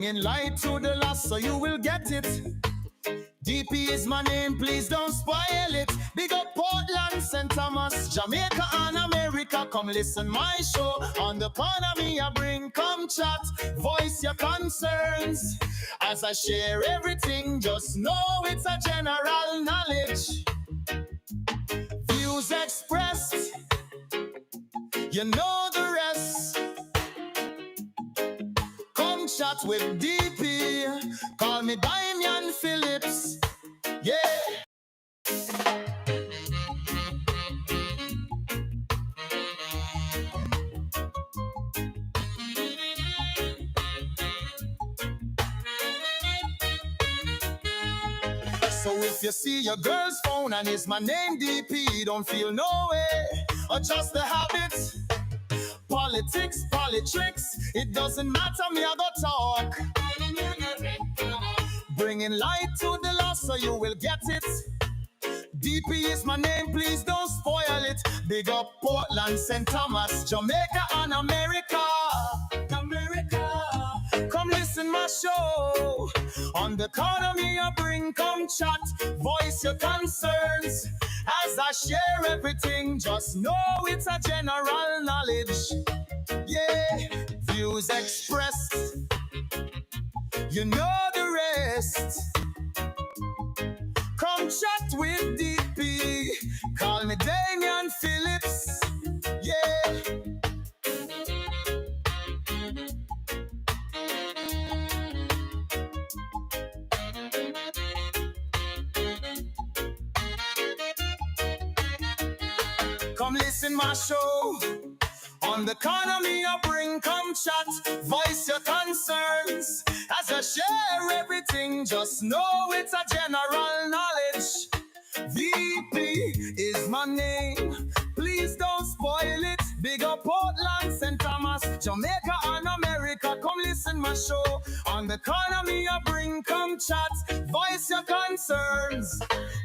In light to the lost, so you will get it. DP is my name, please don't spoil it. Big up Portland, St. Thomas, Jamaica and America. Come listen my show. On the corner me I bring, come chat. Voice your concerns. As I share everything, just know it's a general knowledge. Views expressed, you know the rest. Come chat with DP. Call me Damian Phillips. Yeah. So if you see your girl's phone and it's my name DP, don't feel no way, or just a habit. Politics, politricks, it doesn't matter, me I go talk. Bringing light to the lost so you will get it. DP is my name, please don't spoil it. Big up Portland, St. Thomas, Jamaica and America. Come listen my show. On the corner me I bring, come chat. Voice your concerns. As I share everything, just know it's a general knowledge. Yeah, views expressed, you know the rest. Come chat with DP. Call me Damian Phillips. Yeah. Come listen my show. On the corner me I bring, come chat. Voice your concerns. As I share everything, just know it's a general knowledge. VP is my name, please don't spoil it. Big up Portland, St. Thomas, Jamaica and America. Come listen my show. On the corner me I bring, come chat. Voice your concerns.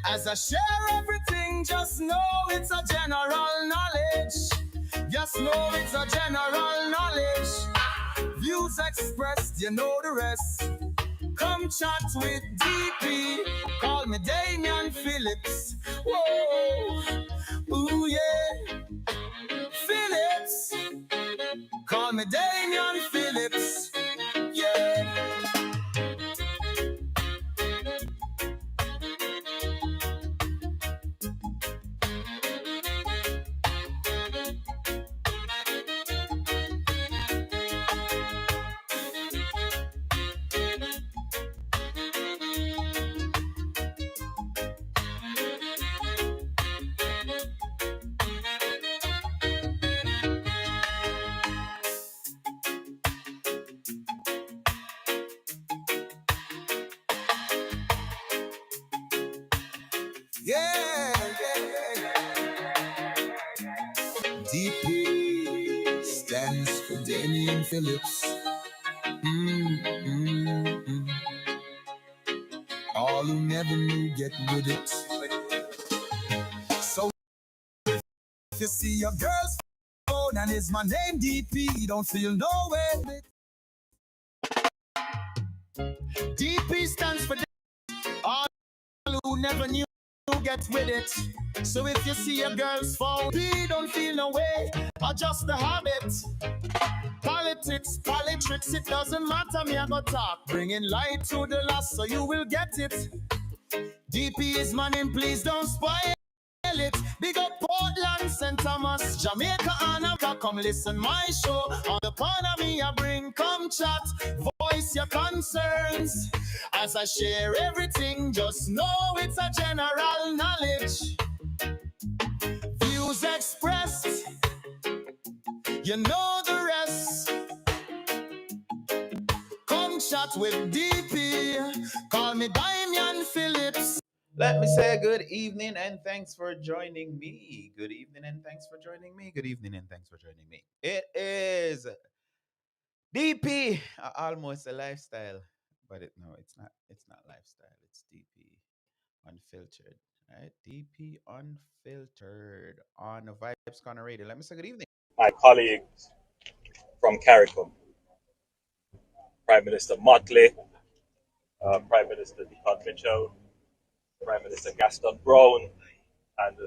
As I share everything, just know it's a general knowledge. Just know it's a general knowledge. Views expressed, you know the rest. Come chat with DP. Call me Damian Phillips. Whoa, ooh yeah, Phillips. Call me Damian Phillips. Yeah. Yeah, DP stands for Damian Phillips. All who never knew get with it. So if you see your girl's phone and it's my name DP, don't feel no way. DP stands for all who never knew get with it. So if you see a girl's phone, don't feel no way, or just a habit. Politics, politricks, it doesn't matter, me I go talk. Bringing light to the lost so you will get it. DP is my name, please don't spoil it. Big up Portland, St. Thomas, Jamaica and America. Come listen my show. On the corner me I bring, come chat. Voice your concerns. As I share everything, just know it's a general knowledge. Views expressed, you know the rest. Come chat with DP. Call me Damian Phillips. Let me say good evening and thanks for joining me. Good evening and thanks for joining me. Good evening and thanks for joining me. It is DP, almost a lifestyle, but no, it's not. It's not lifestyle. It's DP unfiltered, right? DP unfiltered on the Vibes Corner Radio. Let me say good evening. My colleagues from CARICOM. Prime Minister Motley, Prime Minister Deacon Mitchell, Prime Minister Gaston Brown, and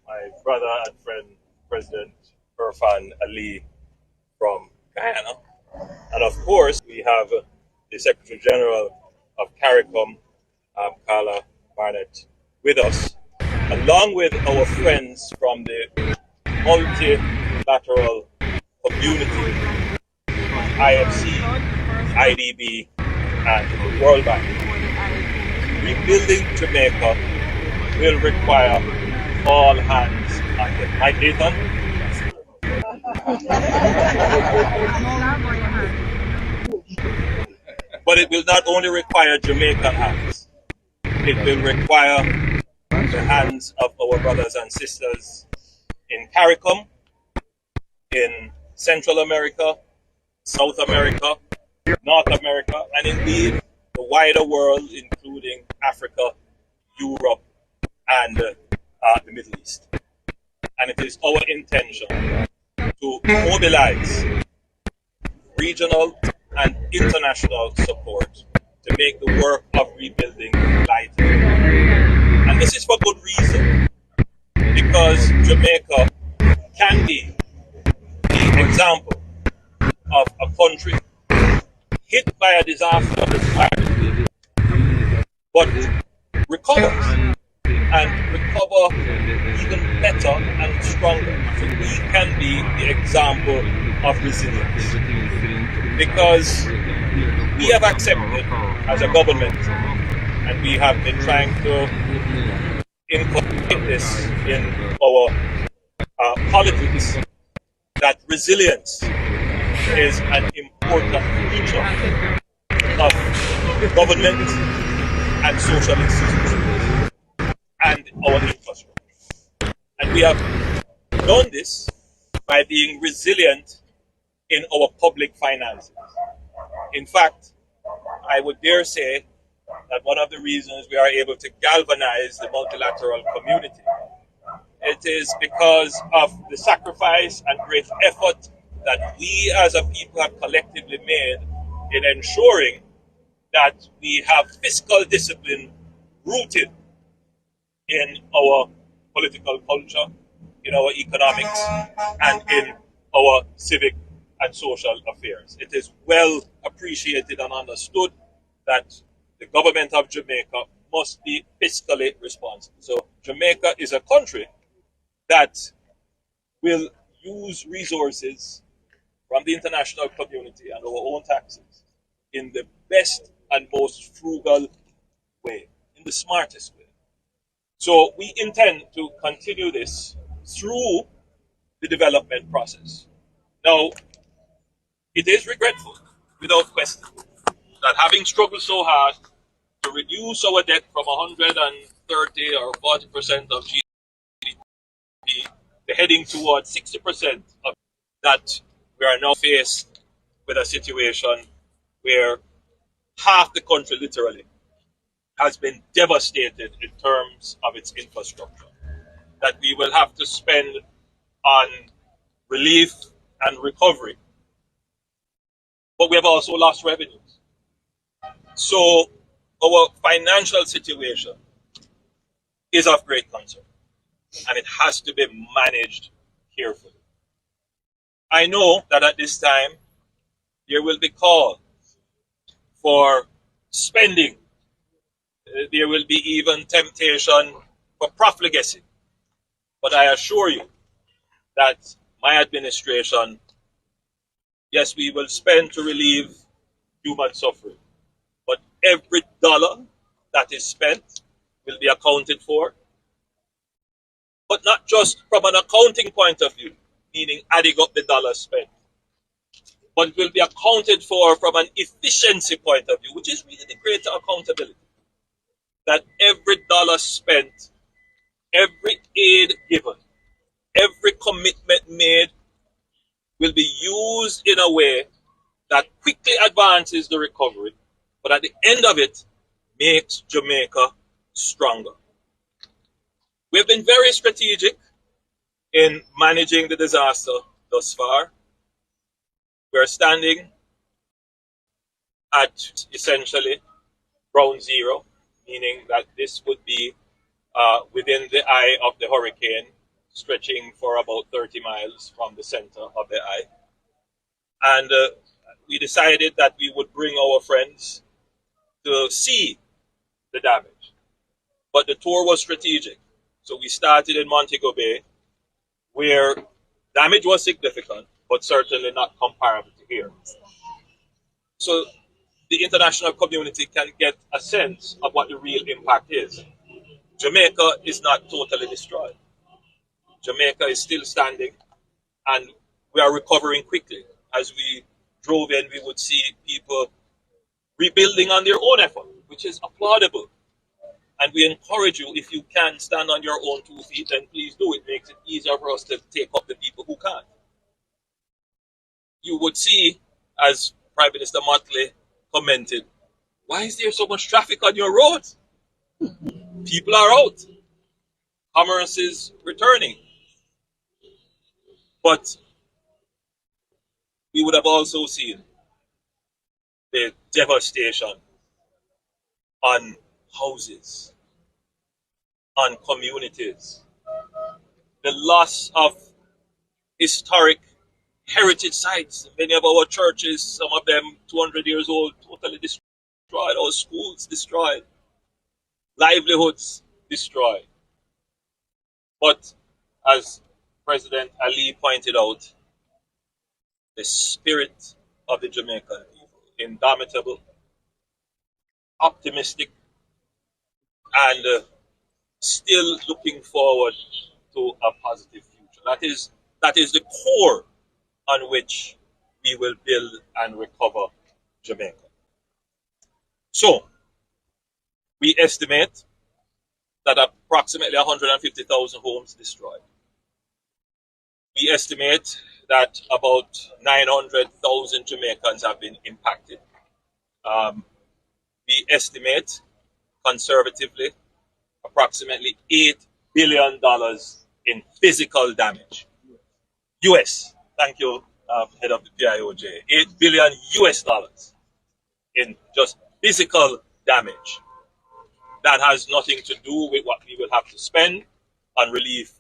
my brother and friend, President Irfan Ali from Guyana. And of course, we have the Secretary General of CARICOM, Carla Barnett, with us, along with our friends from the multilateral community, IFC, IDB, and World Bank. Rebuilding Jamaica will require all hands on deck. Mike Nathan? But it will not only require Jamaican hands, it will require the hands of our brothers and sisters in CARICOM, in Central America, South America, North America, and indeed the wider world, including Africa, Europe, and the Middle East. And it is our intention to mobilize regional and international support to make the work of rebuilding lighter. And this is for good reason, because Jamaica can be the example of a country hit by a disaster, but recovers and recover even better and stronger. So we can be the example of resilience, because we have accepted as a government, and we have been trying to inculcate this in our politics, that resilience is an important feature of government and social institutions and our infrastructure. And we have done this by being resilient in our public finances. In fact, I would dare say that one of the reasons we are able to galvanize the multilateral community, it is because of the sacrifice and great effort that we as a people have collectively made in ensuring that we have fiscal discipline rooted in our political culture, in our economics, and in our civic and social affairs. It is well appreciated and understood that the government of Jamaica must be fiscally responsible. So Jamaica is a country that will use resources from the international community and our own taxes in the best and most frugal way, in the smartest way. So we intend to continue this through the development process. Now, it is regretful, without question, that having struggled so hard to reduce our debt from 130 or 40% of GDP, heading towards 60% of that, we are now faced with a situation where half the country literally has been devastated in terms of its infrastructure, that we will have to spend on relief and recovery. But we have also lost revenues. So our financial situation is of great concern, and it has to be managed carefully. I know that at this time there will be call for spending. There will be even temptation for profligacy. But I assure you that my administration, yes, we will spend to relieve human suffering. But every dollar that is spent will be accounted for. But not just from an accounting point of view, meaning adding up the dollars spent, but it will be accounted for from an efficiency point of view, which is really the greater accountability. That every dollar spent, every aid given, every commitment made will be used in a way that quickly advances the recovery, but at the end of it, makes Jamaica stronger. We've been very strategic in managing the disaster thus far. We're standing at essentially ground zero, meaning that this would be within the eye of the hurricane, stretching for about 30 miles from the center of the eye. And we decided that we would bring our friends to see the damage. But the tour was strategic. So we started in Montego Bay, where damage was significant, but certainly not comparable to here. So the international community can get a sense of what the real impact is. Jamaica is not totally destroyed. Jamaica is still standing, and we are recovering quickly. As we drove in, we would see people rebuilding on their own effort, which is applaudable. And we encourage you, if you can stand on your own 2 feet, then please do. It makes it easier for us to take up the people who can't. You would see, as Prime Minister Motley commented, why is there so much traffic on your roads? People are out. Commerce is returning. But we would have also seen the devastation on houses, on communities, the loss of historic heritage sites. Many of our churches, some of them 200 years old, totally destroyed. Our schools destroyed. Livelihoods destroyed. But as President Ali pointed out, the spirit of the Jamaican people, indomitable, optimistic, and still looking forward to a positive future. That is the core on which we will build and recover Jamaica. So we estimate that approximately 150,000 homes destroyed. We estimate that about 900,000 Jamaicans have been impacted. Um, we estimate conservatively approximately $8 billion in physical damage. US, thank you, head of the PIOJ, $8 billion in just physical damage. That has nothing to do with what we will have to spend on relief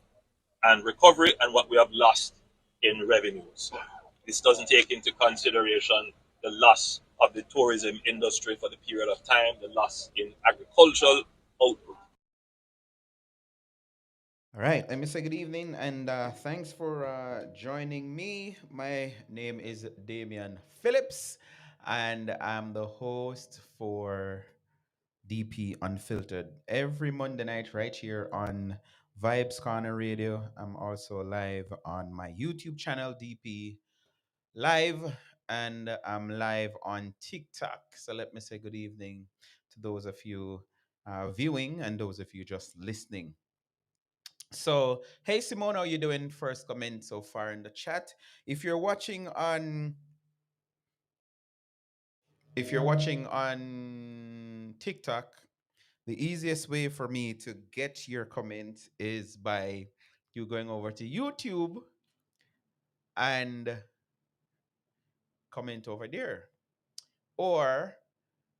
and recovery and what we have lost in revenues. This doesn't take into consideration the loss of the tourism industry for the period of time, the loss in agricultural output. All right, let me say good evening and thanks for joining me. My name is Damian Phillips and I'm the host for DP Unfiltered every Monday night right here on Vibes Corner Radio. I'm also live on my YouTube channel, DP Live, and I'm live on TikTok. So let me say good evening to those of you viewing and those of you just listening. So, hey Simone, how you doing? First comment so far in the chat. If you're watching on if you're watching on TikTok, the easiest way for me to get your comment is by you going over to YouTube and comment over there. Or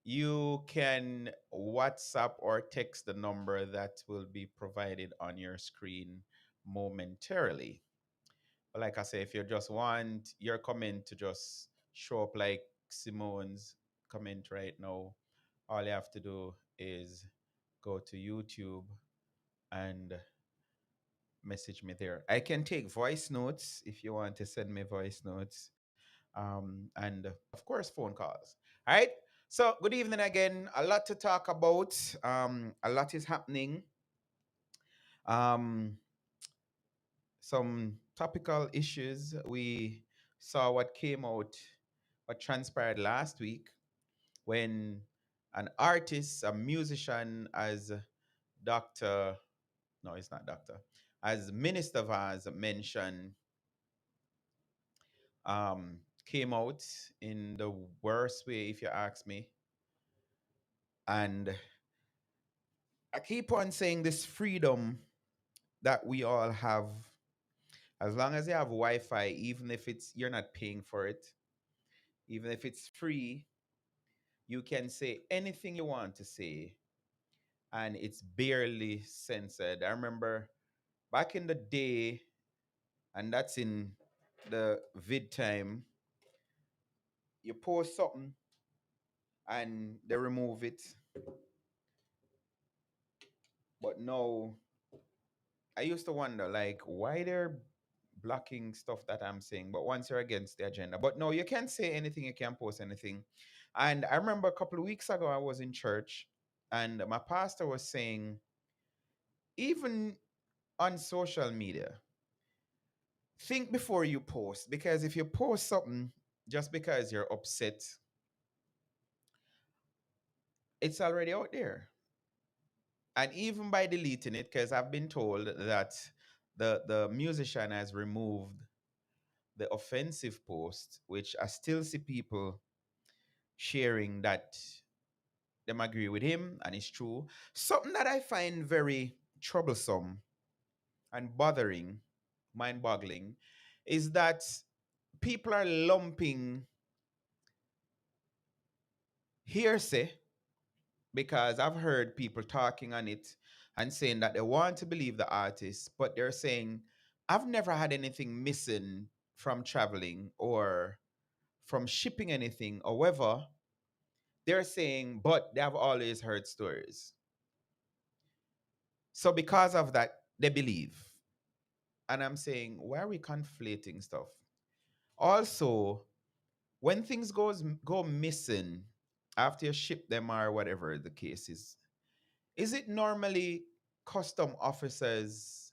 you can WhatsApp or text the number that will be provided on your screen momentarily. But like I say, if you just want your comment to just show up like Simone's comment right now, all you have to do is go to YouTube and message me there. I can take voice notes if you want to send me voice notes, and of course, phone calls. All right. So, good evening again. A lot to talk about. A lot is happening. Um, some topical issues. We saw what came out, what transpired last week when an artist, a musician, as Dr. No, it's not Doctor, as Minister Vaz mentioned, came out in the worst way, if you ask me. And I keep on saying this freedom that we all have, as long as you have Wi-Fi, even if it's you're not paying for it, even if it's free, You can say anything you want to say, and it's barely censored. I remember back in the day, and that's in the vid time, you post something and they remove it. But now I used to wonder, like, why they're blocking stuff that I'm saying. But once you're against the agenda, but no, you can't say anything, you can't post anything. And I remember a couple of weeks ago, I was in church, and my pastor was saying, even on social media, think before you post, because if you post something just because you're upset, it's already out there. And even by deleting it, because I've been told that the musician has removed the offensive post, which I still see people sharing that them agree with him and it's true. Something that I find very troublesome and bothering, mind-boggling, is that people are lumping hearsay, because I've heard people talking on it and saying that they want to believe the artist, but they're saying, I've never had anything missing from traveling or from shipping anything. However, they're saying, but they have always heard stories. So because of that, they believe. And I'm saying, why are we conflating stuff? Also, when things go missing after you ship them or whatever the case is it normally custom officers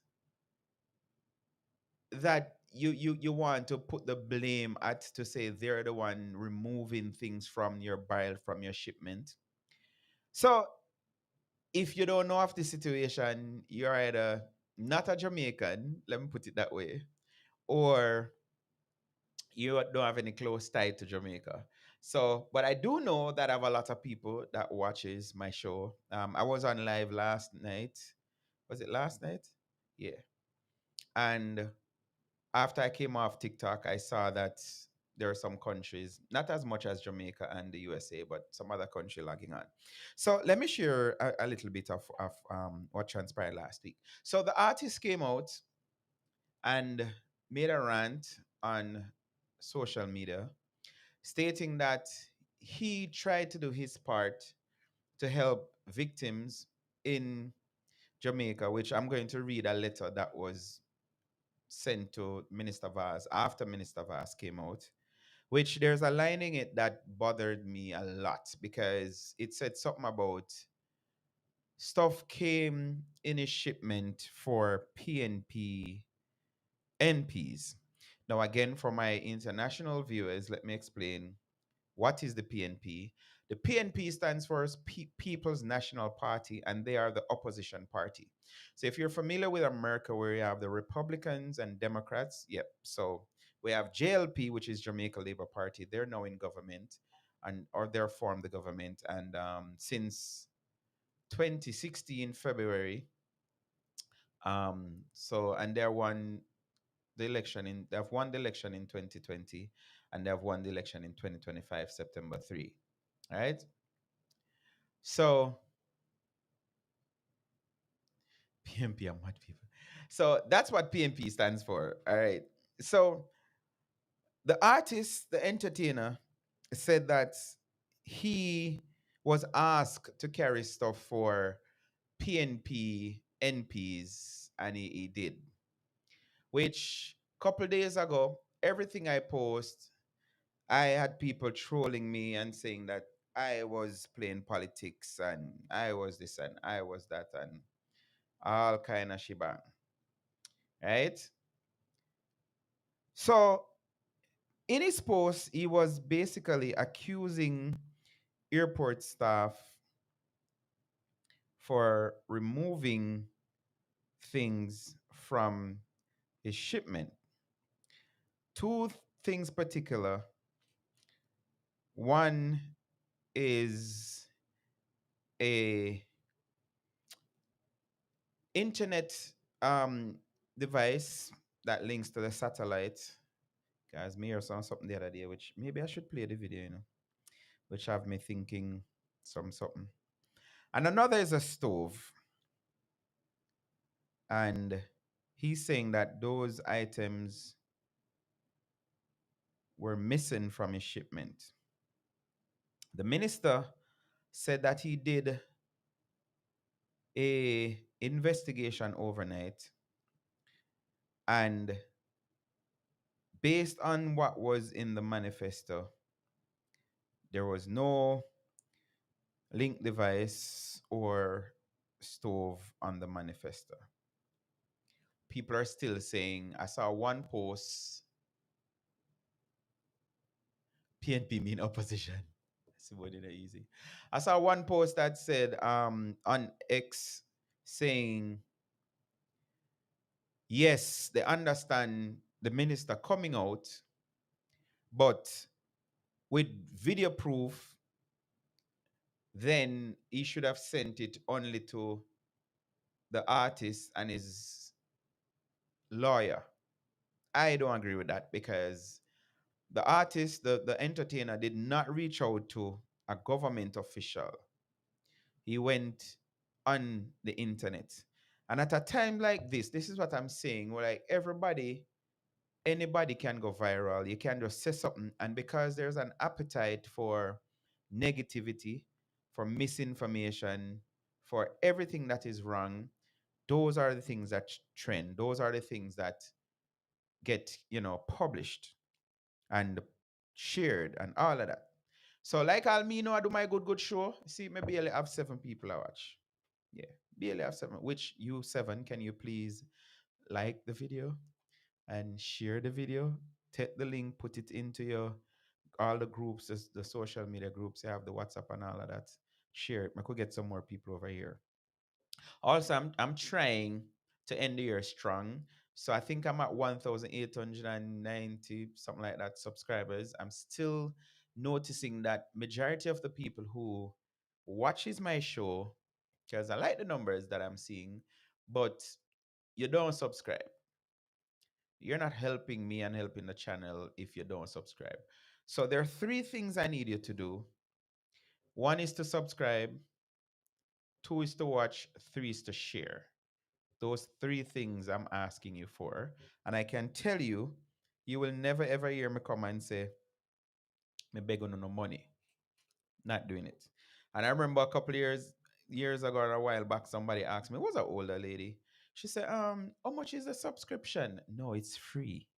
that you want to put the blame at, to say they're the one removing things from your barrel, from your shipment? So if you don't know of the situation, you're either not a Jamaican, let me put it that way, or you don't have any close tie to Jamaica. So, but I do know that I have a lot of people that watches my show. I was on live last night. Was it last night? Yeah. And after I came off TikTok, I saw that there are some countries, not as much as Jamaica and the USA, but some other country lagging on. So let me share a little bit of what transpired last week. So the artist came out and made a rant on social media stating that he tried to do his part to help victims in Jamaica, which I'm going to read a letter that was sent to Minister Vaz after Minister Vaz came out, which there's a line in it that bothered me a lot, because it said something about stuff came in a shipment for PNP NPs. Now, again, for my international viewers, let me explain what is the PNP. The PNP stands for People's National Party, and they are the opposition party. So, if you're familiar with America, where you have the Republicans and Democrats, yep. So, we have JLP, which is Jamaica Labour Party. They're now in government, and or they're formed the government, and since 2016 February, so and they have won the election in 2020, and they have won the election in 2025 September 3. All right. So PMP are mad people. So that's what PMP stands for. All right. So the artist, the entertainer, said that he was asked to carry stuff for PNP NPs, and he did. Which couple days ago, everything I post, I had people trolling me and saying that I was playing politics and I was this and I was that and all kind of shebang, right? So in his post, he was basically accusing airport staff for removing things from his shipment. Two things particular. One is a internet um, device that links to the satellite. Guys, me or saw something the other day, which maybe I should play the video, which have me thinking something. And another is a stove. And he's saying that those items were missing from his shipment. The minister said that he did a investigation overnight, and based on what was in the manifesto, there was no link device or stove on the manifesto. People are still saying, I saw one post, PNP mean opposition. That's what it easy. I saw one post that said on X saying, yes, they understand the minister coming out, but with video proof, then he should have sent it only to the artist and his lawyer. I don't agree with that because the artist, the entertainer, did not reach out to a government official. He went on the internet. And at a time like this is what I'm saying, where like anybody can go viral. You can just say something. And because there's an appetite for negativity, for misinformation, for everything that is wrong, those are the things that trend. Those are the things that get, published and shared and all of that. So like all me know, I do my good show. See, maybe I have 7 people I watch. Yeah, barely have 7. Which you 7, can you please like the video and share the video? Take the link, put it into your all the groups, the social media groups. You have the WhatsApp and all of that. Share it. I could get some more people over here. Also, I'm trying to end the year strong. So I think I'm at 1,890, something like that, subscribers. I'm still noticing that majority of the people who watches my show, because I like the numbers that I'm seeing, but you don't subscribe. You're not helping me and helping the channel if you don't subscribe. So there are 3 things I need you to do. One is to subscribe, 2 is to watch, 3 is to share. Those 3 things I'm asking you for. And I can tell you, you will never ever hear me come and say, me beg on no money. Not doing it. And I remember a couple years ago or a while back, somebody asked me, was an older lady. She said, how much is the subscription? No, it's free.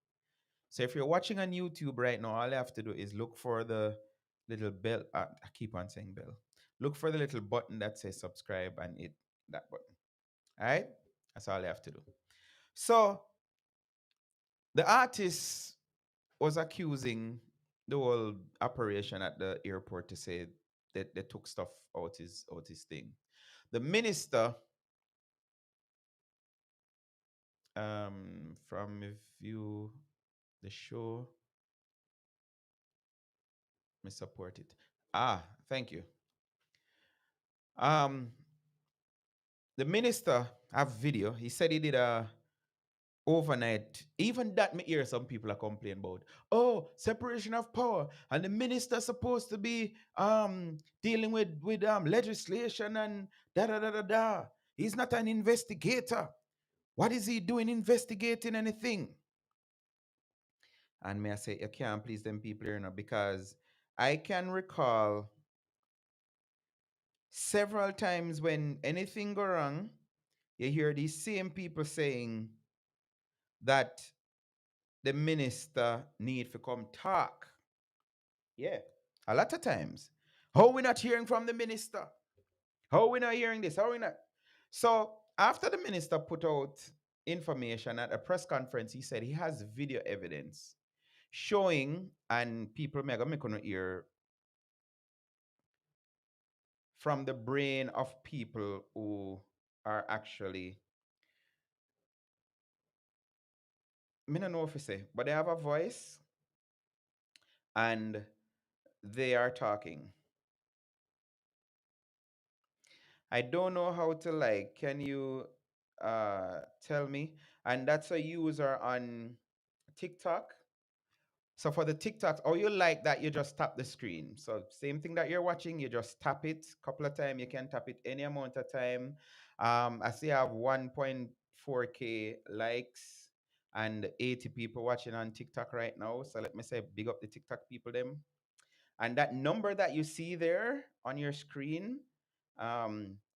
So if you're watching on YouTube right now, all you have to do is look for the little bell. I keep on saying bell. Look for the little button that says subscribe and hit that button. All right? That's all you have to do. So the artist was accusing the whole operation at the airport to say that they took stuff out his thing. The minister, from if you the show, me support it. Thank you. Um, the minister have video. He said he did a overnight. Even that me hear some people are complaining about. Oh, separation of power, and the minister supposed to be dealing with legislation and da da da da da. He's not an investigator. What is he doing investigating anything? And may I say, you can't please them people here now because I can recall several times when anything go wrong, you hear these same people saying that the minister need to come talk. Yeah, a lot of times. How we not hearing from the minister? How we not hearing this? How we not? So after the minister put out information at a press conference, he said he has video evidence showing, and people may gonna hear from the brain of people who are actually, I don't know if you say, but they have a voice and they are talking. I don't know how to like. Can you tell me? And that's a user on TikTok. So for the TikToks, or you like that, you just tap the screen. So same thing that you're watching, you just tap it a couple of times. You can tap it any amount of time. I see I have 1.4K likes and 80 people watching on TikTok right now. So let me say big up the TikTok people them. And that number that you see there on your screen,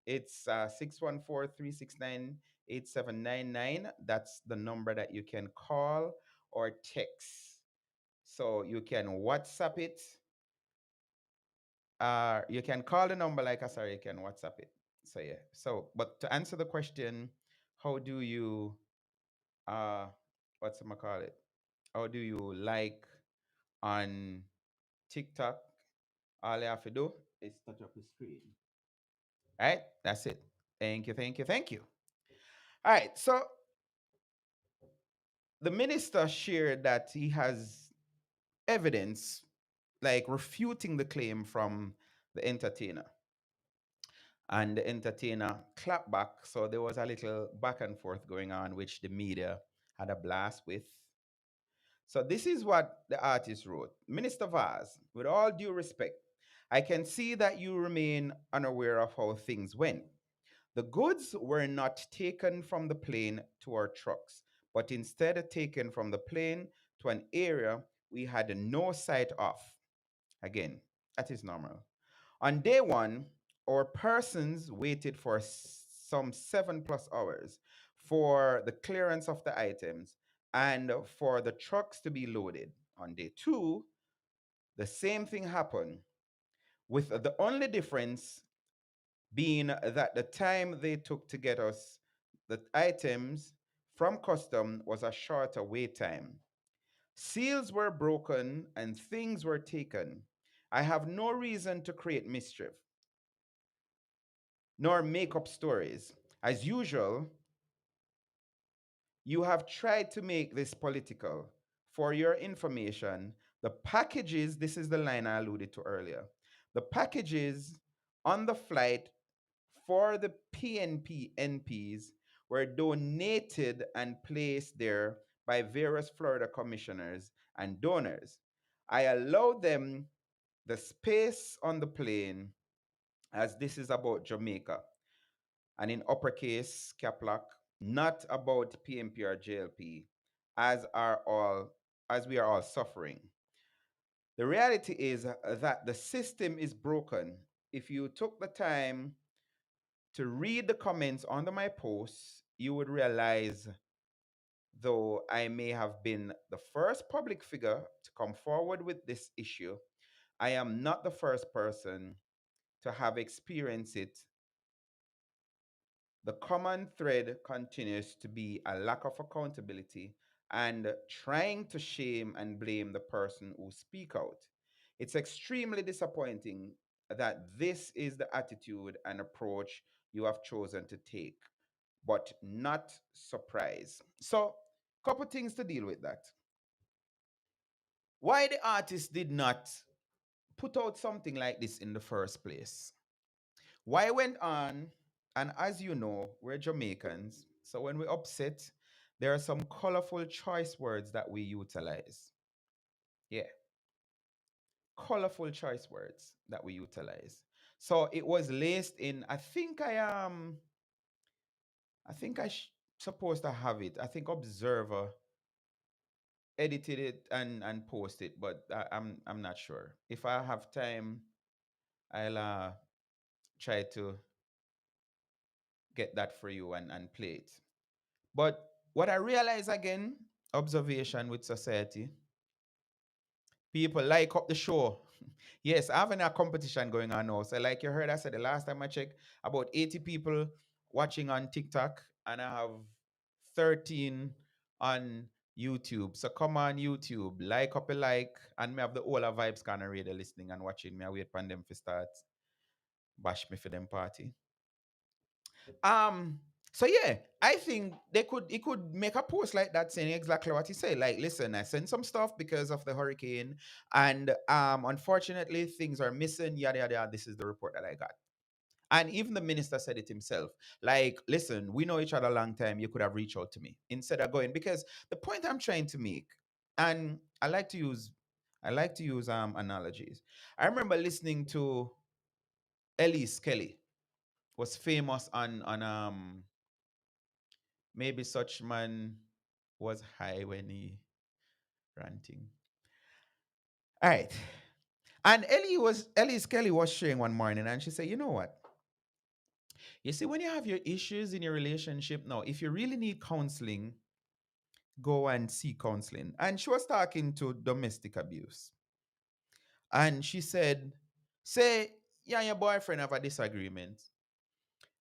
it's 614-369-8799. That's the number that you can call or text. So you can WhatsApp it. You can call the number like I said, you can WhatsApp it. So yeah. So but to answer the question, how do you uh what's I'm call it? How do you like on TikTok? All you have to do is touch up the screen. Right? That's it. Thank you, thank you, thank you. All right. So the minister shared that he has evidence like refuting the claim from the entertainer. And the entertainer clapped back. So there was a little back and forth going on, which the media had a blast with. So this is what the artist wrote. Minister Vaz, with all due respect, I can see that you remain unaware of how things went. The goods were not taken from the plane to our trucks, but instead taken from the plane to an area we had no sight of. Again, that is normal. On day one, our persons waited for some 7+ hours for the clearance of the items and for the trucks to be loaded. On day two, the same thing happened, with the only difference being that the time they took to get us the items from custom was a shorter wait time. Seals were broken and things were taken. I have no reason to create mischief nor make up stories. As usual, you have tried to make this political. For your information, the packages, this is the line I alluded to earlier, the packages on the flight for the PNP NPs were donated and placed there by various Florida commissioners and donors. I allowed them the space on the plane as this is about Jamaica and in uppercase cap lock, not about PMP or JLP, as we are all suffering. The reality is that the system is broken. If you took the time to read the comments under my posts, you would realize, though I may have been the first public figure to come forward with this issue, I am not the first person to have experienced it. The common thread continues to be a lack of accountability and trying to shame and blame the person who speak out. It's extremely disappointing that this is the attitude and approach you have chosen to take, but not surprise. So, couple things to deal with that. Why the artist did not put out something like this in the first place? Why went on, and as you know, we're Jamaicans, so when we upset, there are some colorful choice words that we utilize. Yeah, colorful choice words that we utilize. So it was laced in. I think I supposed to have it. I think Observer edited it and posted, but I'm not sure. If I have time, I'll try to get that for you and play it. But what I realize again, observation with society, people like up the show. Yes, having a competition going on now. So, like you heard, I said the last time I checked, about 80 people watching on TikTok, and I have 13 on YouTube. So come on YouTube, like up a like, and me have the whole of Vibes kind of radio listening and watching me. I wait for them to start bash me for them party. Um, so yeah, I think he could make a post like that saying exactly what he said. Like, listen, I sent some stuff because of the hurricane, and unfortunately things are missing, yada yada yada. This is the report that I got. And even the minister said it himself. Like, listen, we know each other a long time. You could have reached out to me instead of going, because the point I'm trying to make, And I like to use analogies. I remember listening to Elise Kelly, was famous on maybe such man was high when he ranting. All right. And Elise Kelly was sharing one morning and she said, you know what? You see, when you have your issues in your relationship now, if you really need counseling, go and seek counseling. And she was talking to domestic abuse. And she said, say, you and your boyfriend have a disagreement,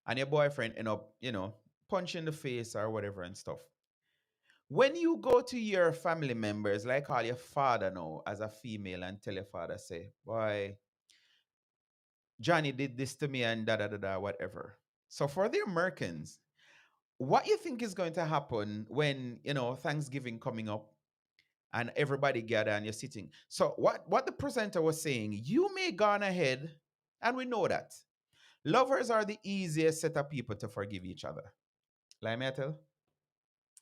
and your boyfriend end up, punch in the face or whatever and stuff. When you go to your family members, like call your father now as a female and tell your father, say, boy, Johnny did this to me and da da da da, whatever. So for the Americans, what you think is going to happen when, Thanksgiving coming up and everybody gather and you're sitting? So what the presenter was saying, you may go on ahead, and we know that. Lovers are the easiest set of people to forgive each other. Like me I tell,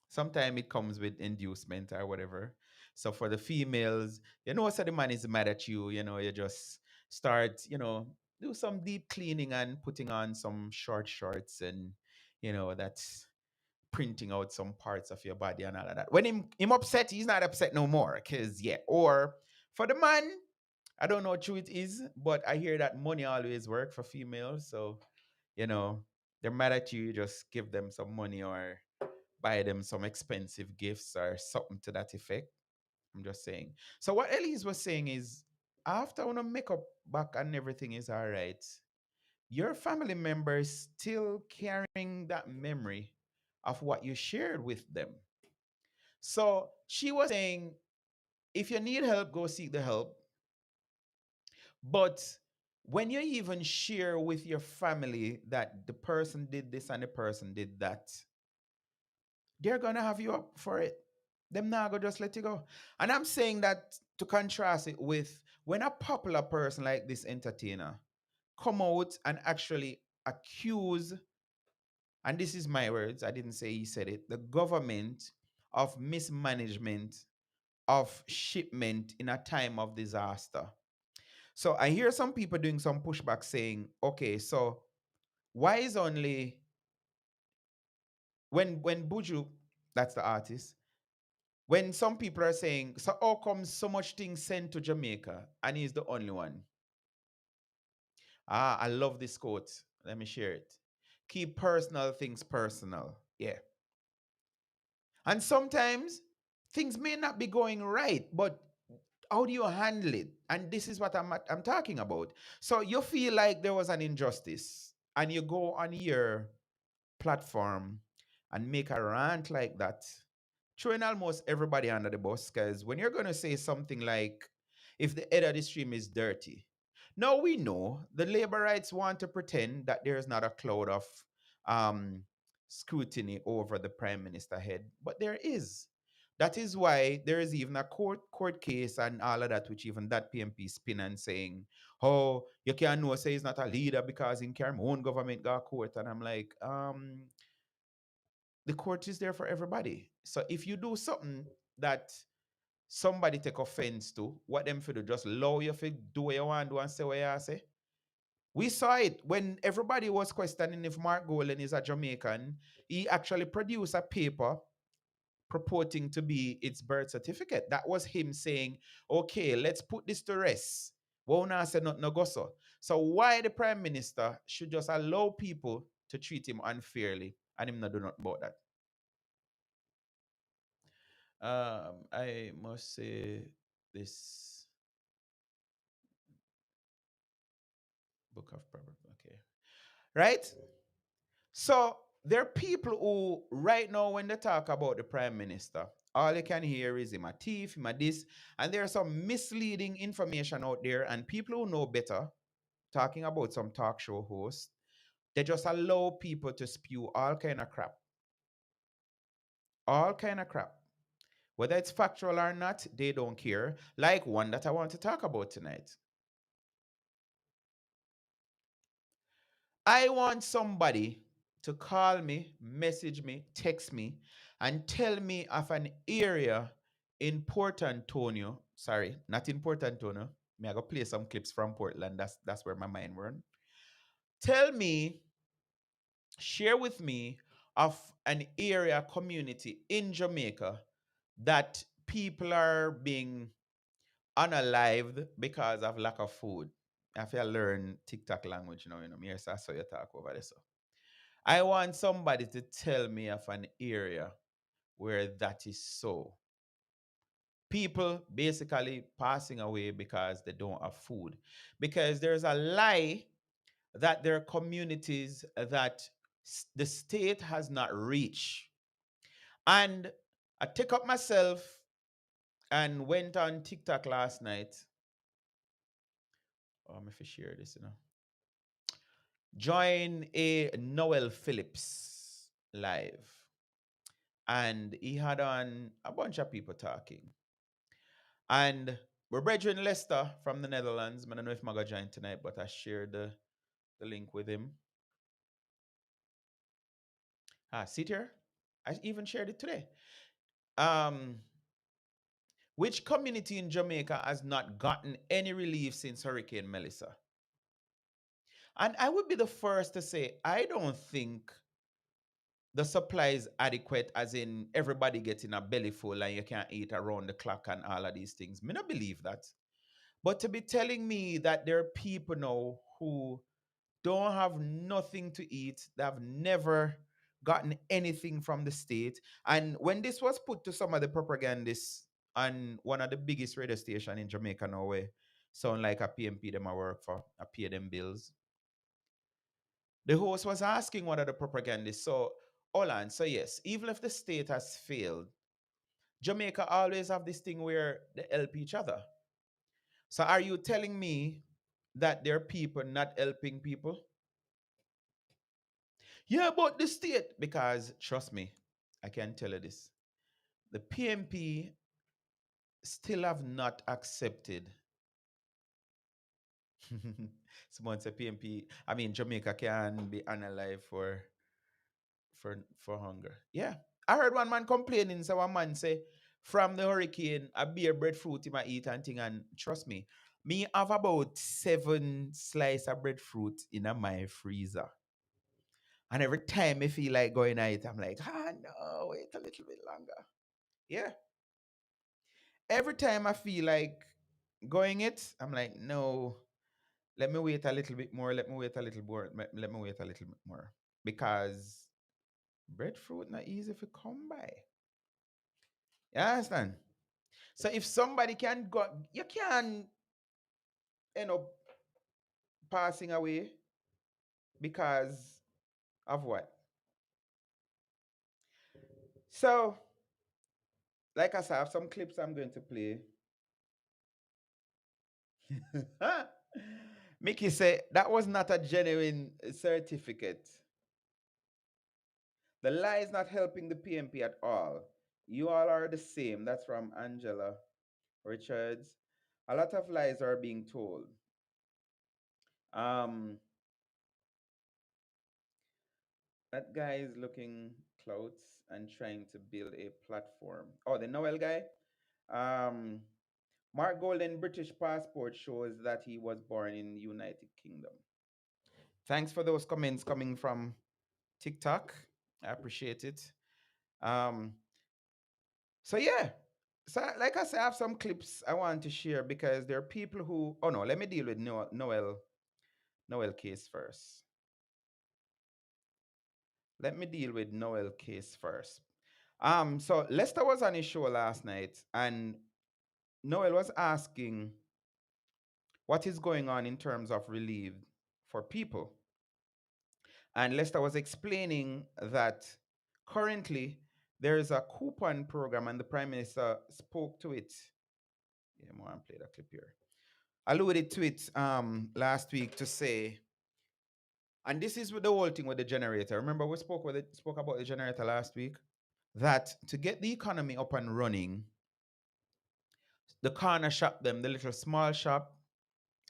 sometimes it comes with inducement or whatever. So for the females, so the man is mad at you, you just start, do some deep cleaning and putting on some short shorts, and that's printing out some parts of your body and all of that. When him upset, he's not upset no more. Cause yeah. Or for the man, I don't know what true it is, but I hear that money always work for females. So, you know, they're mad at you, you just give them some money or buy them some expensive gifts or something to that effect. I'm just saying. So what Elise was saying is, after when make up back and everything is all right, your family members still carrying that memory of what you shared with them. So she was saying, if you need help, go seek the help. But when you even share with your family that the person did this and the person did that, they're gonna have you up for it. Them not gonna just let you go. And I'm saying that to contrast it with when a popular person like this entertainer come out and actually accuse, and this is my words, I didn't say he said it, the government of mismanagement of shipment in a time of disaster. So I hear some people doing some pushback saying, okay, so why is only when Buju, that's the artist, when some people are saying, so how come so much things sent to Jamaica and he's the only one? Ah, I love this quote. Let me share it. Keep personal things personal. Yeah. And sometimes things may not be going right, but how do you handle it? And this is what I'm talking about. So you feel like there was an injustice and you go on your platform and make a rant like that, throwing almost everybody under the bus. Because when you're going to say something like, if the head of the stream is dirty, now we know the labor rights want to pretend that there's not a cloud of um, scrutiny over the prime minister head, but there is. That is why there is even a court case and all of that, which even that PMP spin and saying, oh, you can't know say he's not a leader because in Cameroon own government got court. And I'm like, the court is there for everybody. So if you do something that somebody take offense to, what them for do? Just allow you to do what you want to do and say what you say. We saw it when everybody was questioning if Mark Golan is a Jamaican. He actually produced a paper purporting to be its birth certificate. That was him saying, okay, let's put this to rest. Won't say not no go so. So why the prime minister should just allow people to treat him unfairly and him not do not about that? I must say this book of Proverbs. Okay. Right? So there are people who right now when they talk about the prime minister, all you can hear is him a thief, him a this, and there's some misleading information out there, and people who know better, talking about some talk show hosts, they just allow people to spew all kind of crap. All kind of crap. Whether it's factual or not, they don't care. Like one that I want to talk about tonight. I want somebody to call me, message me, text me, and tell me of an area in Port Antonio, sorry, not in Port Antonio. Me, I go play some clips from Portland. That's where my mind run. Tell me, share with me of an area community in Jamaica that people are being unalived because of lack of food. I feel learn TikTok language now, me I saw you talk over this. So I want somebody to tell me of an area where that is so. People basically passing away because they don't have food. Because there's a lie that there are communities that the state has not reached. And I took up myself and went on TikTok last night. Oh, I'm to share this, Join a Noel Phillips live. And he had on a bunch of people talking. And we're brethren Lester from the Netherlands. I don't know if Maga joined tonight, but I shared the link with him. Sit here. I even shared it today. Um, which community in Jamaica has not gotten any relief since Hurricane Melissa? And I would be the first to say, I don't think the supply is adequate, as in everybody getting a belly full and you can't eat around the clock and all of these things. Me not believe that. But to be telling me that there are people now who don't have nothing to eat, they have never gotten anything from the state. And when this was put to some of the propagandists on one of the biggest radio station in Jamaica now, where sound like a PMP them I work for, I pay them bills. The host was asking one of the propagandists, so hold on, so yes, even if the state has failed, Jamaica always have this thing where they help each other. So are you telling me that there are people not helping people? Yeah, but the state, because trust me, I can tell you this. The PMP still have not accepted. Someone say PMP, I mean Jamaica can be unalive for hunger. Yeah. I heard one man complaining, so one man say, from the hurricane, a beer breadfruit he might eat and thing, and trust me have about 7 slices of breadfruit in my freezer. And every time I feel like going at it, I'm like, no, wait a little bit longer. Yeah. Every time I feel like going it, I'm like, no, let me wait a little bit more. Let me wait a little more. Let me wait a little bit more. Because breadfruit not easy to come by. You understand? So if somebody can go, you can end up passing away because of what? So, like I said, I have some clips I'm going to play. Mickey said that was not a genuine certificate. The lie is not helping the PMP at all. You all are the same. That's from Angela Richards. A lot of lies are being told. Um, that guy is looking clouts and trying to build a platform. Oh, the Noel guy. Um, Mark Golden British passport shows that he was born in United Kingdom. Thanks for those comments coming from TikTok. I appreciate it. Um, so yeah. So like I said, I have some clips I want to share because there are people who oh no, let me deal with Noel case first. Let me deal with Noel case first. So Lester was on his show last night and Noel was asking what is going on in terms of relief for people. And Lester was explaining that currently there is a coupon program and the Prime Minister spoke to it. Yeah, I want to play that clip here. Alluded to it last week to say, and this is with the whole thing with the generator. Remember we spoke about the generator last week? That to get the economy up and running, the corner shop, them, the little small shop,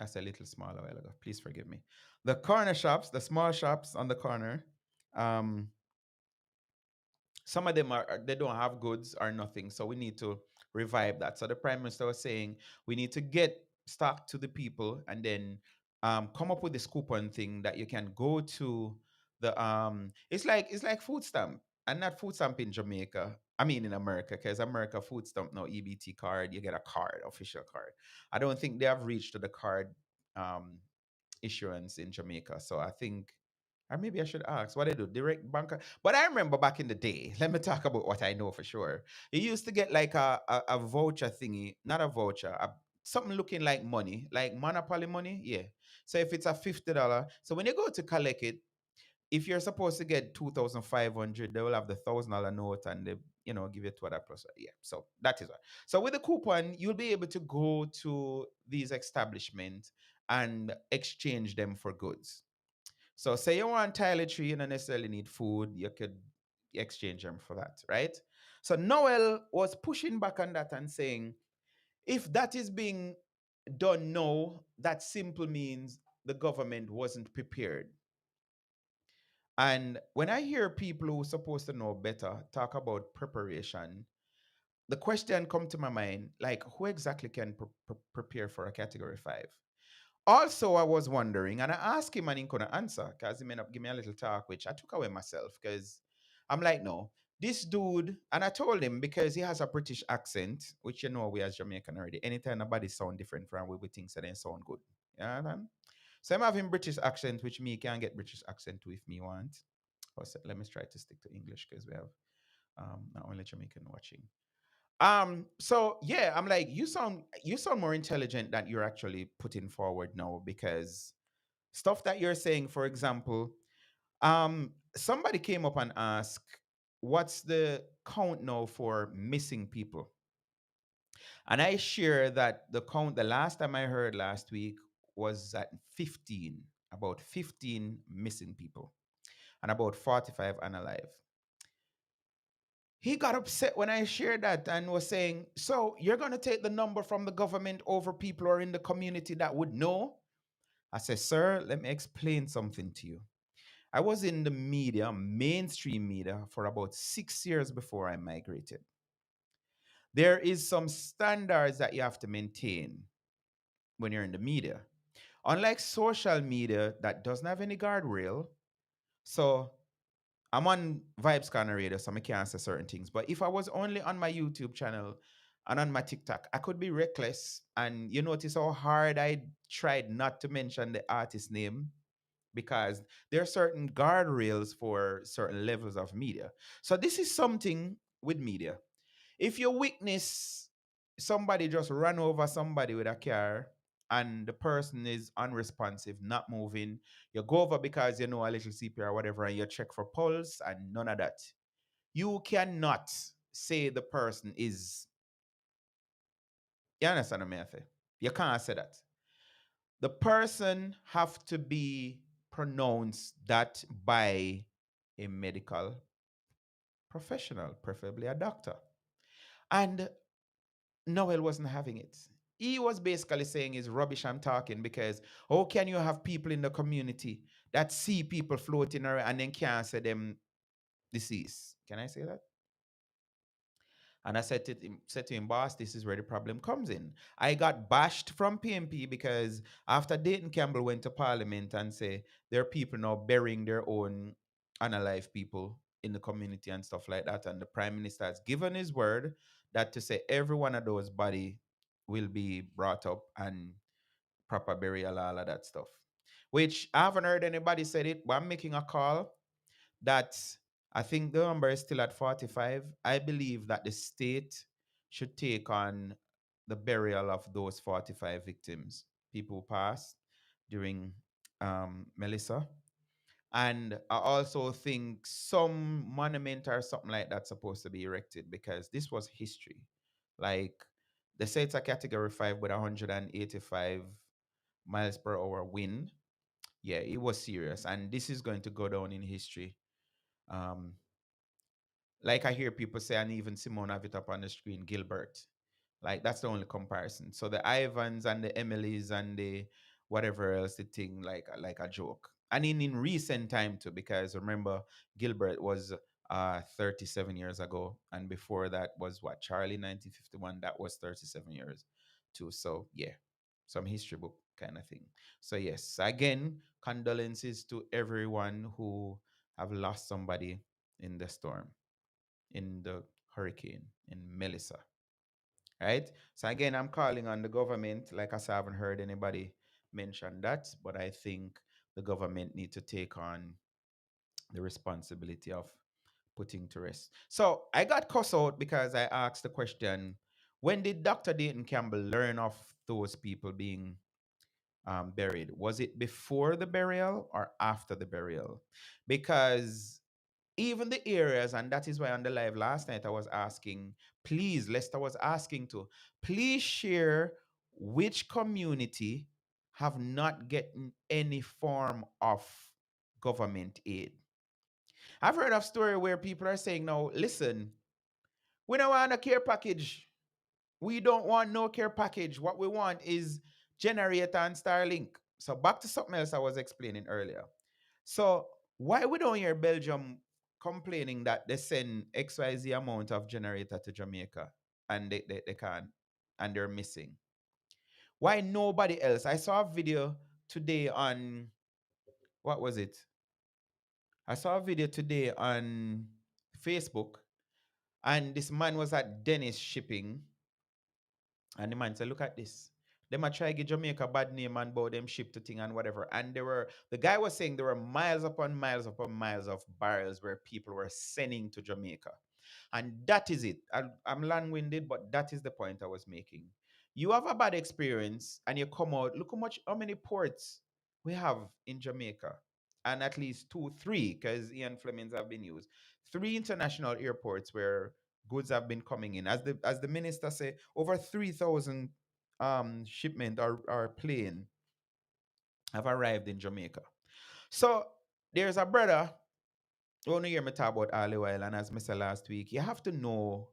I said little small a while ago, please forgive me. The corner shops, the small shops on the corner, um, some of them they don't have goods or nothing. So we need to revive that. So the prime minister was saying we need to get stock to the people and then come up with this coupon thing that you can go to the it's like food stamp and not food stamp in Jamaica. I mean in America, because America food stamp no EBT card, you get a card, official card. I don't think they have reached to the card um issuance in Jamaica. So I think, or maybe I should ask what they do, direct bank. But I remember back in the day, let me talk about what I know for sure. You used to get like a voucher thingy, not a voucher, something looking like money, like monopoly money. Yeah. So if it's a $50, so when you go to collect it, if you're supposed to get 2,500, they will have the $1,000 note and they, give you 2 plus. Yeah. So that is what. So with the coupon, you'll be able to go to these establishments and exchange them for goods. So say you want toiletry, you don't necessarily need food, you could exchange them for that, right? So Noel was pushing back on that and saying, if that is being done now, that simple means the government wasn't prepared. And when I hear people who are supposed to know better talk about preparation, the question come to my mind, like who exactly can prepare for a category 5? Also, I was wondering, and I asked him and he couldn't answer because he may not give me a little talk, which I took away myself because I'm like, no, this dude, and I told him because he has a British accent, which we as Jamaican already. Anytime nobody sound different from we think that they sound good. Yeah, man. So I'm having British accent, which me can get British accent too if me want. Let me try to stick to English because we have not only Jamaican watching. So yeah, I'm like, you sound more intelligent than you're actually putting forward now, because stuff that you're saying, for example, somebody came up and asked, what's the count now for missing people? And I share that the count the last time I heard last week was at 15, about 15 missing people and about 45 unalive. He got upset when I shared that and was saying, so you're going to take the number from the government over people who are in the community that would know? I said, sir, let me explain something to you. I was in the media, mainstream media, for about 6 years before I migrated. There is some standards that you have to maintain when you're in the media. Unlike social media that doesn't have any guardrail, so I'm on Vibes Corner Radio, so I can't say certain things. But if I was only on my YouTube channel and on my TikTok, I could be reckless. And you notice how hard I tried not to mention the artist name, because there are certain guardrails for certain levels of media. So this is something with media. If you witness somebody just run over somebody with a car and the person is unresponsive, not moving, you go over because you know a little CPR or whatever and you check for pulse and none of that. You cannot say the person is, you understand what I say? You can't say that. The person have to be pronounced that by a medical professional, preferably a doctor. And Noel wasn't having it. He was basically saying it's rubbish I'm talking, because how can you have people in the community that see people floating around and then can't say them deceased? Can I say that? And I said to him, boss, this is where the problem comes in. I got bashed from PMP because after Dayton Campbell went to Parliament and say there are people now burying their own unalive people in the community and stuff like that. And the Prime Minister has given his word that to say every one of those body will be brought up and proper burial, all of that stuff. Which I haven't heard anybody said it, but I'm making a call that I think the number is still at 45. I believe that the state should take on the burial of those 45 victims, people who passed during Melissa. And I also think some monument or something like that's supposed to be erected, because this was history. Like, they say it's a category 5 with 185 miles per hour wind. Yeah, it was serious. And this is going to go down in history. Um, like I hear people say, and even Simone have it up on the screen, Gilbert. Like, that's the only comparison. So the Ivans and the Emilys and the whatever else, the thing like a joke. And in recent time too, because remember Gilbert was 37 years ago. And before that was what, Charlie 1951, that was 37 years too. So yeah, some history book kind of thing. So yes, again, condolences to everyone who have lost somebody in the storm, in the hurricane, in Melissa. Right? So again, I'm calling on the government. Like I said, I haven't heard anybody mention that, but I think the government need to take on the responsibility of putting to rest. So I got cussed out because I asked the question, when did Dr. Dayton Campbell learn of those people being buried? Was it before the burial or after the burial? Because even the areas, and that is why on the live last night I was asking, please, Lester was asking to please share which community have not gotten any form of government aid. I've heard of story where people are saying, no, listen, we don't want a care package. We don't want no care package. What we want is generator and Starlink. So back to something else I was explaining earlier. So why we don't hear Belgium complaining that they send XYZ amount of generator to Jamaica and they can't and they're missing? Why nobody else? I saw a video today on, what was it? I saw a video today on Facebook, and this man was at Dennis Shipping, and the man said, look at this. They might try to give Jamaica bad name and about them ship to thing and whatever. And the guy was saying there were miles upon miles upon miles of barrels where people were sending to Jamaica. And that is it. I'm long-winded, but that is the point I was making. You have a bad experience and you come out, look how many ports we have in Jamaica. And at least two, three, because Ian Flemings have been used. Three international airports where goods have been coming in. As the minister said, over 3,000 shipment or plane have arrived in Jamaica. So there's a brother who only hear me talk about all the while, and as I said last week, you have to know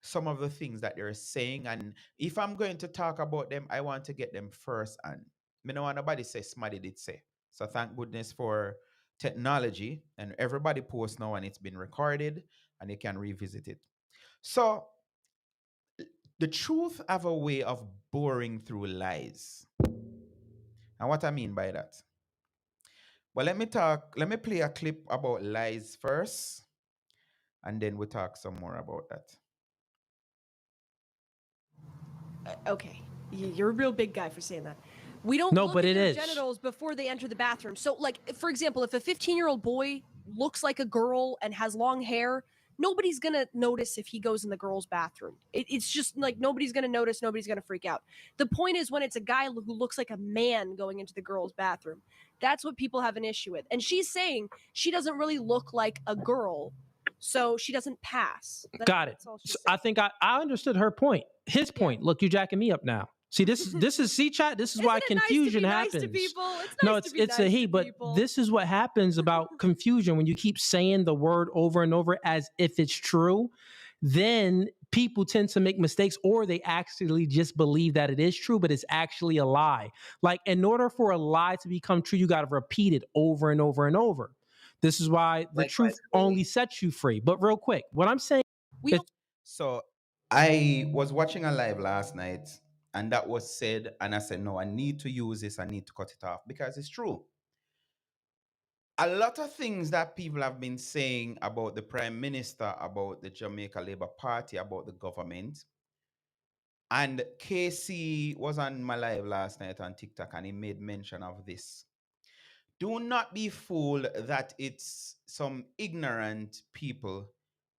some of the things that they're saying. And if I'm going to talk about them, I want to get them first. And me no want nobody say Smaddy did say. So thank goodness for technology, and everybody posts now and it's been recorded and you can revisit it. So the truth have a way of boring through lies. And what I mean by that? Well, let me play a clip about lies first, and then we'll talk some more about that. Okay, you're a real big guy for saying that. We don't No, look but at it their is. genitals before they enter the bathroom. So, like, for example, if a 15-year-old boy looks like a girl and has long hair, nobody's gonna notice if he goes in the girl's bathroom. It's just like nobody's gonna notice, nobody's gonna freak out. The point is when it's a guy who looks like a man going into the girl's bathroom. That's what people have an issue with. And she's saying she doesn't really look like a girl, so she doesn't pass. Got it. That's all she's So saying. I think I understood her point. His point. Look, you're jacking me up now. See, this is C chat. This is why Isn't it confusion nice to be happens. nice to people? It's No, nice to be it's nice a he, to but people. this is what happens about confusion when you keep saying the word over and over as if it's true. Then people tend to make mistakes, or they actually just believe that it is true, but it's actually a lie. Like, in order for a lie to become true, you got to repeat it over and over and over. This is why the truth only sets you free. But real quick, what I'm saying We is, So I was watching a live last night, and that was said, and I said, no, I need to use this, I need to cut it off because it's true. A lot of things that people have been saying about the Prime Minister, about the Jamaica Labour Party, about the government. And KC was on my live last night on TikTok and he made mention of this. Do not be fooled that it's some ignorant people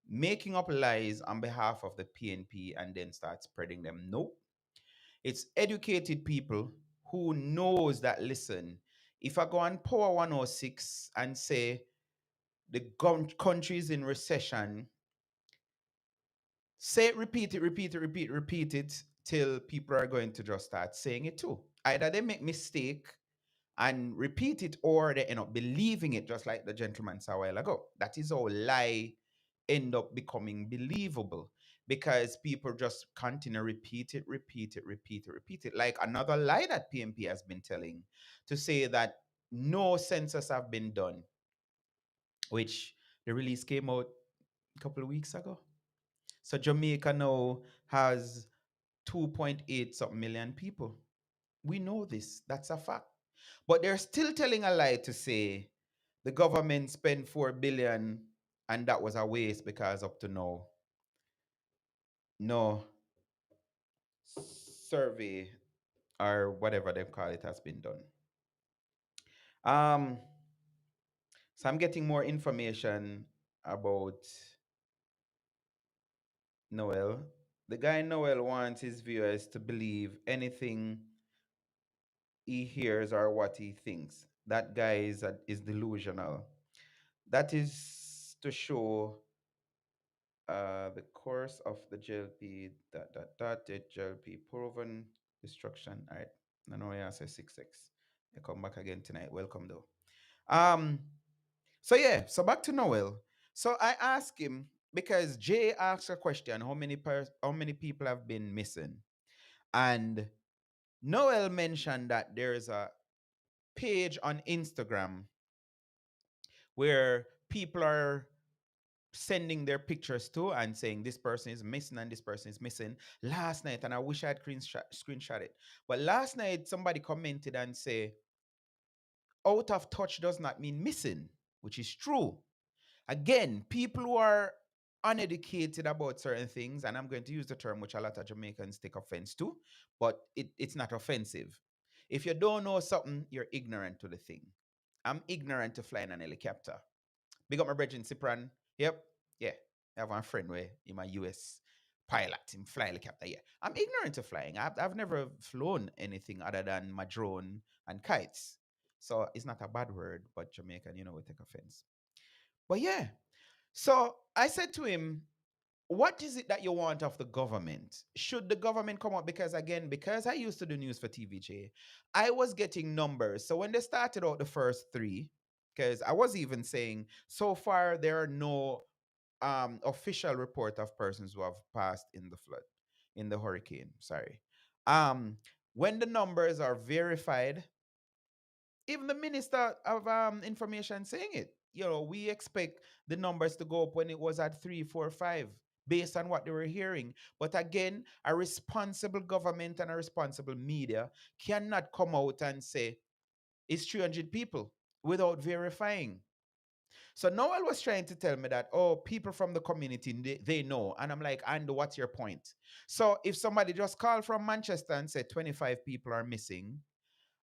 making up lies on behalf of the PNP and then start spreading them. No, it's educated people who knows that, listen, if I go on Power 106 and say the country is in recession, say it, repeat it till people are going to just start saying it too. Either they make mistake and repeat it, or they end up believing it, just like the gentleman said a while ago. That is how lie end up becoming believable, because people just continue to repeat it. Like another lie that PMP has been telling, to say that no census have been done, which The release came out a couple of weeks ago. So Jamaica now has 2.8 something million people. We know this. That's a fact. But they're still telling a lie to say the government spent 4 billion and that was a waste because up to now, no survey or whatever they call it has been done. Um, so I'm getting more information about Noel. The guy Noel wants his viewers to believe anything he hears or what he thinks. That guy is delusional. That is to show the course of the JLP the JLP proven destruction. All right. I know I say 6x. I come back again tonight. Welcome though. Um so yeah, so back to Noel. So I asked him because Jay asked a question, how many people have been missing? And Noel mentioned that there's a page on Instagram where people are sending their pictures to and saying this person is missing and this person is missing last night, and I wish I had screenshot it, but last night somebody commented and say out of touch does not mean missing, which is true. Again, people who are uneducated about certain things, and I'm going to use the term which a lot of Jamaicans take offense to, but it's not offensive. If you don't know something, you're ignorant to the thing. I'm ignorant to flying an helicopter. Big up my brethren, Cyprian. Yep. Yeah. I have one friend where in my US pilot in fly helicopter. Yeah. I'm ignorant to flying. I've never flown anything other than my drone and kites. So it's not a bad word, but Jamaican, we take offense. But yeah. So I said to him, what is it that you want of the government? Should the government come up? Because again, because I used to do news for TVJ, I was getting numbers. So when they started out the first three, because I was even saying so far there are no official report of persons who have passed in the flood, in the hurricane. Sorry. Um, when the numbers are verified, even the minister of information saying it. We expect the numbers to go up when it was at 3, 4, 5, based on what they were hearing. But again, a responsible government and a responsible media cannot come out and say it's 300 people without verifying. So Noel was trying to tell me that, oh, people from the community, they know. And I'm like, and what's your point? So if somebody just called from Manchester and said 25 people are missing,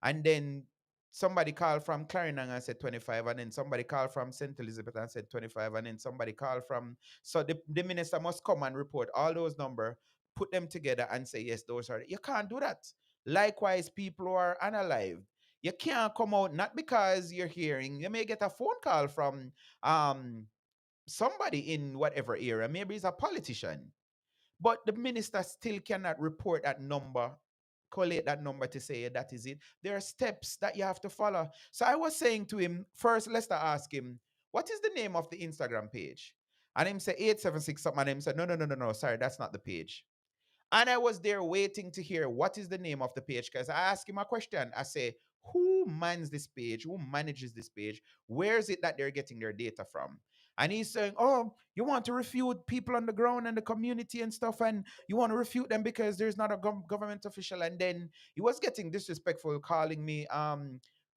and then somebody called from Clarendon and said 25, and then somebody called from St. Elizabeth and said 25, and then somebody called from, so the minister must come and report all those numbers, put them together and say, yes, those are, you can't do that. Likewise, people who are unalive, you can't come out, not because you're hearing, you may get a phone call from um somebody in whatever area, maybe it's a politician, but the minister still cannot report that number, collate that number to say that is it. There are steps that you have to follow. So I was saying to him, first, let's ask him, what is the name of the Instagram page? And him say 876 something, and him said, no, sorry, that's not the page. And I was there waiting to hear what is the name of the page, because I asked him a question. I say, who mans this page? Who manages this page? Where is it that they're getting their data from? And he's saying, oh, you want to refute people on the ground and the community and stuff, and you want to refute them because there's not a government official. And then he was getting disrespectful, calling me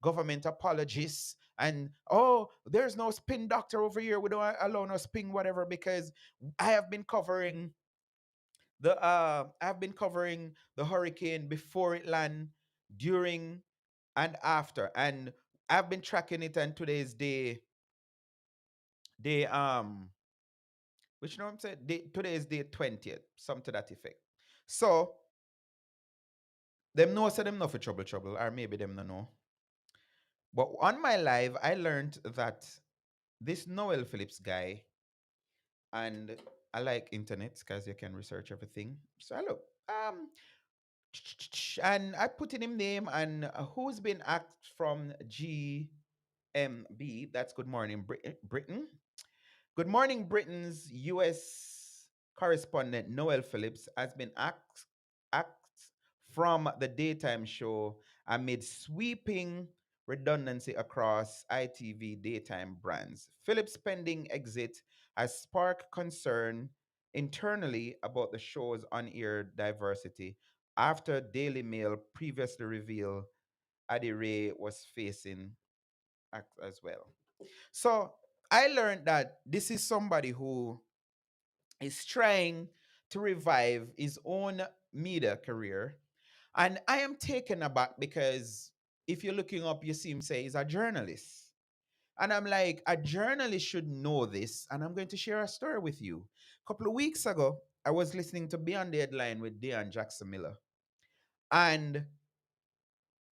government apologist. And, oh, there's no spin doctor over here. We don't allow no spin whatever, because I have been covering I've been covering the hurricane before it land, during, and after, and I've been tracking it. And today's day which know I'm saying, today is day 20th, some to that effect. So them know, say them know for trouble, or maybe them no know. But on my live, I learned that this Noel Phillips guy, and I like internet because you can research everything. So I look, and I put in him name and who's been asked from GMB. That's Good Morning Britain. Good Morning Britain's US correspondent Noel Phillips has been asked from the daytime show amid sweeping redundancy across ITV daytime brands. Phillips' pending exit has sparked concern internally about the show's on-air diversity after Daily Mail previously revealed Adi Ray was facing as well. So I learned that this is somebody who is trying to revive his own media career. And I am taken aback because if you're looking up, you see him say he's a journalist. And I'm like, a journalist should know this. And I'm going to share a story with you. A couple of weeks ago, I was listening to Beyond the Headline with Deion Jackson Miller. And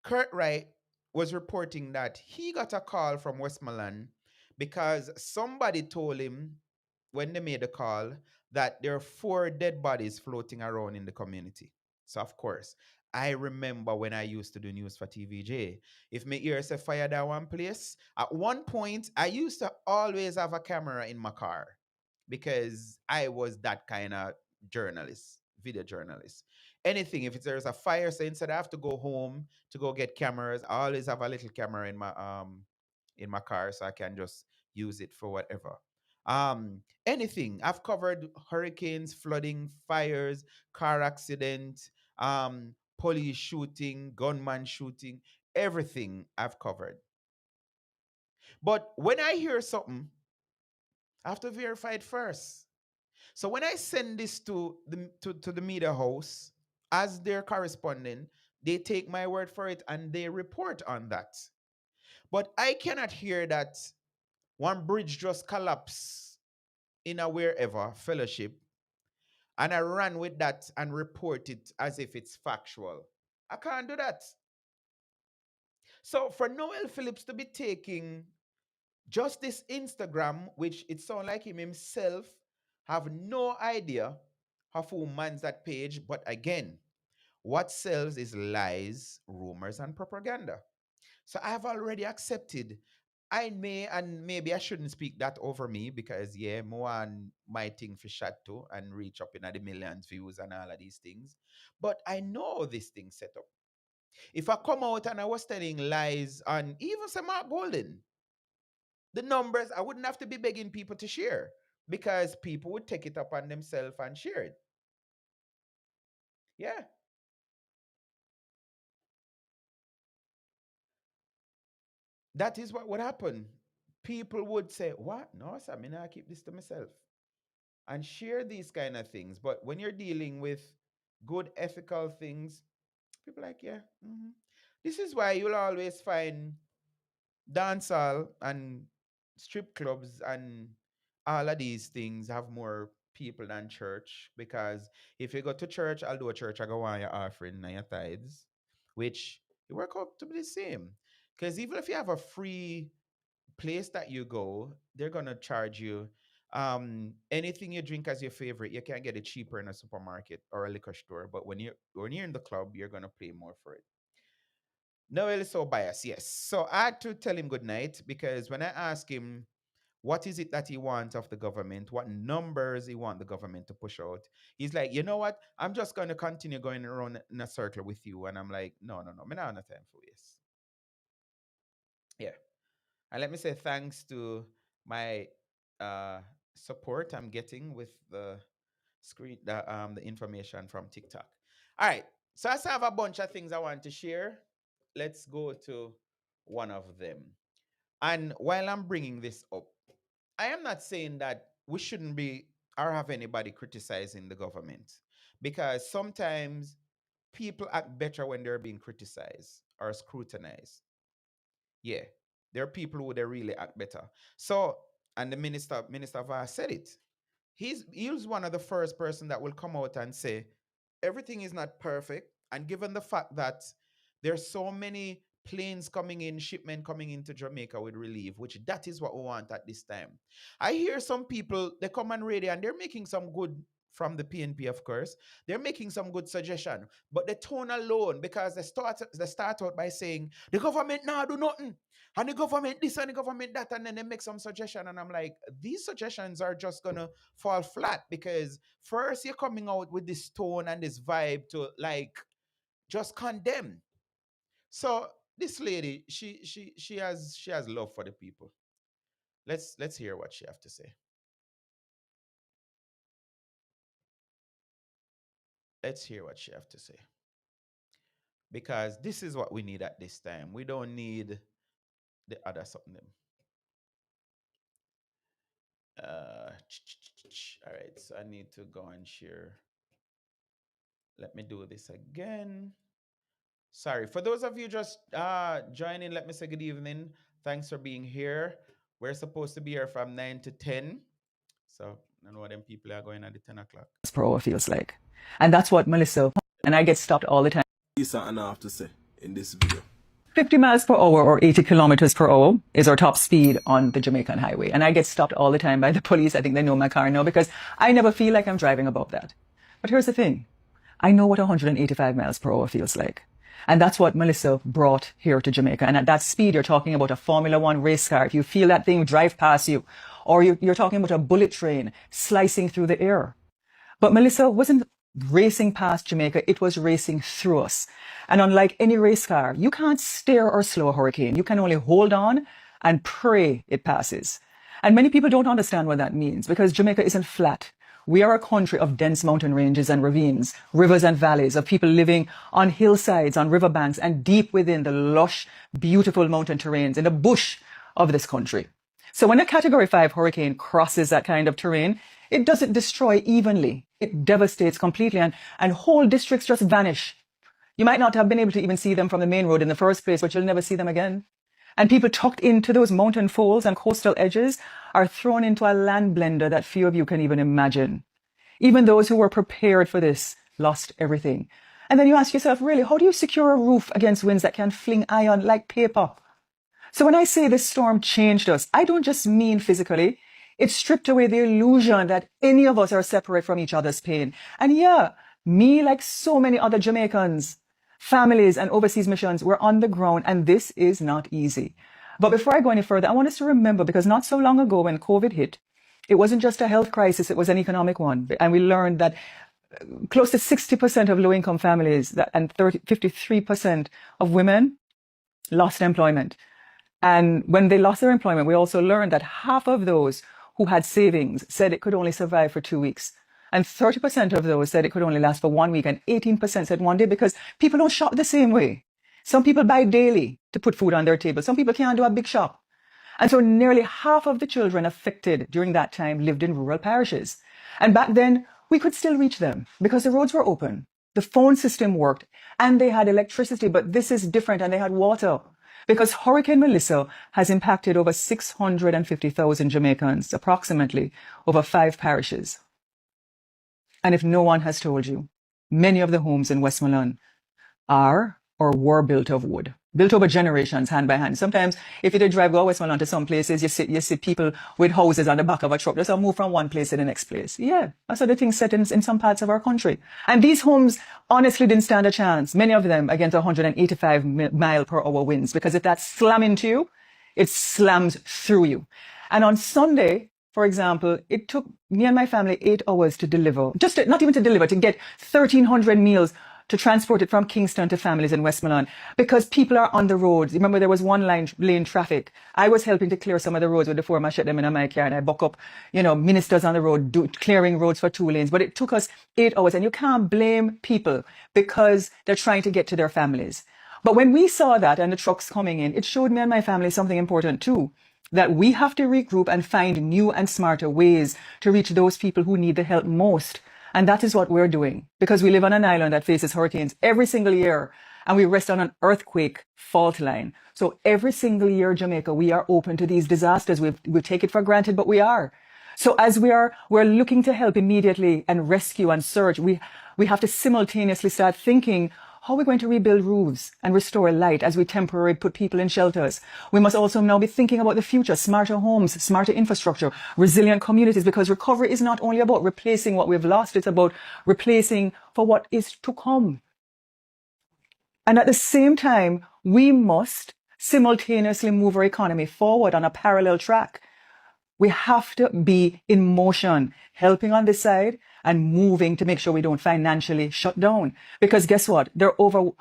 Kurt Wright was reporting that he got a call from Westmoreland because somebody told him when they made the call that there are four dead bodies floating around in the community. So of course, I remember when I used to do news for TVJ. If my ears say fire that one place, at one point I used to always have a camera in my car because I was that kind of journalist, video journalist. Anything, if there's a fire, so instead I have to go home to go get cameras, I always have a little camera in my car so I can just use it for whatever. Anything. I've covered hurricanes, flooding, fires, car accident, police shooting, gunman shooting, everything I've covered. But when I hear something, I have to verify it first. So when I send this to the media house as their correspondent, they take my word for it and they report on that. But I cannot hear that one bridge just collapsed in a wherever fellowship and I ran with that and report it as if it's factual. I can't do that. So for Noel Phillips to be taking just this Instagram, which it sounds like him himself have no idea of who mans that page, but again, what sells is lies, rumors, and propaganda. So I have already accepted. I may and maybe I shouldn't speak that over me because yeah, more and my thing for shot too and reach up in the millions views and all of these things. But I know this thing set up. If I come out and I was telling lies on even some Mark Golden, the numbers I wouldn't have to be begging people to share because people would take it up on themselves and share it. Yeah. That is what would happen. People would say, what? No, sir, I mean, I keep this to myself and share these kind of things. But when you're dealing with good ethical things, people are like, yeah. This is why you'll always find dancehall and strip clubs and all of these things have more people than church because if you go to church, although church, I go on your offering and your tithes, which you work out to be the same. Because even if you have a free place that you go, they're gonna charge you. Anything you drink as your favorite, you can't get it cheaper in a supermarket or a liquor store. But when you're in the club, you're gonna pay more for it. Noel is so biased, yes. So I had to tell him good night because when I asked him what is it that he wants of the government, what numbers he want the government to push out, he's like, you know what? I'm just gonna continue going around in a circle with you. And I'm like, no, no, no, me not have no time for this. Yeah. And let me say thanks to my uh, support I'm getting with the information from TikTok. All right. So I still have a bunch of things I want to share. Let's go to one of them. And while I'm bringing this up, I am not saying that we shouldn't be or have anybody criticizing the government because sometimes people act better when they're being criticized or scrutinized. Yeah, there are people who they really act better. So, and the Minister Vaz said it. He was one of the first person that will come out and say everything is not perfect. And given the fact that there's so many planes coming in, shipment coming into Jamaica with relief, which that is what we want at this time. I hear some people they come on radio and they're making some good from the PNP, of course. They're making some good suggestion, but the tone alone, because they start out by saying the government now do nothing, and the government this and the government that, and then they make some suggestion, and I'm like, these suggestions are just gonna fall flat because first you're coming out with this tone and this vibe to like just condemn. So this lady, she has love for the people. Let's hear what she have to say. Let's hear what she have to say. Because this is what we need at this time. We don't need the other something. All right, so I need to go and share. Let me do this again. Sorry, for those of you just joining, let me say good evening. Thanks for being here. We're supposed to be here from 9 to 10. So I know them people are going at the 10 o'clock. Per hour feels like. And that's what Melissa, and I get stopped all the time. Something I have to say in this video. 50 miles per hour or 80 kilometers per hour is our top speed on the Jamaican highway. And I get stopped all the time by the police. I think they know my car now because I never feel like I'm driving above that. But here's the thing. I know what 185 miles per hour feels like. And that's what Melissa brought here to Jamaica. And at that speed, you're talking about a Formula One race car. If you feel that thing drive past you, or you're talking about a bullet train slicing through the air. But Melissa wasn't racing past Jamaica. It was racing through us. And unlike any race car, you can't steer or slow a hurricane. You can only hold on and pray it passes. And many people don't understand what that means because Jamaica isn't flat. We are a country of dense mountain ranges and ravines, rivers and valleys, of people living on hillsides, on riverbanks, and deep within the lush, beautiful mountain terrains in the bush of this country. So when a Category 5 hurricane crosses that kind of terrain, it doesn't destroy evenly. It devastates completely and whole districts just vanish. You might not have been able to even see them from the main road in the first place, but you'll never see them again. And people tucked into those mountain folds and coastal edges are thrown into a land blender that few of you can even imagine. Even those who were prepared for this lost everything. And then you ask yourself, really, how do you secure a roof against winds that can fling iron like paper? So when I say this storm changed us, I don't just mean physically. It stripped away the illusion that any of us are separate from each other's pain. And yeah, me, like so many other Jamaicans, families and overseas missions, were on the ground, and this is not easy. But before I go any further, I want us to remember, because not so long ago when COVID hit, it wasn't just a health crisis, it was an economic one. And we learned that close to 60% of low-income families and 53% of women lost employment. And when they lost their employment, we also learned that half of those who had savings said it could only survive for 2 weeks. And 30% of those said it could only last for 1 week. And 18% said 1 day, because people don't shop the same way. Some people buy daily to put food on their table. Some people can't do a big shop. And so nearly half of the children affected during that time lived in rural parishes. And back then, we could still reach them because the roads were open. The phone system worked and they had electricity, but this is different, and they had water. Because Hurricane Melissa has impacted over 650,000 Jamaicans, approximately, over 5 parishes. And if no one has told you, many of the homes in Westmoreland are or were built of wood, built over generations, hand by hand. Sometimes, if you did drive go Westmoreland to some places, you see people with houses on the back of a truck. Just move from one place to the next place. Yeah, that's how the things set in some parts of our country. And these homes honestly didn't stand a chance, many of them against 185 mile per hour winds, because if that's slamming into you, it slams through you. And on Sunday, for example, it took me and my family 8 hours to deliver, not even to deliver, to get 1,300 meals, to transport it from Kingston to families in Westmoreland, because people are on the roads. Remember, there was one lane traffic. I was helping to clear some of the roads with the 4 machete them in my car, and I buck up, ministers on the road clearing roads for 2 lanes. But it took us 8 hours, and you can't blame people because they're trying to get to their families. But when we saw that and the trucks coming in, it showed me and my family something important too, that we have to regroup and find new and smarter ways to reach those people who need the help most. And that is what we're doing, because we live on an island that faces hurricanes every single year, and we rest on an earthquake fault line. So every single year, Jamaica, we are open to these disasters. We take it for granted, but we are. So as we're looking to help immediately and rescue and search, we have to simultaneously start thinking, how are we going to rebuild roofs and restore light as we temporarily put people in shelters? We must also now be thinking about the future, smarter homes, smarter infrastructure, resilient communities, because recovery is not only about replacing what we've lost, it's about replacing for what is to come. And at the same time, we must simultaneously move our economy forward on a parallel track. We have to be in motion, helping on this side and moving to make sure we don't financially shut down. Because guess what? There are over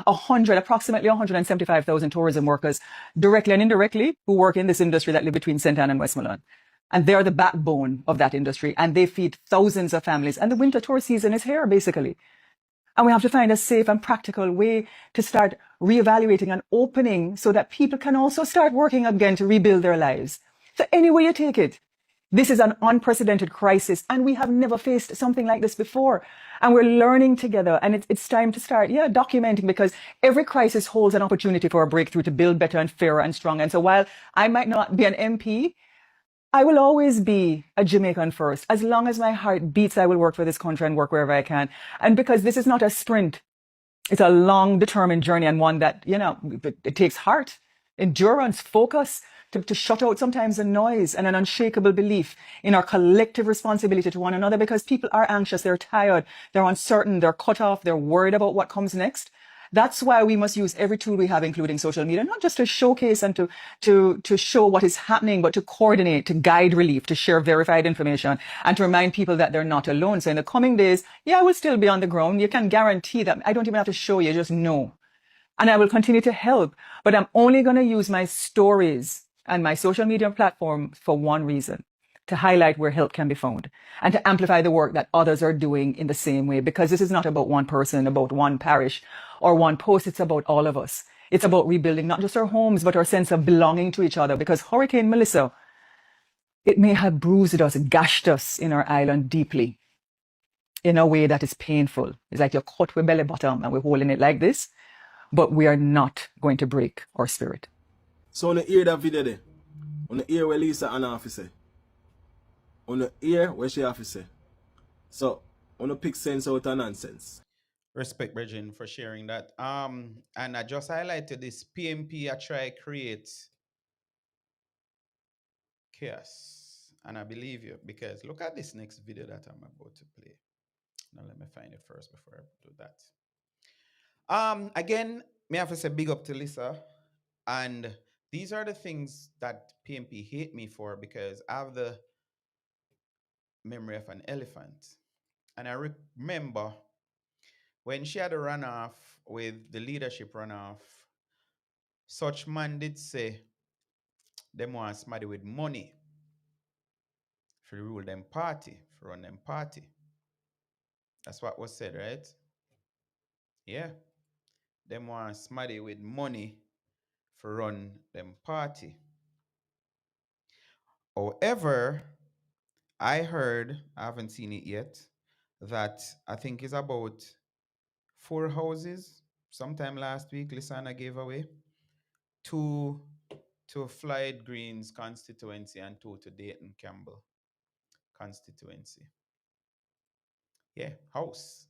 approximately 175,000 tourism workers, directly and indirectly, who work in this industry that live between St. Anne and Westmoreland. And they are the backbone of that industry, and they feed thousands of families. And the winter tour season is here, basically. And we have to find a safe and practical way to start reevaluating and opening so that people can also start working again to rebuild their lives. So any way you take it, this is an unprecedented crisis, and we have never faced something like this before. And we're learning together, and it's time to start, documenting, because every crisis holds an opportunity for a breakthrough to build better and fairer and stronger. And so while I might not be an MP, I will always be a Jamaican first. As long as my heart beats, I will work for this country and work wherever I can. And because this is not a sprint, it's a long, determined journey, and one that, it takes heart, endurance, focus to shut out sometimes the noise, and an unshakable belief in our collective responsibility to one another, because people are anxious, they're tired, they're uncertain, they're cut off, they're worried about what comes next. That's why we must use every tool we have, including social media, not just to showcase and to show what is happening, but to coordinate, to guide relief, to share verified information, and to remind people that they're not alone. So in the coming days, I will still be on the ground. You can guarantee that I don't even have to show you, just know. And I will continue to help, but I'm only going to use my stories and my social media platform for one reason: to highlight where help can be found and to amplify the work that others are doing in the same way. Because this is not about one person, about one parish or one post. It's about all of us. It's about rebuilding not just our homes, but our sense of belonging to each other. Because Hurricane Melissa, it may have bruised us, gashed us in our island deeply in a way that is painful. It's like you're cut with belly bottom and we're holding it like this, but we are not going to break our spirit. So on the hear that video there, on the hear where Lisa Anna have to say, on the hear where she have to say. So on the pick sense out of nonsense. Respect, Bridget, for sharing that. And I just highlighted this PMP. I try create chaos, and I believe you, because look at this next video that I'm about to play. Now let me find it first before I do that. Again, me have to say big up to Lisa, and these are the things that PMP hate me for, because I have the memory of an elephant, and I remember when she had a runoff with the leadership runoff, such man did say them want somebody with money for rule them party, for run them party. That's what was said, right? Yeah. Them want somebody with money for run them party. However, I heard, I haven't seen it yet, that I think is about 4 houses sometime last week Lisana gave away. 2 to Floyd Green's constituency and 2 to Dayton Campbell constituency. Yeah, house.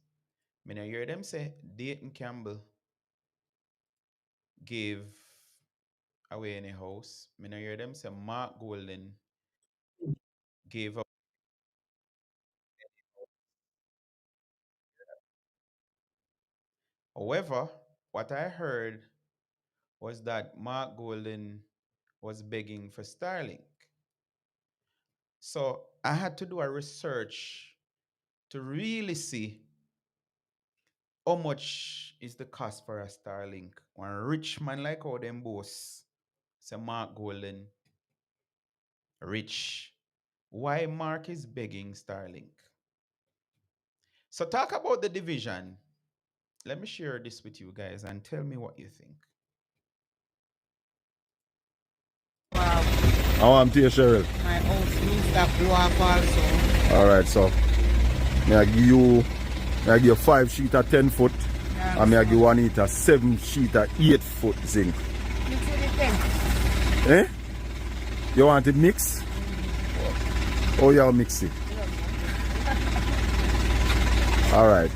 I hear them say Dayton Campbell gave away any house. I hear them say Mark Golden gave up. However, what I heard was that Mark Golden was begging for Starlink. So I had to do a research to really see how much is the cost for a Starlink. One rich man like how them boss, say Mark Golden, rich. Why Mark is begging Starlink? So talk about the division. Let me share this with you guys and tell me what you think. I want to you, Cheryl. My house needs that blow up also. Alright, so may I give you 5 sheet of 10 foot, Yeah, and may I give 1 eater 7 sheet of 8 foot zinc. mix it again. Eh? You want it mix? Oh, you'll mix it. Alright.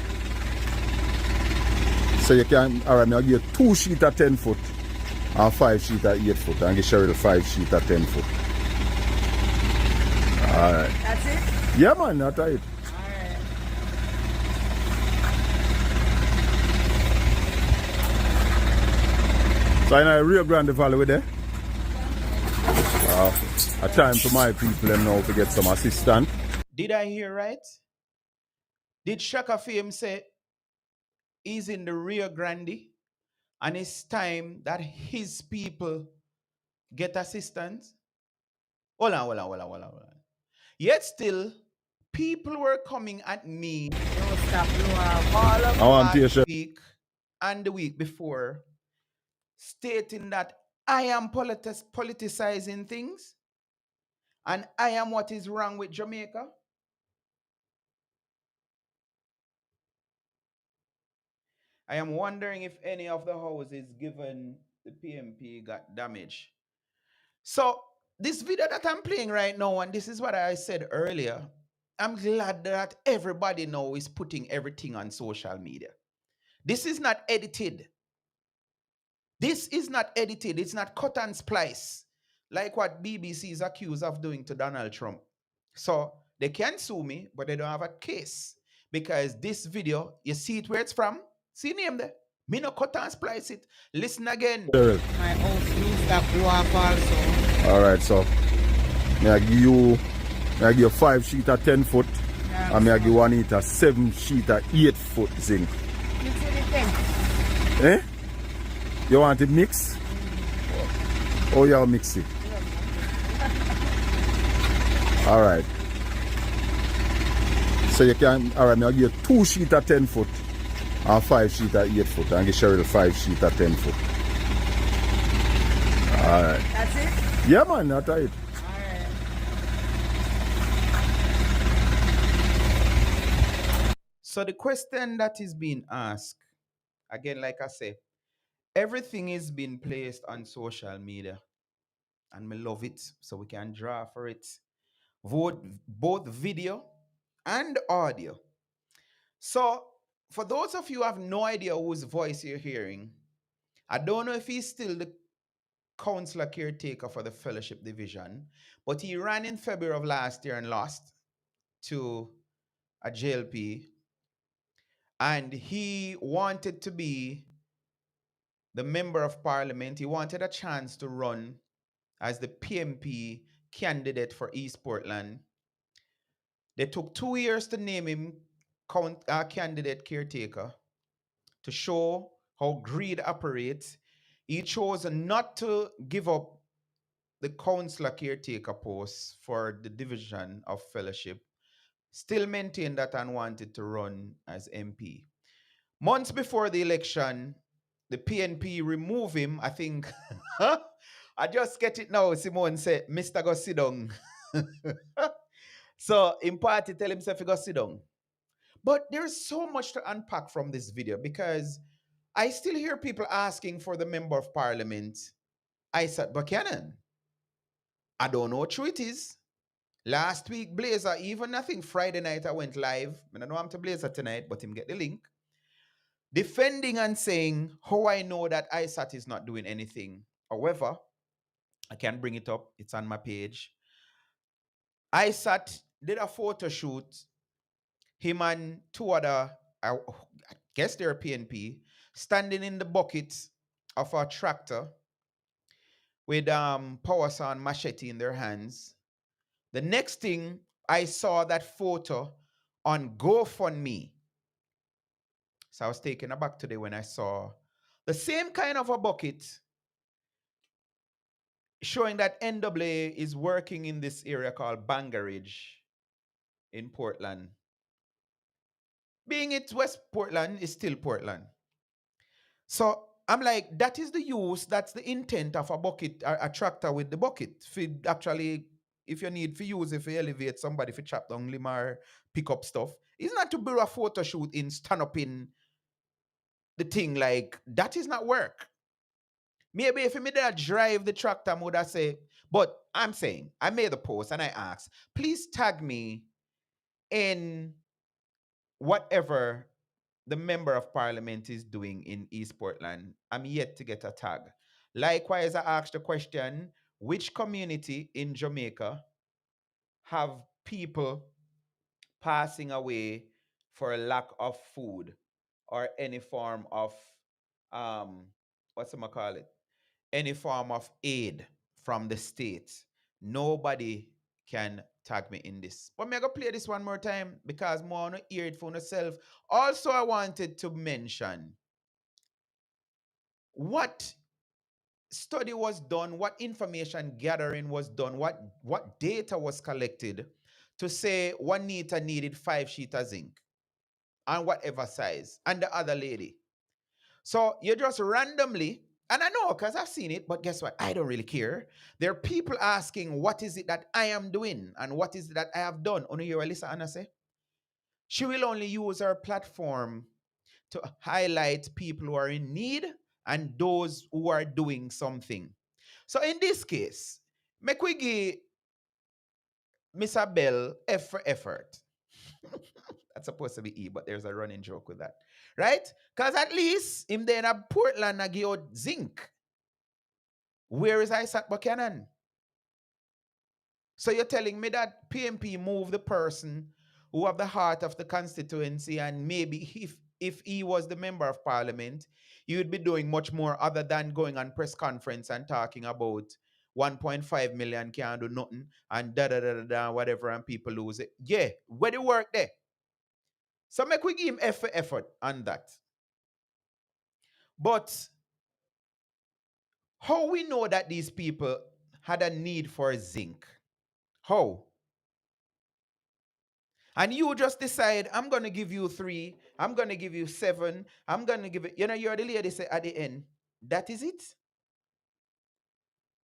So you can, alright, I'll give you 2 sheet of 10 foot and 5 sheet of 8 foot, and give Cheryl 5 sheet of 10 foot. Alright. That's it? Yeah, man, that's it. Alright. So I know Rio Grande Valley with there. A time for my people and now to get some assistance. Did I hear right? Did Shaka Fame say he's in the Rio Grande And it's time that his people get assistance. Hold on, hold on, hold on, hold on, hold on. Yet still, people were coming at me Don't stop blow off. all of I want last to week and the week before, stating that I am politicizing things and I am what is wrong with Jamaica. I am wondering if any of the houses given the PMP got damaged. So, this video that I'm playing right now, and this is what I said earlier, I'm glad that everybody now is putting everything on social media. This is not edited. This is not edited. It's not cut and splice like what BBC is accused of doing to Donald Trump. So they can sue me, but they don't have a case because this video, you see it where it's from? See name there. Me no cut and splice it. Listen again. Cheryl. My house needs to blow off also. All right, so may I give you 5 sheet of 10 foot, Yeah, and may I give one eat a 7 sheet of 8 foot zinc. mix with the thing. Eh? You want it mix? Oh, you mix it. All right. So you can, all right, I'll give you 2 sheet of 10 foot and 5 sheet of 8 foot, and give Cheryl 5 sheet of 10 foot. All right. That's it? Yeah, man, that's it. Alright. So the question that is being asked, again, like I say, everything is being placed on social media. And we love it, so we can draw for it. Vote both video and audio. So, for those of you who have no idea whose voice you're hearing, I don't know if he's still the councillor caretaker for the fellowship division, but he ran in February of last year and lost to a JLP. And he wanted to be the member of parliament. He wanted a chance to run as the PMP candidate for East Portland. They took 2 years to name him candidate caretaker to show how greed operates. He chose not to give up the councillor caretaker post for the division of fellowship, still maintained that and wanted to run as MP. Months before the election, the PNP remove him. I think, I just get it now. Simone said, Mr. Go sit down. So in party, tell himself he go sit down. But there's so much to unpack from this video because I still hear people asking for the member of parliament, Isaac Buchanan. I don't know what true it is. Last week, Blazer, even I think Friday night I went live. I don't know I'm to Blazer tonight, but him get the link. Defending and saying how I know that ISAT is not doing anything. However, I can bring it up. It's on my page. ISAT did a photo shoot. Him and 2 other, I guess they're PNP, standing in the bucket of a tractor with power saw and machete in their hands. The next thing, I saw that photo on GoFundMe. So I was taken aback today when I saw the same kind of a bucket showing that NWA is working in this area called Bangarage in Portland. Being it's West Portland, is still Portland. So I'm like, that is the use, that's the intent of a bucket, a tractor with the bucket. For actually, if you need to use it for elevate somebody, for chop down limb or pick up stuff, it's not to do a photo shoot in stand up in the thing. Like, that is not work. Maybe if me did drive the tractor, I would have say, but I'm saying, I made a post and I asked, please tag me in whatever the member of parliament is doing in East Portland. I'm yet to get a tag. Likewise, I asked the question, which community in Jamaica have people passing away for a lack of food or any form of, what's it call it? Any form of aid from the state? Nobody can tag me in this. But I'm going to play this one more time because I want to hear it for myself. Also, I wanted to mention what study was done, what information gathering was done, what data was collected to say Juanita needed 5 sheets of zinc and whatever size, and the other lady. So you just randomly, and I know because I've seen it, but guess what? I don't really care. There are people asking, what is it that I am doing and what is it that I have done? Onu hear Alyssa Anna say? She will only use her platform to highlight people who are in need and those who are doing something. So in this case, make we give Miss Abel F for effort. That's supposed to be E, but there's a running joke with that. Right? Because at least him there in Portland I give out zinc. Where is Isaac Buchanan? So you're telling me that PMP moved the person who have the heart of the constituency, and maybe if he was the member of parliament, he would be doing much more other than going on press conference and talking about 1.5 million can't do nothing and da whatever, and people lose it. Yeah, where the work there? So make we give him effort on that. But how we know that these people had a need for zinc? How? And you just decide, I'm going to give you 3, I'm going to give you 7, I'm going to give it, you're the lady say at the end, that is it?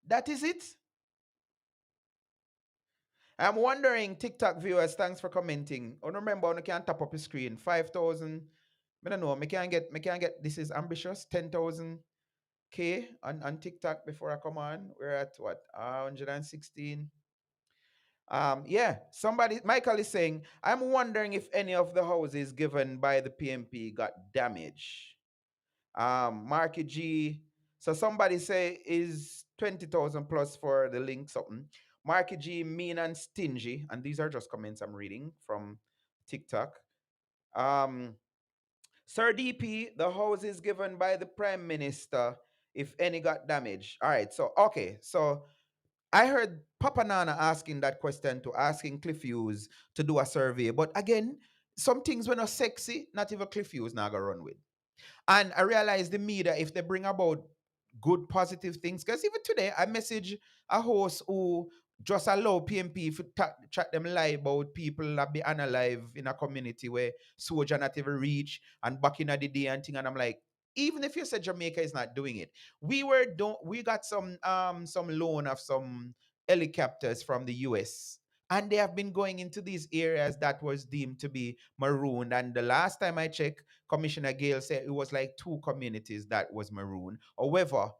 That is it? I'm wondering, TikTok viewers, thanks for commenting. Oh, remember, you can tap up the screen, 5,000, I don't know, I can't get, this is ambitious, 10,000 K on TikTok before I come on. We're at what, 116? Yeah, Michael is saying, I'm wondering if any of the houses given by the PMP got damaged. Marky G, so somebody say is 20,000 plus for the link something. Marky G, mean and stingy, and these are just comments I'm reading from TikTok. Sir DP, the houses given by the Prime Minister, if any got damaged. All right, so okay, so I heard Papa Nana asking that question asking Cliff Hughes to do a survey. But again, some things were not sexy, not even Cliff Hughes now gonna run with. And I realized the media, if they bring about good, positive things, because even today, I message a host who just allow PMP to chat them live about people that be unalive in a community where soldier not even reach and back in the day and thing. And I'm like, even if you said Jamaica is not doing it, we got some loan of some helicopters from the US, and they have been going into these areas that was deemed to be marooned. And the last time I checked, Commissioner Gale said it was like 2 communities that was marooned. However,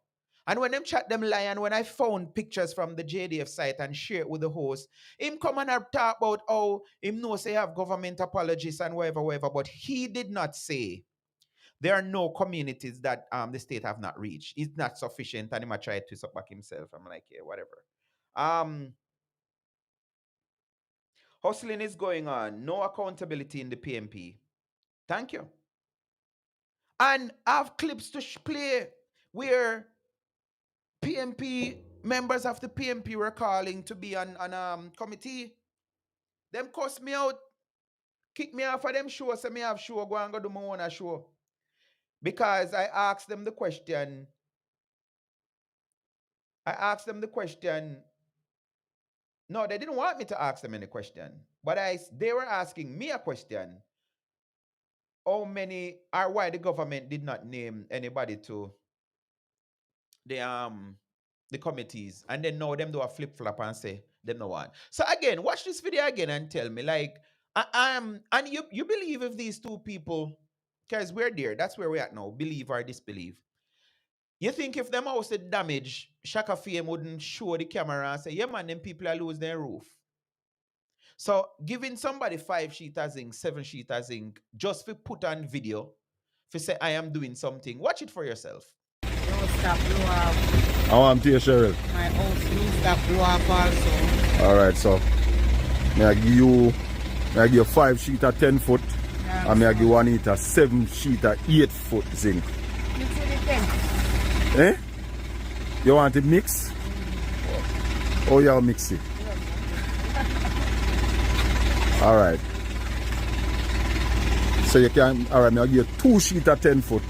and when them chat them lie, and when I found pictures from the JDF site and share it with the host, him come and talk about how him know say have government apologies and whatever, but he did not say there are no communities that the state have not reached. It's not sufficient, and he might try to twist up back himself. I'm like, yeah, whatever. Hustling is going on. No accountability in the PMP. Thank you. And I have clips to play where PMP members of the PMP were calling to be on committee. Them cuss me out, kick me off of them show, say me have show, go and go do my own show. Because I asked them the question. No, they didn't want me to ask them any question. But they were asking me a question. How many, or why the government did not name anybody to the committees, and then now them do a flip-flop and say them no one. So again, watch this video again and tell me, like, and you believe if these 2 people, because we're there, that's where we're at now, believe or disbelieve. You think if them house is damaged, Shaka Fame wouldn't show the camera and say, yeah man, them people are lose their roof. So giving somebody 5 sheets of zinc, 7 sheets of zinc, just for put on video, for say I am doing something, watch it for yourself. Don't stop blow off. I want to hear Cheryl. My house don't stop blow off also. Alright, so may I give you 5 sheets of 10 foot, Yeah, and may I give Juanita 7 sheets of 8 foot zinc. mix it with them. Eh? You want it mix? Oh, you'll mix it. Alright. So you can, alright, I'll give you 2 sheets of 10 foot,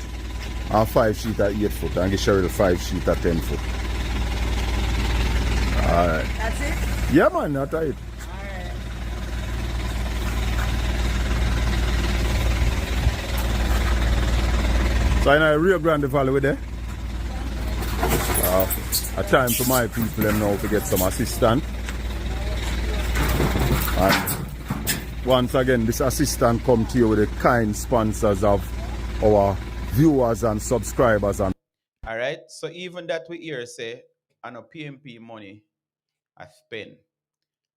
and 5 sheet at 8 foot and give Cheryl 5 sheet at 10 foot. Alright. That's it? Yeah man, that's it. Alright. So in a Rio Grande Valley with there. A time for my people them now to get some assistance. And once again, this assistance come to you with the kind sponsors of our viewers and subscribers. And All right. So even that we hear say, I know PMP money I spend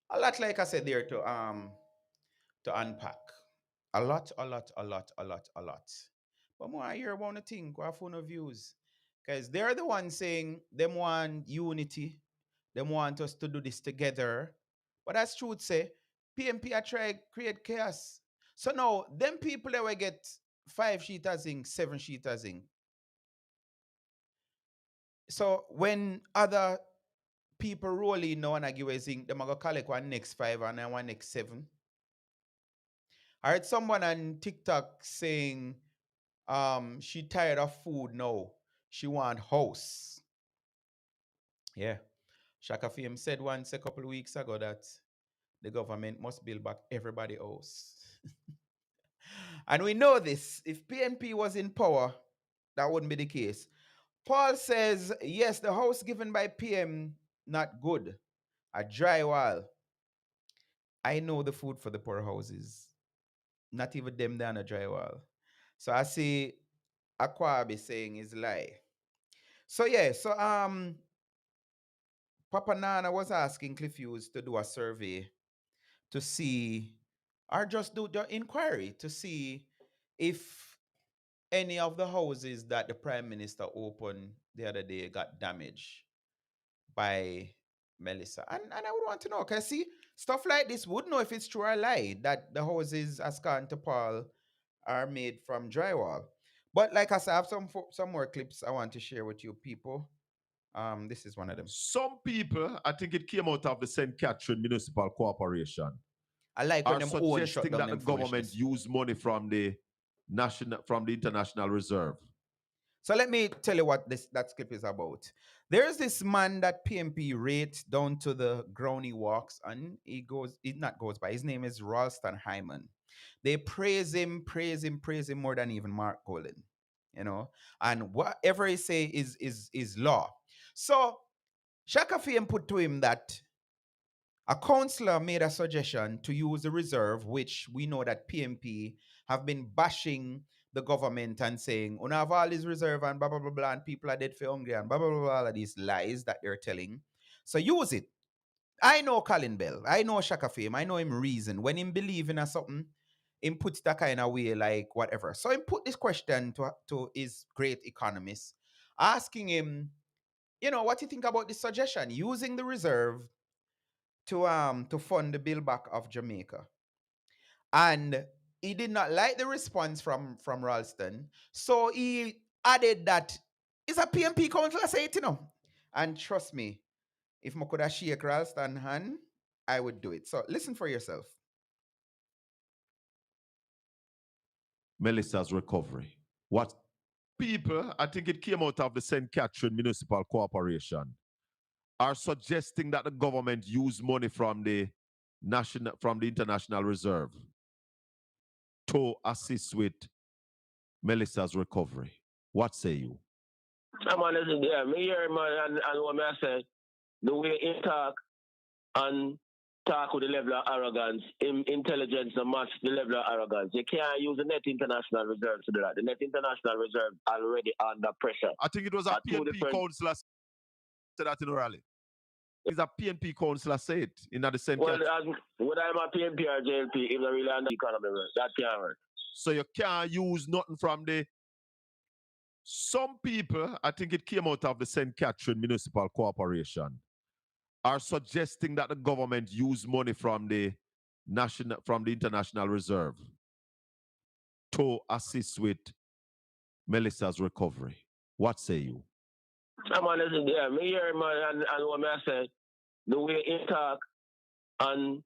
a lot. Like I said there to unpack a lot. But more I hear about the thing, go for no views, because they're the ones saying them want unity, them want us to do this together. But as truth say, PMP are try create chaos. So now them people that will get 5 sheeters in, 7 sheeters in. So when other people roll in now and I give a zinc, them are gonna collect one next 5 and then one next 7. I heard someone on TikTok saying she tired of food now. She want house. Yeah. Shaka Fame said once a couple of weeks ago that the government must build back everybody house. And we know this. If PNP was in power, that wouldn't be the case. Paul says, yes, the house given by PM, not good. A dry wall. I know the food for the poor houses. Not even them down a dry wall. So I see Akwabi saying is lie. So yeah, so Papa Nana was asking Cliff Hughes to do a survey to see, or just do the inquiry to see if any of the houses that the Prime Minister opened the other day got damaged by Melissa. And I would want to know, because see, stuff like this would know if it's true or lie, that the houses, as gone to Paul, are made from drywall. But like I said, I have some more clips I want to share with you people. This is one of them. Some people, I think it came out of the St. Catherine Municipal Corporation, I like when are them own shut suggesting down that the them government foolishness. use money from the International Reserve. So let me tell you what that clip is about. There's this man that PMP rates down to the ground he walks, and he not goes by. His name is Ralston Hyman. They praise him more than even Mark Golden, you know. And whatever he say is law. So Shaka Fame put to him that a councillor made a suggestion to use the reserve, which we know that PMP have been bashing the government and saying, "Una have all this reserve and blah blah blah blah, and people are dead for hungry and blah blah blah blah," all of these lies that they're telling. So use it. I know Colin Bell. I know Shaka Fame. I know him reason. When him believe in a something, him puts that kind of way like whatever. So him put this question to his great economist, asking him, what you think about this suggestion, using the reserve to fund the build back of Jamaica. And he did not like the response from Ralston. So he added that it's a PMP councillor say it, And trust me, if I could have shake Ralston hand, I would do it. So listen for yourself. Melissa's recovery. What people, I think it came out of the St. Catherine Municipal Corporation, are suggesting that the government use money from the International Reserve to assist with Melissa's recovery. What say you? I'm honest, yeah, me hear man and what me I say, the way he talk with the level of arrogance, intelligence and match the level of arrogance. You can't use the net international reserve to do that. The net international reserve already under pressure. I think it was a PNP councillor said that in a rally. It's a PNP councillor said it in the same whether I'm a PNP or JLP, if they really under the economy, that can't work. So you can't use nothing from the... Some people, I think it came out of the St. Catherine Municipal Corporation, are suggesting that the government use money from the International Reserve to assist with Melissa's recovery. What say you? I'm honest, yeah, me hear man and what me I say, the way he talk and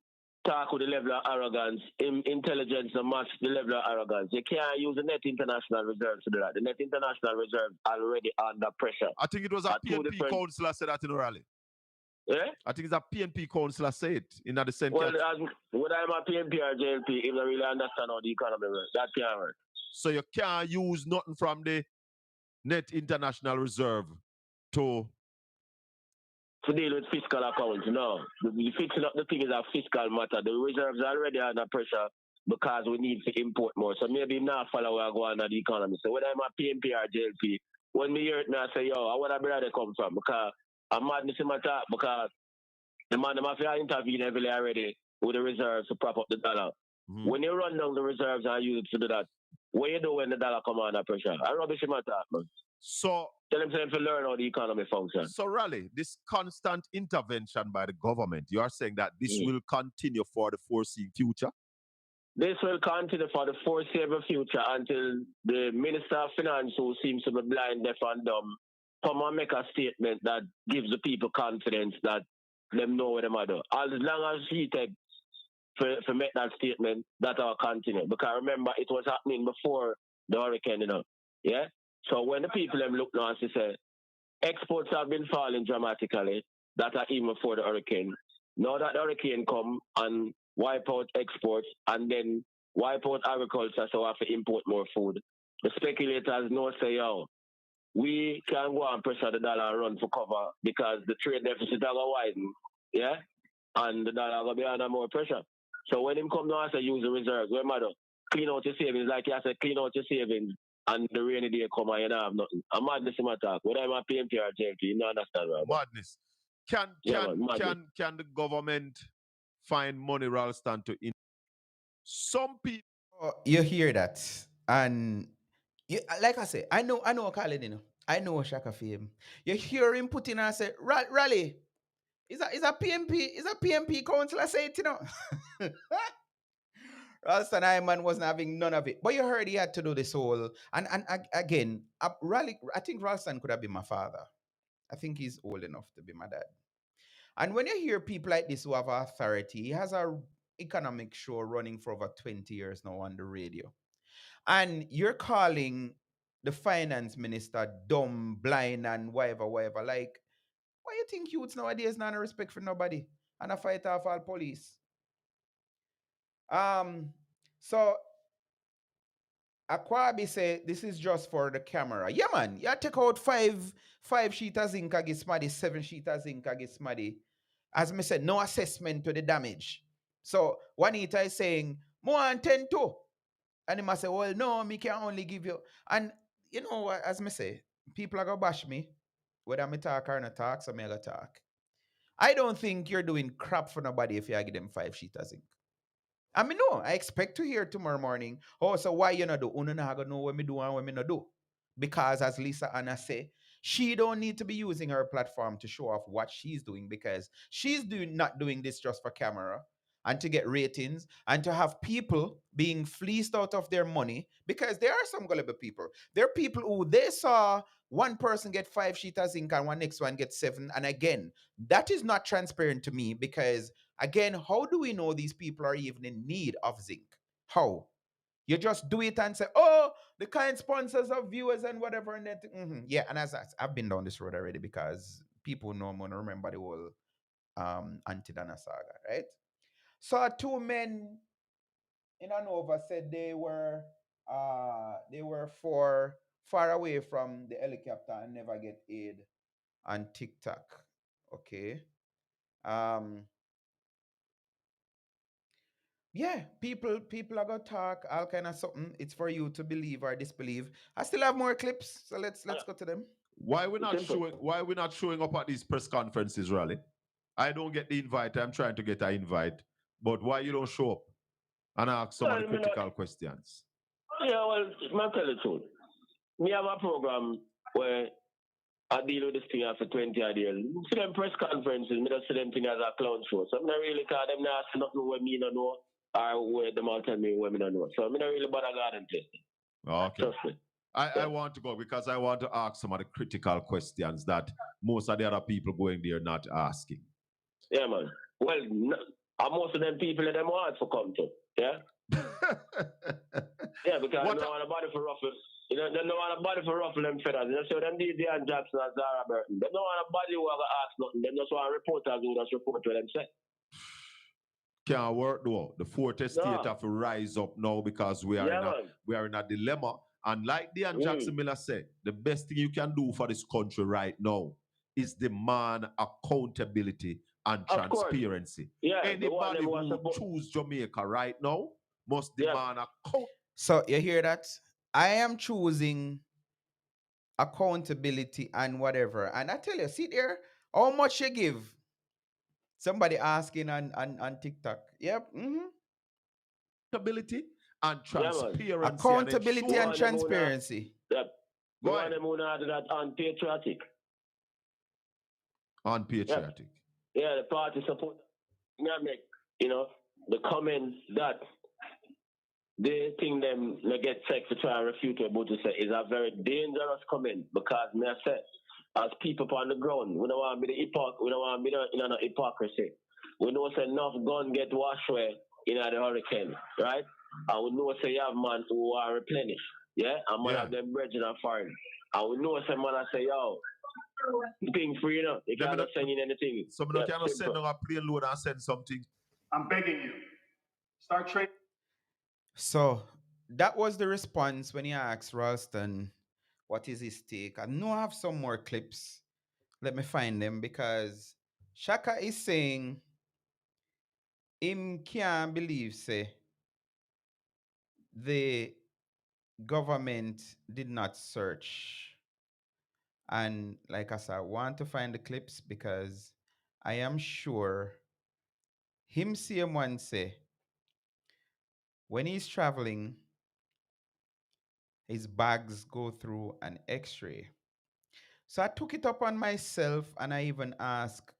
talk with the level of arrogance, intelligence and match the level of arrogance. You can't use the net international reserves to do that. The net international reserves already under pressure. I think it was a PNP councillor said that in a rally. Yeah? I think it's a PNP councillor said in the same Well, whether I'm a PNP or JLP, if I really understand how the economy works, that can't work. So you can't use nothing from the net international reserve to deal with fiscal accounts. No. The fixing up the thing is a fiscal matter. The reserves are already under pressure because we need to import more. So maybe not follow where I go under the economy. So whether I'm a PNP or JLP, when me hear it now, I say, yo, where that brother come from? Because I'm madness in my talk because the man, the mafia intervene heavily already with the reserves to prop up the dollar. Mm-hmm. When you run down the reserves and use it to do that, what you do when the dollar come under pressure? I rubbish in my talk, man. So tell them to learn how the economy functions. So Raleigh, this constant intervention by the government, you are saying that this will continue for the foreseen future? This will continue for the foreseeable future until the Minister of Finance, who seems to be blind, deaf and dumb, come and make a statement that gives the people confidence that them know what they are doing. As long as he takes for make that statement, that will continue. Because remember, it was happening before the hurricane, you know. Yeah? So when the people them look now and say, exports have been falling dramatically, that are even before the hurricane. Now that the hurricane come and wipe out exports and then wipe out agriculture, so we have to import more food. The speculators know say, yo, we can go and pressure the dollar and run for cover because the trade deficit are going widen, yeah? And the dollar will be under more pressure. So when him come now and say use the reserves, where matter, clean out your savings, like you said, clean out your savings, and the rainy day come and you don't have nothing. I'm madness in my talk. Whether I'm a PMP or JMP, you don't understand, right? Madness. Can the government find money, Ralston, to some people? You hear that, and like I say, I know Colin, you know. I know Shaka Fame. You hear him put in and say, Rally, is a PMP council, I say it, you know. Ralston Iman wasn't having none of it. But you heard he had to do this whole, and again, Raleigh, I think Ralston could have been my father. I think he's old enough to be my dad. And when you hear people like this who have authority, he has a economic show running for over 20 years now on the radio. And you're calling the finance minister dumb, blind, and whatever. Like, why you think youths nowadays not a respect for nobody and a fight off all police? So Akwabi say this is just for the camera. Yeah, man. You take out five sheet of zinc against smaddy, 7 sheet of zinc against smaddy. As me said, no assessment to the damage. So Juanita is saying, more than 10 too. And he must say, well, no, me can only give you. And you know what, as me say, people are gonna bash me, whether me talk or not talk, so me gonna talk. I don't think you're doing crap for nobody if you give them 5 sheet of zinc. I mean, no, I expect to hear tomorrow morning, oh, so why you not do? Uno not gonna know what me do and what me not do. Because as Lisa Anna say, she don't need to be using her platform to show off what she's doing because she's not doing this just for camera and to get ratings and to have people being fleeced out of their money because there are some gullible people. There are people who they saw one person get 5 sheet of zinc and one next one get 7. And again, that is not transparent to me because again, how do we know these people are even in need of zinc? How? You just do it and say, oh, the kind sponsors of viewers and whatever. And that, yeah, and as I've been down this road already because people know I'm going to remember the whole Antidana saga, right? So 2 men in Anova said they were far away from the helicopter and never get aid on TikTok. Okay. Yeah, people are gonna talk all kind of something. It's for you to believe or disbelieve. I still have more clips, so let's go to them. Why we not showing up at these press conferences, Raleigh? I don't get the invite. I'm trying to get an invite, but why you don't show up and ask some of the critical questions? Yeah, well, I'll tell you the truth. We have a program where I deal with this thing after 20 odd years. See them press conferences, me just see them thing as a clown show. So I'm not really call them not ask nothing what me don't know or where them all tell me what me don't know. So I'm not really bother garden testing. Okay. Trust me. I want to go because I want to ask some of the critical questions that most of the other people going there not asking. Yeah, man. Well, And most of them people that them want to come to. Yeah? Yeah, because What they don't want a body for ruffle. You know, they don't want a body for ruffle them feathers. You know, so them DJ and Jackson and Zara Burton. They don't want a body who have ask nothing. They just want reporters who just report what them say. Can't work though. The fourth estate No. have to rise up now because we are Yeah, in a man. we are in a dilemma. And like Dean Jackson Miller said, the best thing you can do for this country right now is demand accountability and Of course. transparency. Yeah, the one Anybody them was who supposed. choose Jamaica right now must Yeah. demand account. So you hear that? I am choosing accountability and whatever. And I tell you, see there, how much you give? Somebody asking on TikTok. Yep. Accountability and Yeah, man. transparency. Accountability and ensure- transparency. Yeah. The Go one ahead. them who not do that unpatriotic. Unpatriotic. Yeah, the party support. Yeah, make, you know, the comments that they think them they get sex to try and refute what Buju say is a very dangerous comment because me I say as people on the ground, we don't want to be the we don't want to be the hypocrisy. We know say enough gun get washed away in the hurricane, right? And we know say you have man who are replenished, yeah, and man have them bridge in a foreign. And we know say man I say yo, thing free, you know, you Let me can't not- send in anything. So we cannot send on a plane load and send something. I'm begging you. Start trading. So that was the response when he asked Ralston what is his take. I know I have some more clips. Let me find them because Shaka is saying him can't believe say the government did not search. And like I said, I want to find the clips because I am sure him see him one say when he's traveling, his bags go through an x-ray. So I took it upon myself and I even asked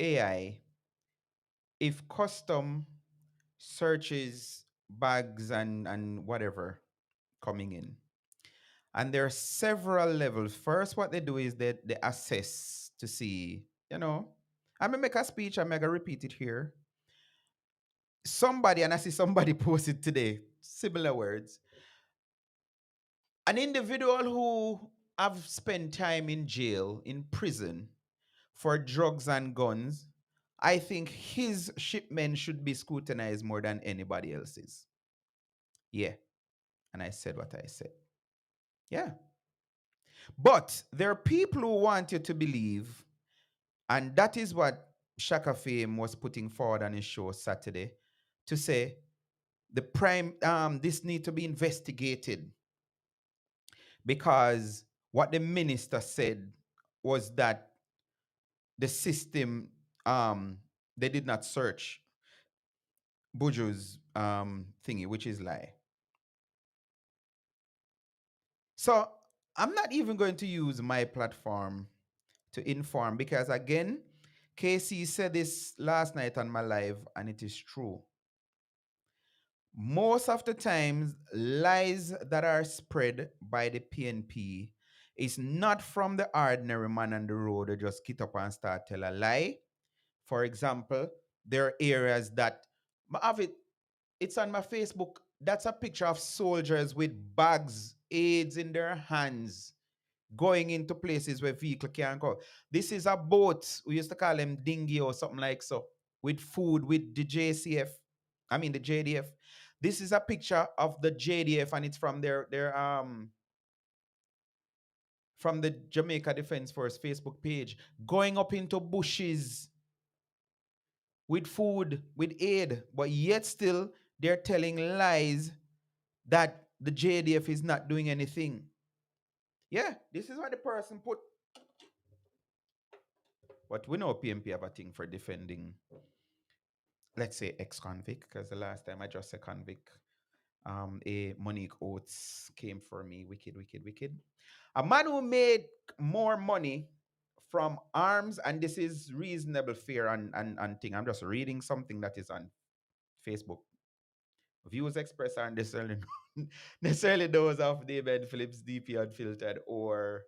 AI if custom searches bags and whatever coming in. And there are several levels. First, what they do is they assess to see, you know, I'm gonna make a speech, I'm gonna repeat it here. Somebody, and I see somebody posted today, similar words. An individual who have spent time in jail, in prison, for drugs and guns, I think his shipment should be scrutinized more than anybody else's. Yeah. And I said what I said. Yeah. But there are people who want you to believe, and that is what Shaka Fame was putting forward on his show Saturday, to say the prime this need to be investigated because what the minister said was that the system they did not search Buju's thingy, which is lie. So I'm not even going to use my platform to inform because again, KC said this last night on my live and it is true. Most of the times, lies that are spread by the PNP is not from the ordinary man on the road who just get up and start tell a lie. For example, there are areas that I have it. It's on my Facebook. That's a picture of soldiers with bags, aids in their hands, going into places where vehicle can't go. This is a boat. We used to call them dinghy or something like so, with food, with the the JDF. This is a picture of the JDF, and it's from their from the Jamaica Defense Force Facebook page, going up into bushes with food, with aid, but yet still they're telling lies that the JDF is not doing anything. Yeah, this is what the person put. But we know PMP have a thing for defending, let's say, ex-convict, because the last time I just said convict, a Monique Oates came for me. Wicked, wicked, wicked. A man who made more money from arms, and this is reasonable fear and thing. I'm just reading something that is on Facebook. Views expressed aren't necessarily necessarily those of David Phillips, DP Unfiltered, or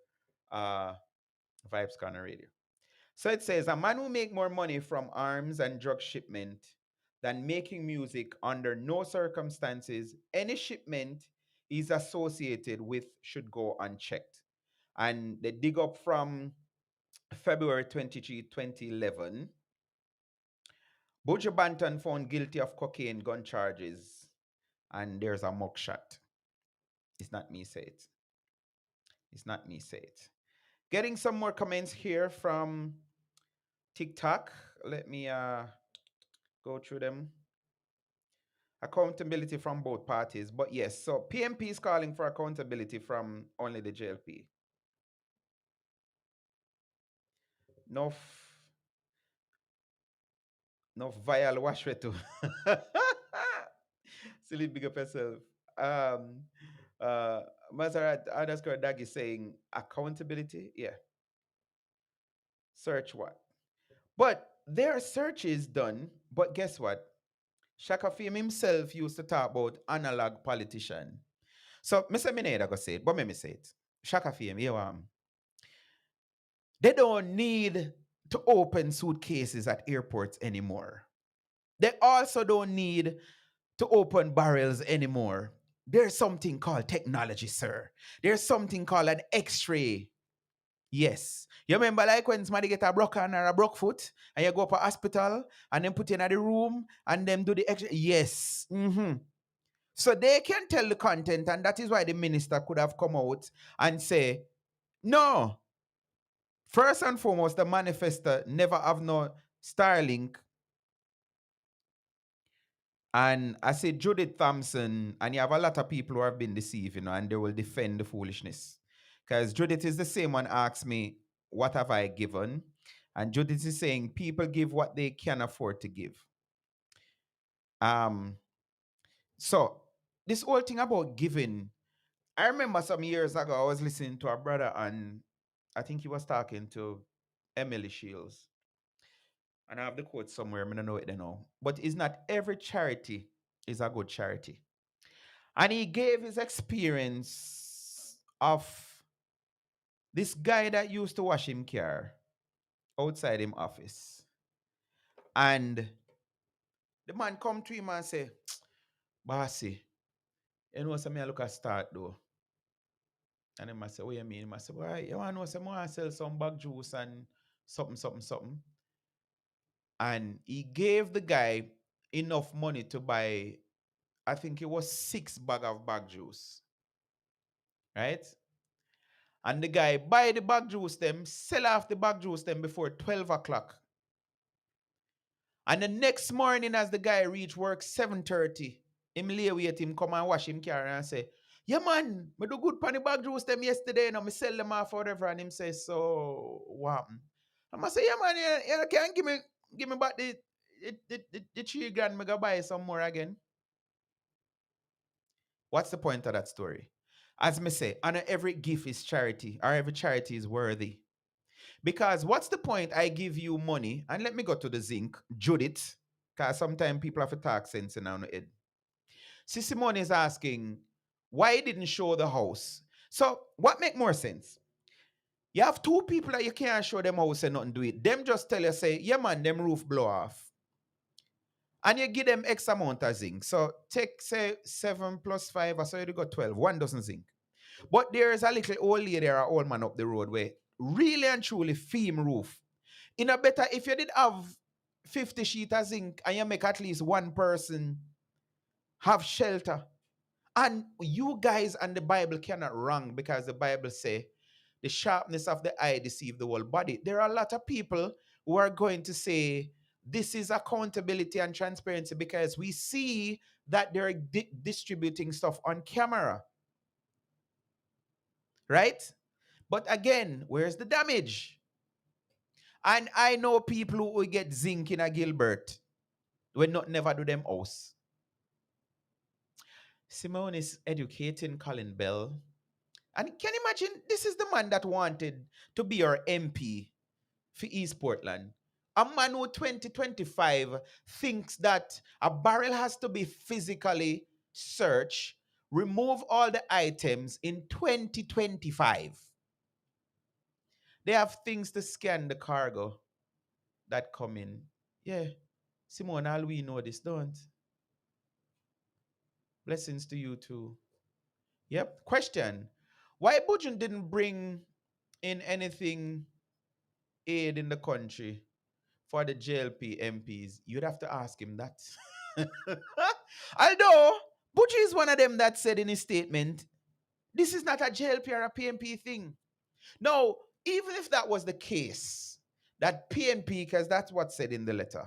Vibes Corner Radio. So it says a man who make more money from arms and drug shipment than making music under no circumstances any shipment is associated with should go unchecked. And they dig up from February 23, 2011. Buju Banton found guilty of cocaine gun charges, and there's a mugshot. It's not me say it. It's not me say it. Getting some more comments here from TikTok. Let me go through them. Accountability from both parties. But yes, so PMP is calling for accountability from only the JLP. No, no vial wash too. Silly big up yourself. Um, Mazarat underscore Dag is saying accountability. Yeah. Search what? But there are searches done. But guess what? Shaka Fame himself used to talk about analog politician. So, Mr. Mineda go say it, but let me say it. Shaka Fame, they don't need to open suitcases at airports anymore. They also don't need to open barrels anymore. There's something called technology, sir. There's something called an X-ray. Yes. You remember like when somebody get a broken or a broke foot and you go up a hospital and then put in the room and then do the X-ray? Yes. So they can tell the content, and that is why the minister could have come out and say, no, first and foremost, the manifesto never have no Starlink. And I say Judith Thompson, and you have a lot of people who have been deceived, and they will defend the foolishness. Because Judith is the same one asked me, what have I given? And Judith is saying people give what they can afford to give. So this whole thing about giving, I remember some years ago, I was listening to a brother, and I think he was talking to Emily Shields. And I have the quote somewhere, I don't know it now. But it's not every charity is a good charity. And he gave his experience of this guy that used to wash him car outside him office. And the man come to him and say, Bossy, you know something I look at start though. And him I say, what you mean? I say, why you want to know some more sell some bag juice and something. And he gave the guy enough money to buy, I think it was 6 bag of bag juice. Right? And the guy buy the bag juice them, sell off the bag juice them before 12 o'clock. And the next morning as the guy reach work 7:30, him lay wait him come and wash him car and say, yeah man, me do good pan the bag juice them yesterday, me sell them off whatever. And him say, so what? I say, yeah man, you can't give me back the 3 grand me go buy some more again. What's the point of that story? As me say, and every gift is charity, or every charity is worthy. Because what's the point I give you money, and let me go to the zinc, Judith, because sometimes people have to talk sense in our head. Simone is asking, why you didn't show the house? So what make more sense? You have 2 people that you can't show them house and nothing do it. Them just tell you, say, yeah man, them roof blow off. And you give them X amount of zinc. So take, say, 7 plus 5, or so you got 12. 1 doesn't zinc. But there is a little old lady or old man up the road where really and truly theme roof. In a better, if you did have 50 sheet of zinc and you make at least 1 person have shelter. And you guys and the Bible cannot wrong, because the Bible say the sharpness of the eye deceive the whole body. There are a lot of people who are going to say this is accountability and transparency because we see that they're distributing stuff on camera. Right? But again, where's the damage? And I know people who will get zinc in a Gilbert when not never do them house. Simone is educating Colin Bell. And can you imagine, this is the man that wanted to be our MP for East Portland. A man who 2025 thinks that a barrel has to be physically searched, remove all the items in 2025. They have things to scan the cargo that come in. Yeah. Simone, all we know this, don't? Blessings to you too. Yep. Question. Why Bujun didn't bring in anything aid in the country for the JLP MPs? You'd have to ask him that. Although, Buju is one of them that said in his statement, this is not a JLP or a PMP thing. Now, even if that was the case, that PNP, because that's what's said in the letter,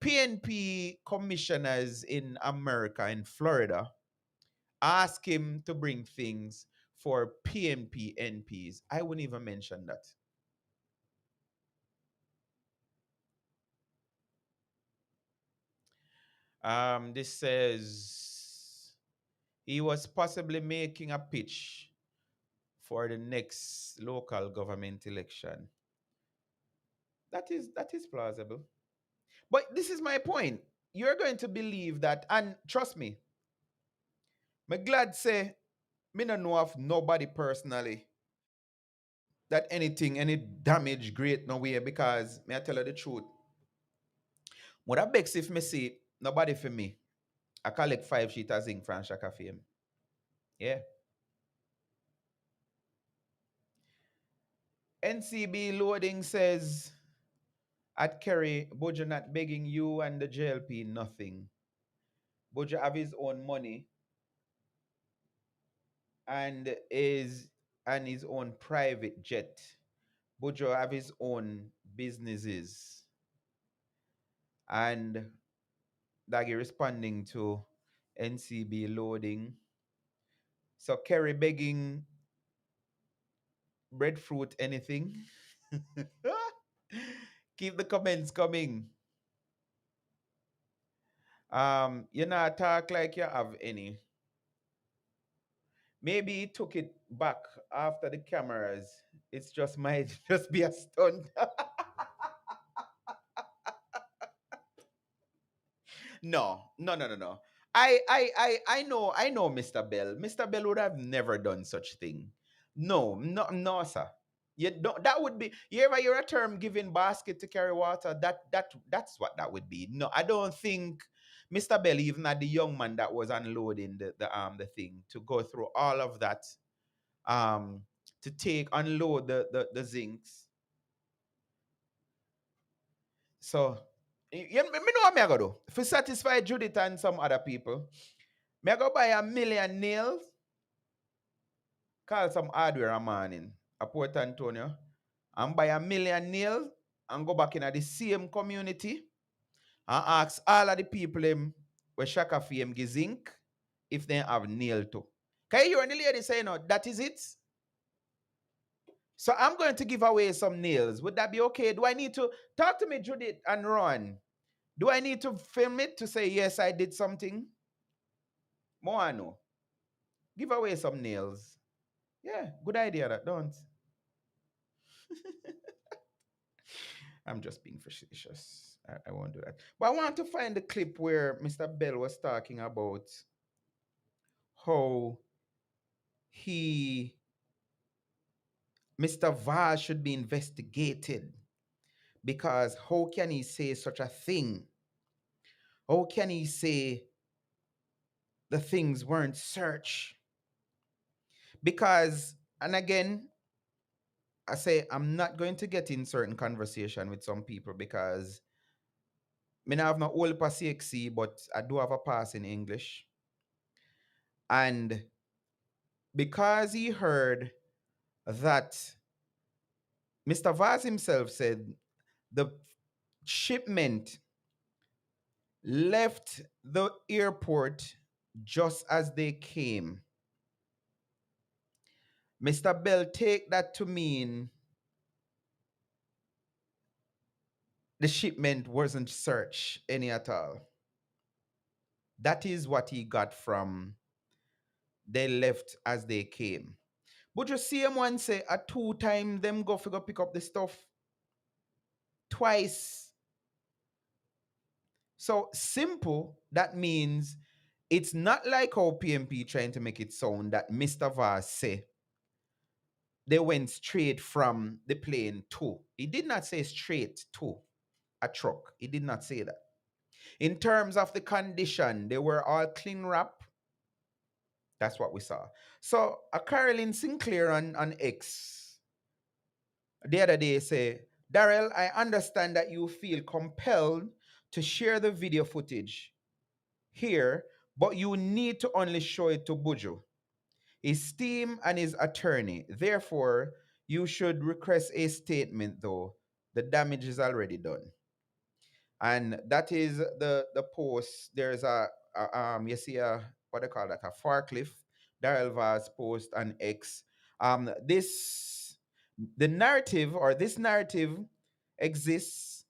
PNP commissioners in America, in Florida, ask him to bring things for PNP NPs. I wouldn't even mention that. This says he was possibly making a pitch for the next local government election. That is plausible. But this is my point. You're going to believe that, and trust me, I'm glad say me no know of nobody personally that anything, any damage great no way, because may I tell you the truth. What I begs if me see nobody for me, I collect 5 sheet of zinc from Shaka Fame. Yeah. NCB loading says at Kerry, Bojo not begging you and the JLP nothing. Bojo have his own money and his own private jet. Bojo have his own businesses. And Daggy responding to NCB loading. So Kerry begging breadfruit anything. Keep the comments coming. You not talk like you have any. Maybe he took it back after the cameras. It's just might just be a stunt. No. I know Mr. Bell. Mr. Bell would have never done such thing. No, sir. You don't, that would be, you ever hear a term giving basket to carry water? That's what that would be. No, I don't think Mr. Bell even had the young man that was unloading the thing to go through all of that to unload the zincs. So you me know what me I go do? To satisfy Judith and some other people, me I go buy 1,000,000 nails, call some hardware a morning at Port Antonio, and buy 1,000,000 nails and go back in the same community and ask all of the people them where Shaka Fame give zinc if they have nail too. Can you hear the lady say no, that is it? So I'm going to give away some nails. Would that be okay? Do I need to talk to me, Judith and Ron? Do I need to film it to say, yes, I did something? Moano. Give away some nails. Yeah, good idea that, don't. I'm just being facetious. I won't do that. But I want to find the clip where Mr. Bell was talking about how Mr. Vaz should be investigated, because how can he say such a thing? How can he say the things weren't searched? Because, and again, I say I'm not going to get in certain conversation with some people because I don't have no old pass CXC, but I do have a pass in English. And because he heard that Mr. Vaz himself said the shipment left the airport just as they came, Mr. Bell take that to mean the shipment wasn't searched any at all. That is what he got from they left as they came. But you see him one say a 2 times them go figure pick up the stuff. Twice. So simple, that means it's not like how PMP trying to make it sound that Mr. Vaz say they went straight from the plane to. He did not say straight to a truck. He did not say that. In terms of the condition, they were all clean wrap. That's what we saw. So a Carolyn Sinclair on X the other day say, Darrell, I understand that you feel compelled to share the video footage here, but you need to only show it to Buju, his team, and his attorney. Therefore, you should request a statement, though. The damage is already done. And that is the post. There's you see a, what they call that, a Farcliffe, Darrell Vaz post on X. The narrative, or this narrative, exists,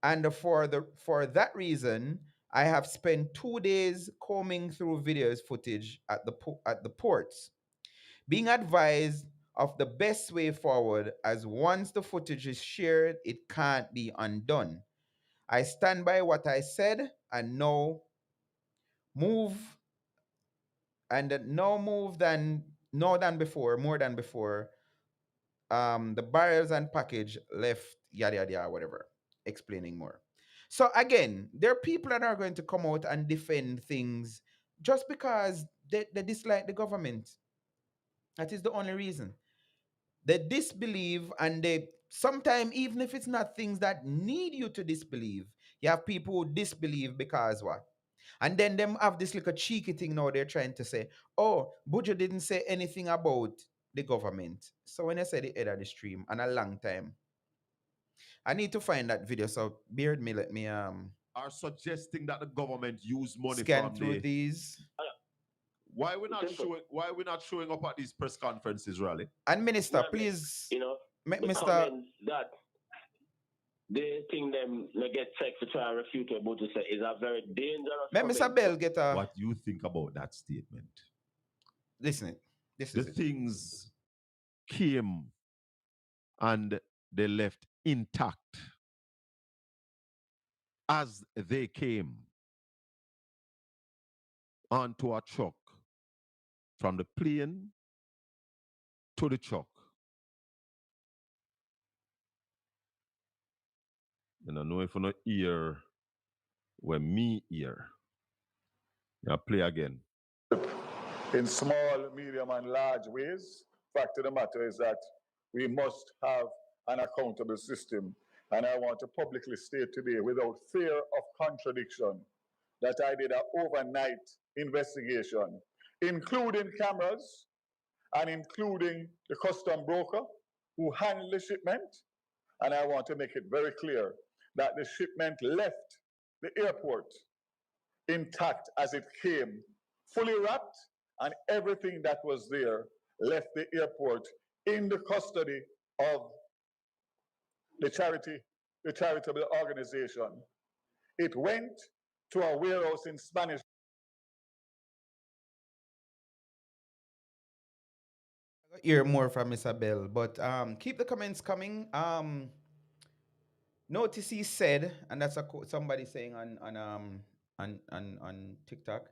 and for that reason, I have spent 2 days combing through videos footage at the ports, being advised of the best way forward, as once the footage is shared, it can't be undone. I stand by what I said, and move no move than no than before, more than before. The barrels and package left, yada yada yada, whatever. Explaining more. So again, there are people that are going to come out and defend things just because they dislike the government. That is the only reason. They disbelieve, and they sometimes, even if it's not things that need you to disbelieve, you have people who disbelieve because what? And then them have this little cheeky thing now they're trying to say, oh, Buju didn't say anything about the government. So when I say the head of the stream, and a long time, I need to find that video. So beard me, let me Are suggesting that the government use money scan from through these. Why we're not showing up at these press conferences, Raleigh? And Minister, Yeah, please, you know, the Mr. comments that they think them get sex to try and refute what Buju say is a very dangerous comment. Mr. Bell get a... What you think about that statement? Listen, this The is it. things came and they left intact as they came onto a truck, from the plane to the truck. And I know if you not hear when me hear. Now play again. In small, medium, and large ways, fact of the matter is that we must have an accountable system. And I want to publicly state today, without fear of contradiction, that I did an overnight investigation, including cameras and including the custom broker who handled the shipment. And I want to make it very clear that the shipment left the airport intact as it came, fully wrapped, and everything that was there left the airport in the custody of the charitable organization. It went to a warehouse in Spanish. Hear more from Mr. Bell, but keep the comments coming. Notice he said, and that's a quote somebody saying on TikTok,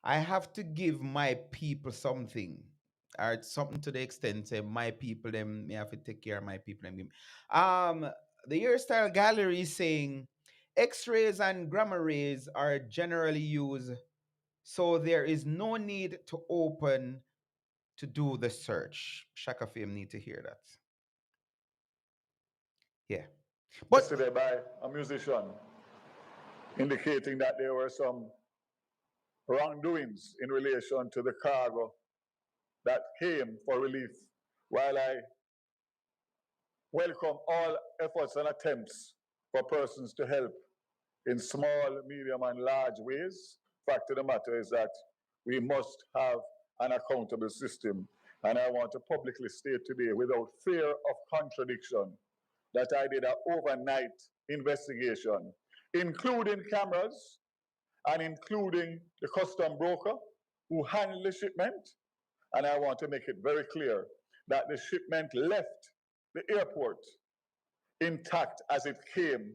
I have to give my people something. Or something to the extent say my people them me have to take care of my people them. The hairstyle gallery is saying X-rays and gamma rays are generally used, so there is no need to open to do the search. Shaka Fame need to hear that. Yeah. But Yesterday by a musician indicating that there were some wrongdoings in relation to the cargo that came for relief. While I welcome all efforts and attempts for persons to help in small, medium, and large ways, fact of the matter is that we must have an accountable system. And I want to publicly state today, without fear of contradiction, that I did an overnight investigation, including cameras and including the custom broker who handled the shipment. And I want to make it very clear that the shipment left the airport intact as it came,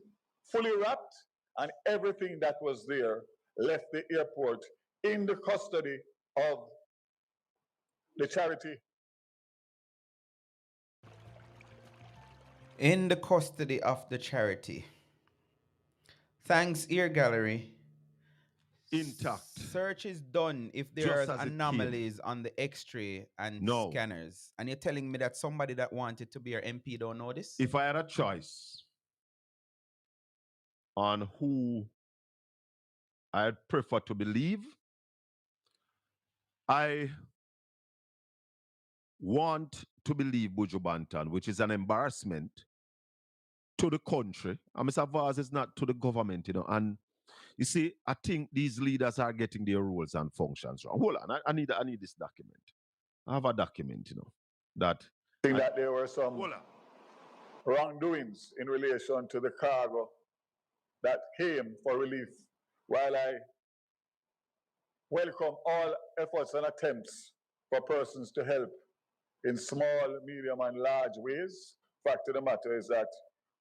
fully wrapped, and everything that was there left the airport in the custody of the charity. In the custody of the charity. Thanks, Ear Gallery. Intact. Search is done if there Just are as it came. anomalies on the X-ray and No. scanners. And you're telling me that somebody that wanted to be your MP don't know this? If I had a choice on who I'd prefer to believe, I want to believe Buju Banton, which is an embarrassment to the country. And Mr. Vaz is not to the government, you know. And you see, I think these leaders are getting their roles and functions wrong. Hold on, I need this document. I have a document, you know, that I think that there were some wrongdoings in relation to the cargo that came for relief. While I welcome all efforts and attempts for persons to help in small, medium, and large ways, fact of the matter is that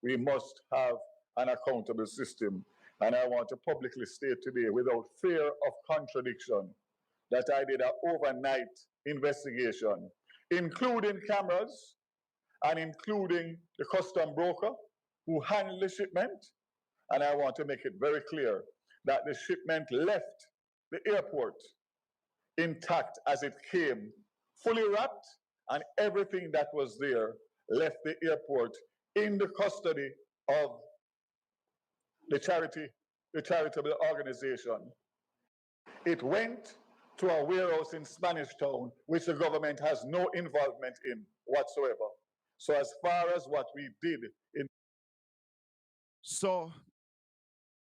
we must have an accountable system. And I want to publicly state today, without fear of contradiction, that I did an overnight investigation, including cameras and including the custom broker who handled the shipment. And I want to make it very clear that the shipment left the airport intact as it came, fully wrapped, and everything that was there left the airport in the custody of the charitable organization. It went to a warehouse in Spanish Town, which the government has no involvement in whatsoever. So as far as what we did in... So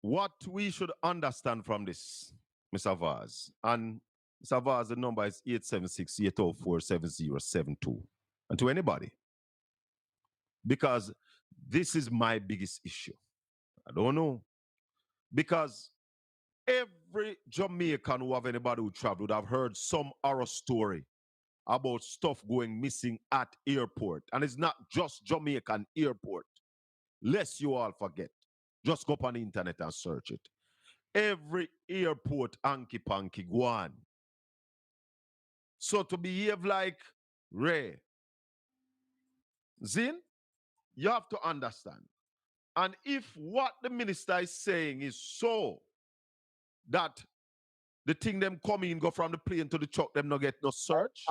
what we should understand from this, Mr. Vaz, and Mr. Vaz, the number is 876-804-7072. And to anybody, because this is my biggest issue. I don't know. Because every Jamaican who have anybody who traveled would have heard some horror story about stuff going missing at airport. And it's not just Jamaican airport. Lest you all forget. Just go up on the internet and search it. Every airport hanky-panky go on. So to behave like Ray, Zin, you have to understand. And if what the minister is saying is so, that the thing them come in, go from the plane to the truck, them not get no search.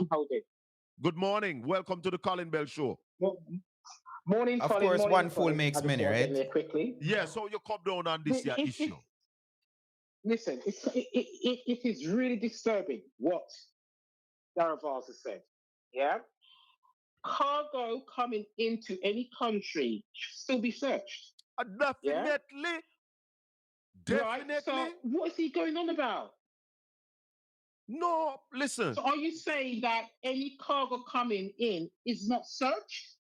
Good morning. Welcome to the Colin Bell Show. Morning, Of Colin, course, morning, one fool Colin. makes I just many, want to get right? there quickly. Yeah, so you come down on this It- issue. Listen, it is really disturbing what Darren Vaz has said. Yeah? Cargo coming into any country should still be searched. Definitely. Right? So what is he going on about? No, listen. So are you saying that any cargo coming in is not searched?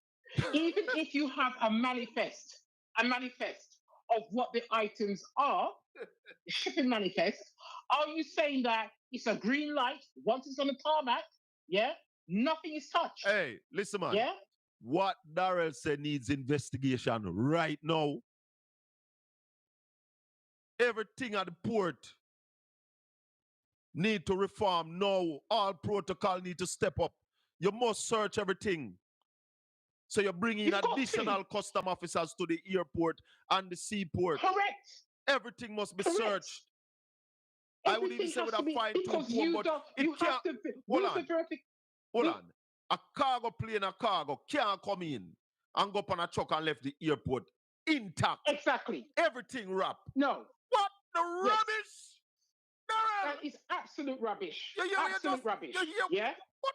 Even if you have a manifest of what the items are, the shipping manifest, are you saying that it's a green light once it's on the tarmac? Yeah, nothing is touched. Hey, listen, man. Yeah. What Darrell said needs investigation right now. Everything at the port need to reform now. All protocol need to step up. You must search everything. So you're bringing additional custom officers to the airport and the seaport. Correct. Everything must be searched. I would even say with a fine-tooth comb, but it can't. Hold on. A cargo plane, a cargo can't come in and go up on a truck and left the airport intact. Exactly. Everything wrapped. No. What the rubbish? That is absolute rubbish. Absolute rubbish. Yeah. What?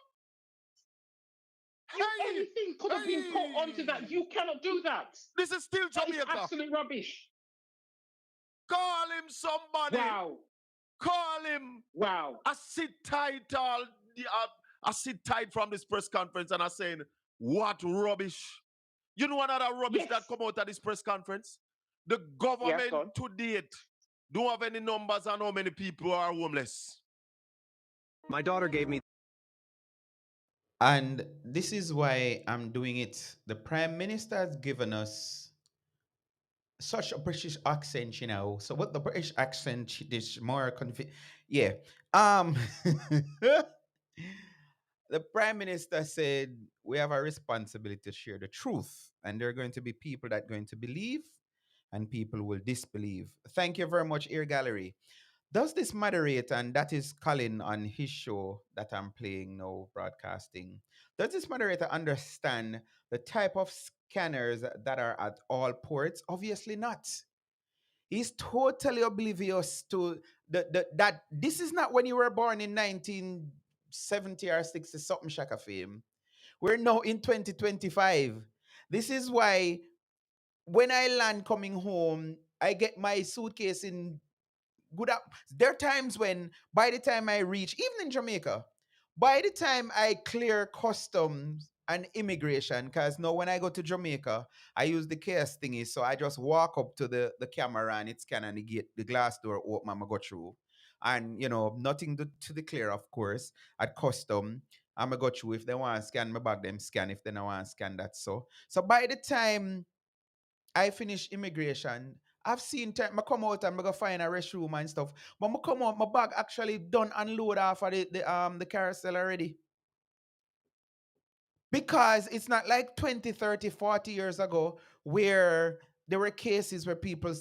Anything could have been put onto that. You cannot do that. This is still Jamaica. That is absolute rubbish. Call him somebody. Wow. Call him. Wow. I sit tight from this press conference and I'm saying, what rubbish? You know another rubbish that come out of this press conference? The government to date don't have any numbers on how many people are homeless. My daughter gave me. And this is why I'm doing it. The Prime Minister has given us such a British accent, you know. So what the British accent is more yeah. The Prime Minister said we have a responsibility to share the truth. And there are going to be people that are going to believe, and people will disbelieve. Thank you very much, Ear Gallery. Does this moderator, and that is Colin on his show that I'm playing now, broadcasting, does this moderator understand the type of scanners that are at all ports? Obviously not. He's totally oblivious to that this is not when you were born in 1970 or 60 something Shaka fame. We're now in 2025. This is why when I land coming home, I get my suitcase in good up. There are times when by the time I reach, even in Jamaica, by the time I clear customs and immigration, because now when I go to Jamaica, I use the KS thingy. So I just walk up to the camera and it's kind of the gate, the glass door open, and I go through. And nothing to declare, of course, at custom. I'm gonna go through. If they want to scan my bag, them scan. If they don't want to scan that. So by the time I finish immigration, I've seen time I come out and I go find a restroom and stuff. But I come out, my bag actually done unload off of the carousel already. Because it's not like 20, 30, 40 years ago where there were cases where people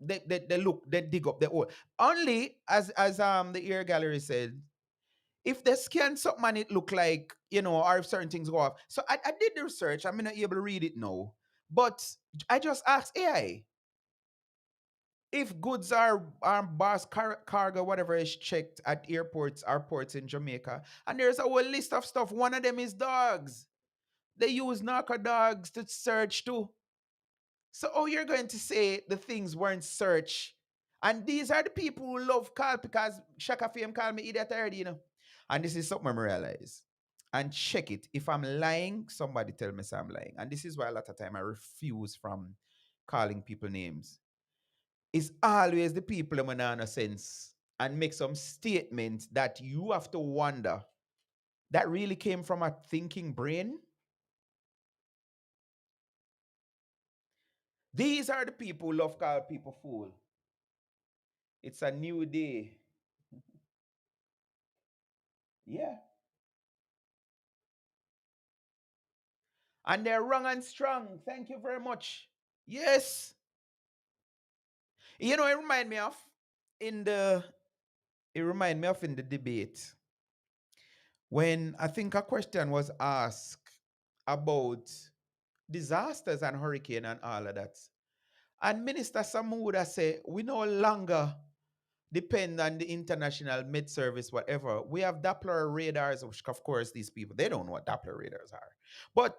they look, they dig up the hole. Only as the ear gallery said, if they scan something and it look like, or if certain things go off. So I did the research. I'm not able to read it now. But I just asked AI if goods are bars, cargo, whatever is checked at airports or ports in Jamaica. And there's a whole list of stuff. One of them is dogs. They use narco dogs to search too. So, you're going to say the things weren't searched? And these are the people who love call because Shaka Fame call me idiot already. And this is something I realize. And check it. If I'm lying, somebody tell me say I'm lying. And this is why a lot of time I refuse from calling people names. It's always the people in no sense and make some statements that you have to wonder that really came from a thinking brain. These are the people who love call people fool. It's a new day. Yeah. And they're wrong and strong. Thank you very much. Yes. It remind me of in the debate when I think a question was asked about disasters and hurricane and all of that. And Minister Samuda say we no longer depend on the international med service, whatever. We have Doppler radars, which of course these people, they don't know what Doppler radars are. But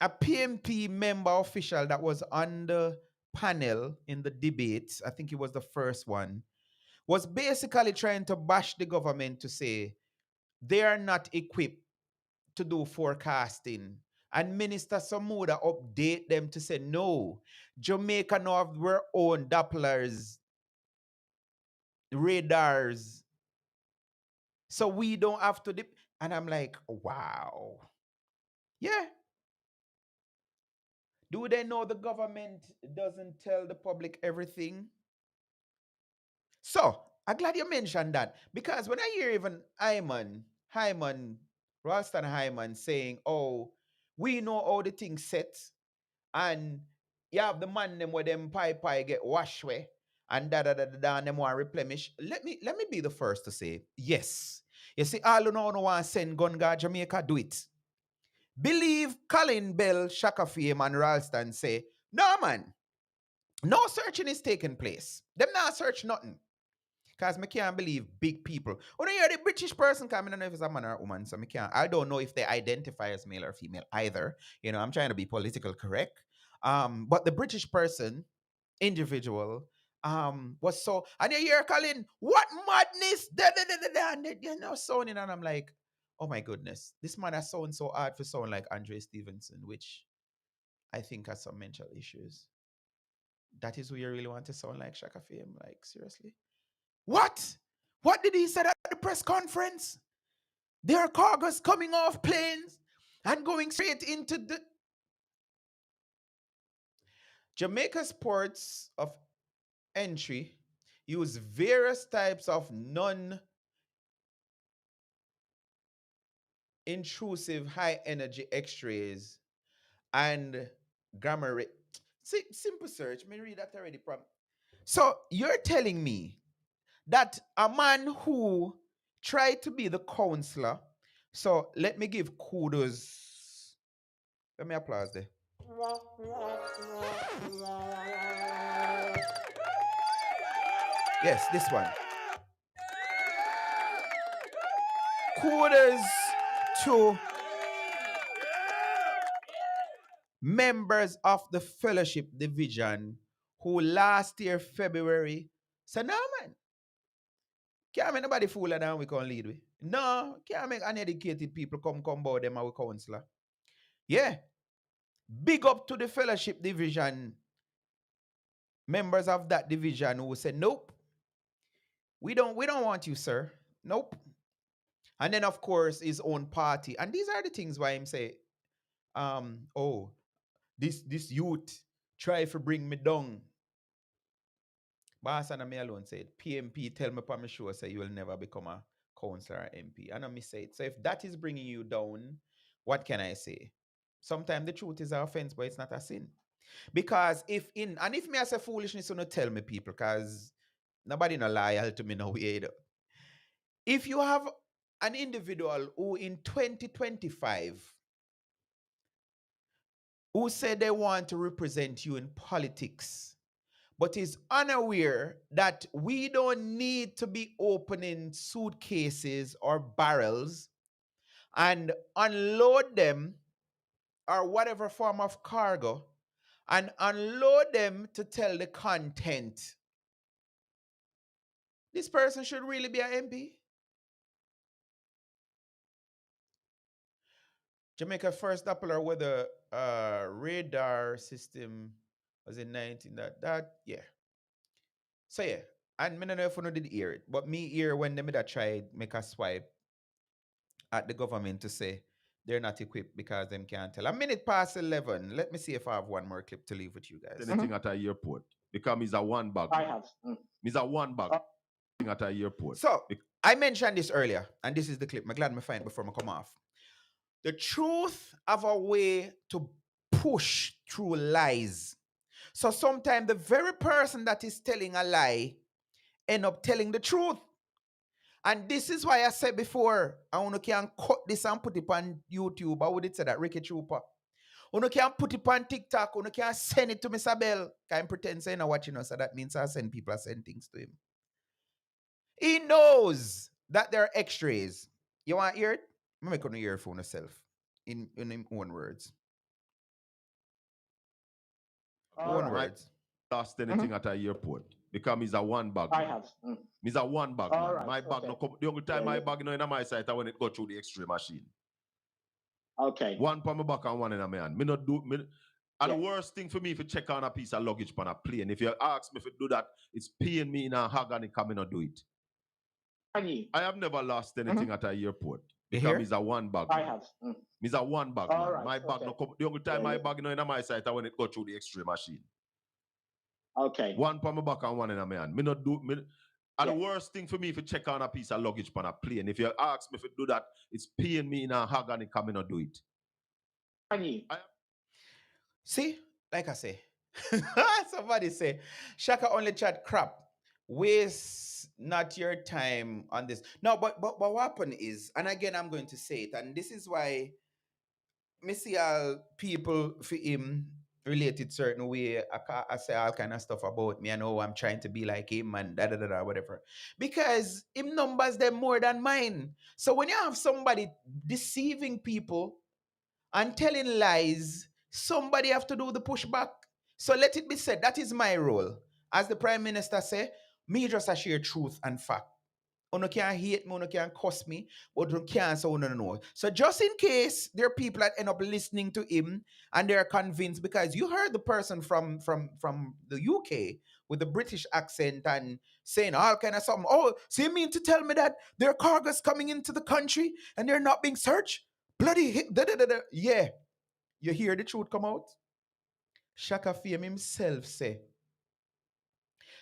a PMP member official that was on the panel in the debate, I think it was the first one, was basically trying to bash the government to say they are not equipped to do forecasting. And Minister Samuda update them to say, no, Jamaica now have their own Dopplers, radars. So we don't have to dip. And I'm like, wow. Yeah. Do they know the government doesn't tell the public everything? So I'm glad you mentioned that. Because when I hear even Hyman, Ralston Hyman saying, oh, we know how the thing set, and you have the man them where them pie get washed way and and them want replenish. Let me be the first to say yes. You see, all you know no want send gun guard Jamaica, do it. Believe Colin Bell, Shaka Fame, and Ralston say, no man, no searching is taking place. Them not search nothing. Because I can't believe big people. Oh, no, you're the British person coming. I don't know if it's a man or a woman. So I don't know if they identify as male or female either. I'm trying to be political correct. But the British person, individual, was so, and you hear Colin, what madness? And sounding, and I'm like, oh my goodness, this man has sound so hard for sound like Andre Stevenson, which I think has some mental issues. That is who you really want to sound like, Shaka Fame? Like, seriously? What? What did he say at the press conference? There are cargoes coming off planes and going straight into the Jamaica's ports of entry use various types of non-intrusive high energy X-rays and gamma ray. See, simple search. Me read that already. So you're telling me that a man who tried to be the counselor. So let me give kudos. Let me applause there. Yes, this one. Kudos to members of the fellowship division who last year February said, "No man, can't make nobody fooler than we can lead with. No, can't make uneducated people come board them our counselor." Yeah. Big up to the fellowship division, members of that division who said, "Nope, we don't want you, sir. Nope." And then of course his own party. And these are the things why him say, oh, this youth try to bring me down. Boss and me alone said, PMP tell me upon my show, say you will never become a councillor or MP. And I me say it. So if that is bringing you down, what can I say? Sometimes the truth is an offense, but it's not a sin. Because if me as a foolishness, you not tell me people, because nobody no loyal to me no either. If you have an individual who in 2025 who said they want to represent you in politics, but is unaware that we don't need to be opening suitcases or barrels and unload them or whatever form of cargo and unload them to tell the content, this person should really be an MP. Jamaica first Doppler weather radar system was in 19 yeah. So yeah, and me don't know if you did hear it, but me hear when them that tried make a swipe at the government to say they're not equipped because them can't tell. A minute past 11. Let me see if I have one more clip to leave with you guys. Anything at a airport because he's a one bag. I have. He's a one bag at a airport. So I mentioned this earlier, and this is the clip. I'm glad I find it before I come off. The truth of a way to push through lies. So sometimes the very person that is telling a lie end up telling the truth. And this is why I said before, I want to can cut this and put it on YouTube. I would say that Ricky Trooper. You can put it on TikTok. You can send it to Mr. Bell. Can pretend say not watching us. So that means I send people, I send things to him. He knows that there are X-rays. You want to hear it? I'm make an earphone yourself in his own words. Own words. Lost anything at a airport because he's a one bag. I have. He's a one bag. Right, my bag no come. The only time my bag no in my site when it go through the X-ray machine. Okay. One on my back and one in my hand. Me not do. And the worst thing for me if you check on a piece of luggage on a plane. If you ask me if you do that, it's paying me in a agony come and not do it. I have never lost anything at a airport because he's a one bag. I have. He's a one bag. Right, my bag no come. The only time my bag no in my site when it go through the X-ray machine. Okay. One on my back and one in my hand. Me not do. And the worst thing for me if you check on a piece of luggage on a plane. If you ask me if you do that, it's paying me in a agony come and not do it. See, like I say, somebody say, Shaka only chat crap. Waste not your time on this. No, but what happened is, and again, I'm going to say it, and this is why me see all people for him related certain way. I say all kind of stuff about me. I know I'm trying to be like him and whatever. Because him numbers them more than mine. So when you have somebody deceiving people and telling lies, somebody have to do the pushback. So let it be said, that is my role. As the Prime Minister say, me just a share truth and fact. You can't hate me, you can't cuss me, but you can't say you don't know. So just in case there are people that end up listening to him and they're convinced, because you heard the person from the UK with the British accent and saying all kind of something. Oh, so you mean to tell me that there are cargoes coming into the country and they're not being searched? Bloody yeah. You hear the truth come out? Shaka Fame himself say,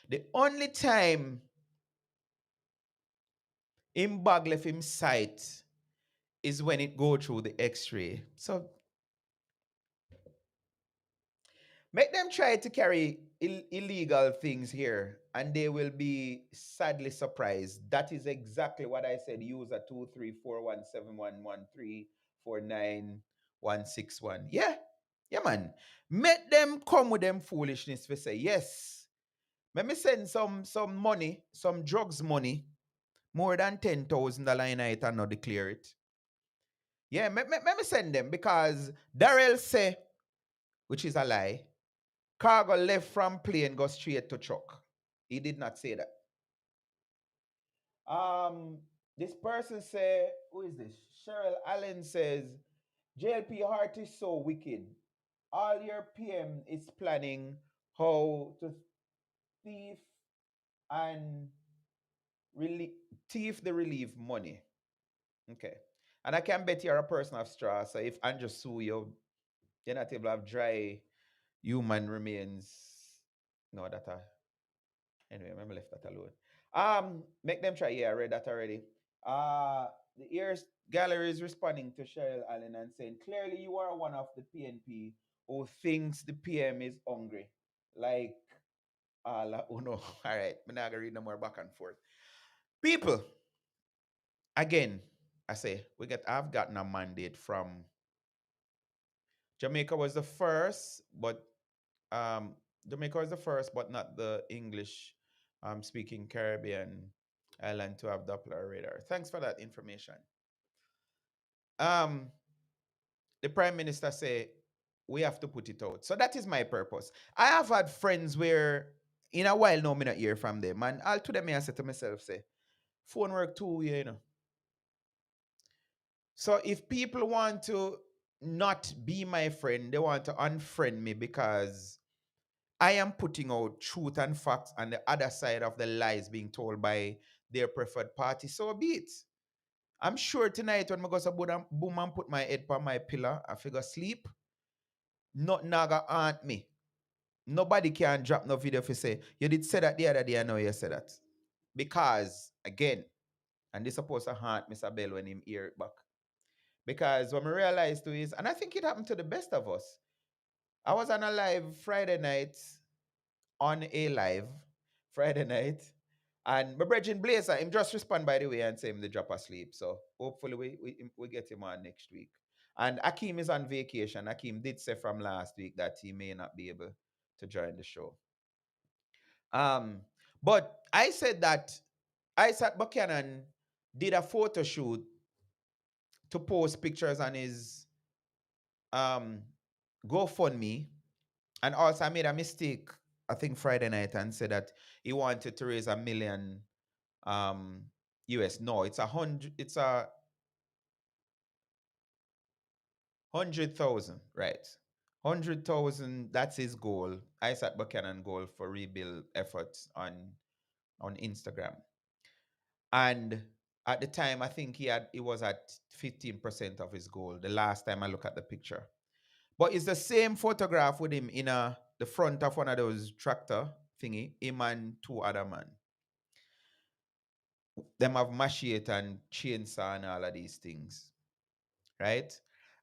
the only time him bag left him sight is when it go through the X-ray. So Make them try to carry illegal things here, and they will be sadly surprised. That is exactly what I said. User 2341711349161. Yeah, yeah, man. Make them come with them foolishness. We say yes. Let me send some money, some drugs money, more than $10,000 in it and not declare it. Yeah, let me send them because Darrell say, which is a lie. Cargo left from plane, go straight to truck. He did not say that. This person say, who is this? Cheryl Allen says, JLP Heart is so wicked. All your PM is planning how to thief and thief the relief money. Okay. And I can bet you're a person of straw. So if Andrew sue you, you're not able to have dry human remains. No, that anyway, I'm left that alone. Make them try. Yeah, I read that already. The ears gallery is responding to Cheryl Allen and saying, clearly you are one of the PNP who thinks the PM is hungry. Like, oh no. All right, I'm not gonna read no more back and forth. People, again, I say I've gotten a mandate from Jamaica was the first, but um, Jamaica was the first, but not the English speaking Caribbean island to have Doppler radar. Thanks for that information. Um, the Prime Minister say we have to put it out. So that is my purpose. I have had friends where in a while now me not hear from them. And all to them I say to myself, say, phone work too, you know. So if people want to not be my friend, they want to unfriend me because I am putting out truth and facts on the other side of the lies being told by their preferred party. So be it. I'm sure tonight when I go to boom and put my head on my pillow, I figure sleep, not naga aunt me. Nobody can drop no video if you say, you did say that the other day, I know you said that. Because, again, and this supposed to haunt Mr. Bell when him hear it back. Because when I realized to is, and I think it happened to the best of us. I was on a live Friday night, on a live Friday night, and my brethren Blazer, him just respond by the way and say him the drop asleep. So hopefully we get him on next week. And Akeem is on vacation. Akeem did say from last week that he may not be able to join the show. But I said that Isaac Buchanan did a photo shoot to post pictures on his GoFundMe. And also I made a mistake, I think Friday night, and said that he wanted to raise $1 million US. No, it's 100,000, right? 100,000, that's his goal. Isaac Buchanan goal for rebuild efforts on Instagram. And at the time, I think he was at 15% of his goal the last time I look at the picture. But it's the same photograph with him in the front of one of those tractor thingy, him and two other men. Them have machete and chainsaw and all of these things, right?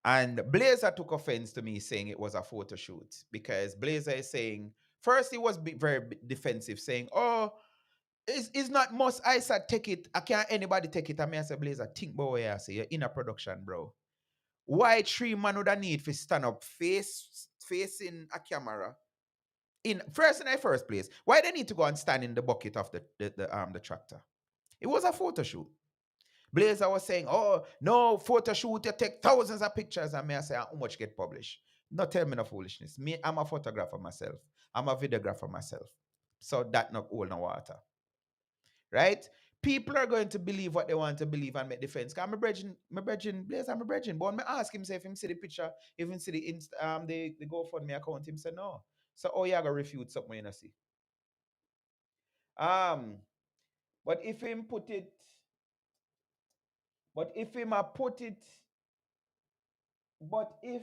And Blazer took offense to me saying it was a photo shoot because Blazer is saying, first he was very defensive, saying, oh, it's not must Isaac take it. I can't anybody take it. I mean, I say, Blazer, think about what I say. You're in a production, bro. Why three man would I need to stand up facing a camera? In the first place, why they need to go and stand in the bucket of the tractor? It was a photo shoot. Blazer was saying, oh, no, photo shoot, you take thousands of pictures. And me, I say, how much get published? Not tell me no foolishness. Me, I'm a photographer myself. I'm a videographer myself. So that not hold no water. Right? People are going to believe what they want to believe and make defense. Because my brethren, Blazer, my brethren. But when I ask him, say, if him see the picture, if him see the GoFundMe account, him say, no. So, oh, you going to refute something you know see. But if him put it, but if him a put it, but if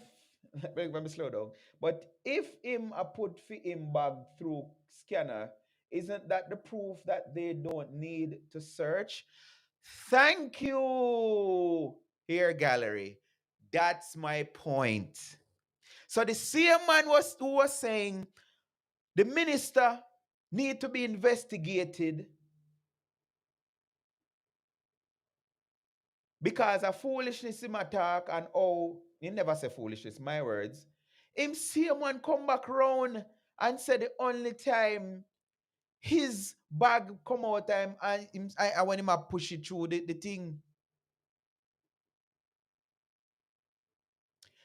let me slow down. But if him a put for him bag through scanner, isn't that the proof that they don't need to search? Thank you, here gallery. That's my point. So the same man who was saying the minister need to be investigated because of foolishness in my talk and oh, he never say foolishness, my words. Him same one come back round and say the only time his bag come out time and I when him a push it through the thing.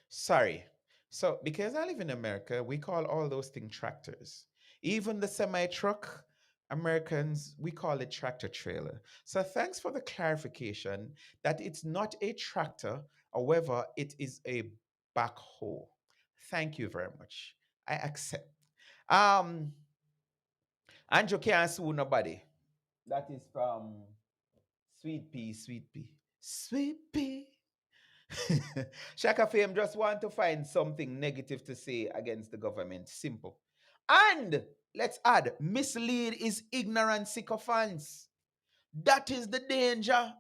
Sorry. So because I live in America, we call all those things tractors. Even the semi-truck, Americans, we call it tractor trailer. So thanks for the clarification that it's not a tractor, however, it is a backhoe. Thank you very much. I accept. Um, Andrew can't sue nobody. That is from Sweet Pea, Sweet Pea. Sweet Pea. Shaka Fame just want to find something negative to say against the government. Simple. And let's add, mislead is ignorant sycophants. That is the danger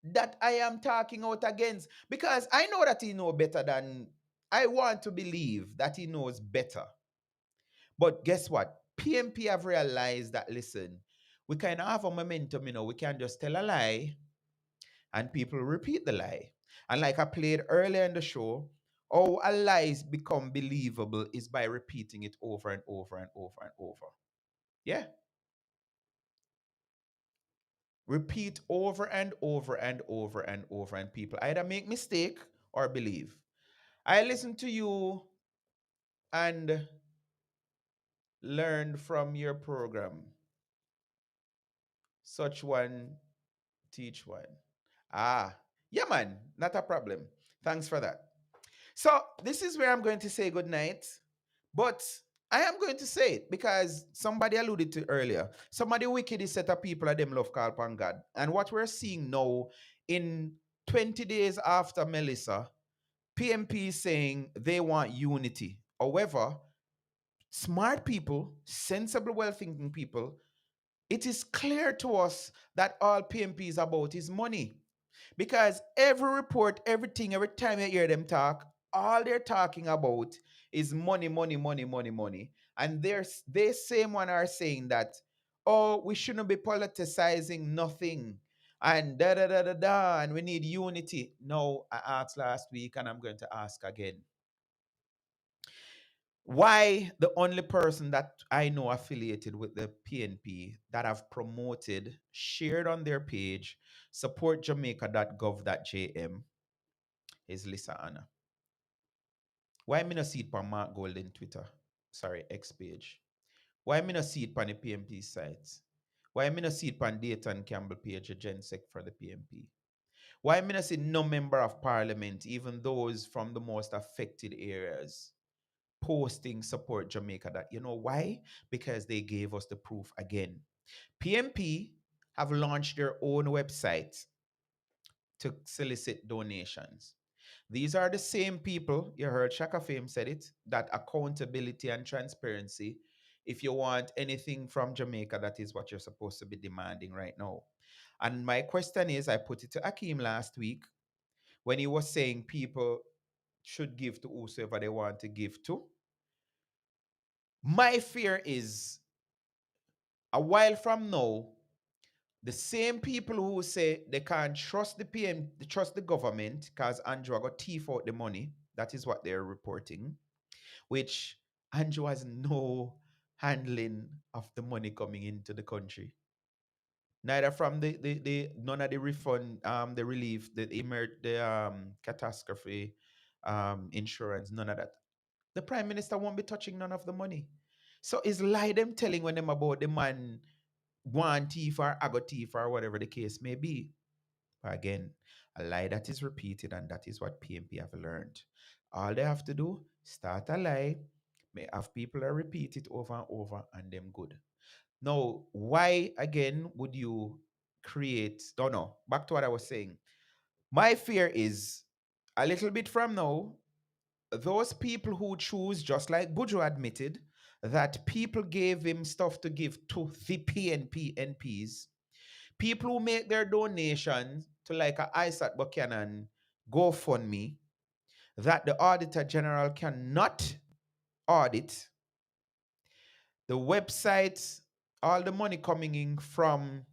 that I am talking out against. Because I know that he knows better than I want to believe that he knows better. But guess what? PMP have realized that, listen, we kind of have a momentum, we can just tell a lie and people repeat the lie. And like I played earlier in the show, how a lie become believable is by repeating it over and over and over and over. Yeah. Repeat over and over and over and over, and people either make mistake or believe. I listened to you and learned from your program. Such one, teach one. Ah, yeah, man, not a problem. Thanks for that. So this is where I'm going to say good night. But I am going to say it because somebody alluded to earlier. Somebody wicked is set of people that them love call upon God. And what we're seeing now in 20 days after Melissa, PMP is saying they want unity. However, smart people, sensible, well-thinking people, it is clear to us that all PMP is about is money. Because every report, everything, every time you hear them talk, all they're talking about is money, money, money, money, money. And they same one are saying that, oh, we shouldn't be politicizing nothing. And da da da da da, and we need unity. No, I asked last week and I'm going to ask again. Why the only person that I know affiliated with the PNP that have promoted, shared on their page, supportjamaica.gov.jm is Lisa Anna. Why me not see it on Mark Golden Twitter? Sorry, X page. Why me not see it on the PMP sites? Why me not see it on Dayton Campbell page, a GenSec for the PMP? Why me not see no member of parliament, even those from the most affected areas, posting support Jamaica? That you know why? Because they gave us the proof again. PMP have launched their own website to solicit donations. These are the same people, you heard Shaka Fame said it, that accountability and transparency. If you want anything from Jamaica, that is what you're supposed to be demanding right now. And my question is, I put it to Akeem last week when he was saying people should give to whosoever they want to give to. My fear is a while from now, the same people who say they can't trust the PM, trust the government, because Andrew got thief out the money. That is what they're reporting, which Andrew has no handling of the money coming into the country. Neither from the none of the refund, the relief, the catastrophe insurance, none of that. The Prime Minister won't be touching none of the money. So it's lie them telling when them about the man one thief or I got thief or whatever the case may be. But again, a lie that is repeated, and that is what PMP have learned. All they have to do, start a lie, may have people that repeat it over and over, and them good. Now, why again would you create? Don't know. Back to what I was saying. My fear is a little bit from now, those people who choose, just like Bujo admitted, that people gave him stuff to give to the PNP NPs, people who make their donations to like a ISAT Buchanan GoFundMe, that the Auditor General cannot audit the websites, all the money coming in from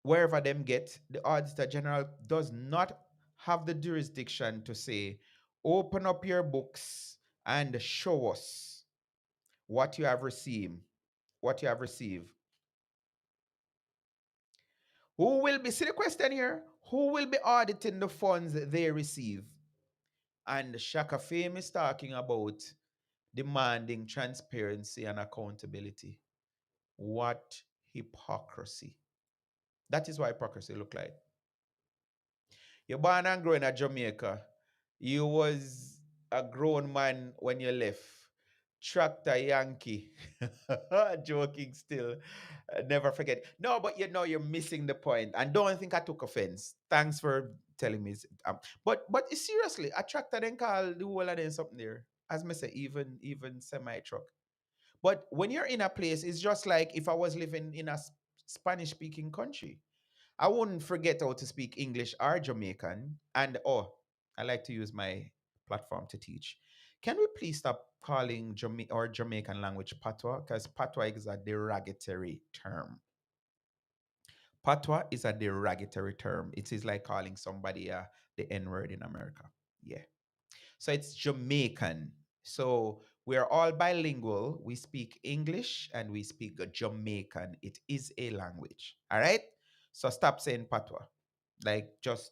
wherever them get, the Auditor General does not have the jurisdiction to say, open up your books and show us what you have received. What you have received. Who will be, see the question here? Who will be auditing the funds they receive? And Shaka Fame is talking about demanding transparency and accountability. What hypocrisy. That is what hypocrisy look like. You're born and grown in Jamaica. You was a grown man when you left. Tractor Yankee. Joking still. Never forget. No, but you know you're missing the point. And don't think I took offense. Thanks for telling me. But seriously, a tractor then call the whole of them something there. As me say, even semi truck. But when you're in a place, it's just like if I was living in a Spanish speaking country. I wouldn't forget how to speak English or Jamaican. And oh, I like to use my platform to teach. Can we please stop calling Jamaican language patois? Because patois is a derogatory term. Patois is a derogatory term. It is like calling somebody the N word in America. Yeah. So it's Jamaican. So we're all bilingual. We speak English and we speak Jamaican. It is a language. All right. So stop saying patois. Like just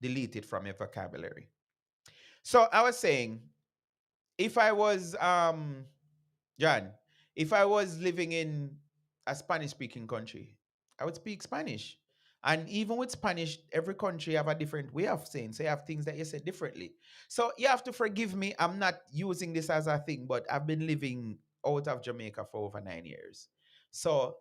delete it from your vocabulary. So I was saying, if I was John, if I was living in a Spanish speaking country, I would speak Spanish. And even with Spanish, every country have a different way of saying. So you have things that you say differently. So you have to forgive me. I'm not using this as a thing, but I've been living out of Jamaica for over 9 years. So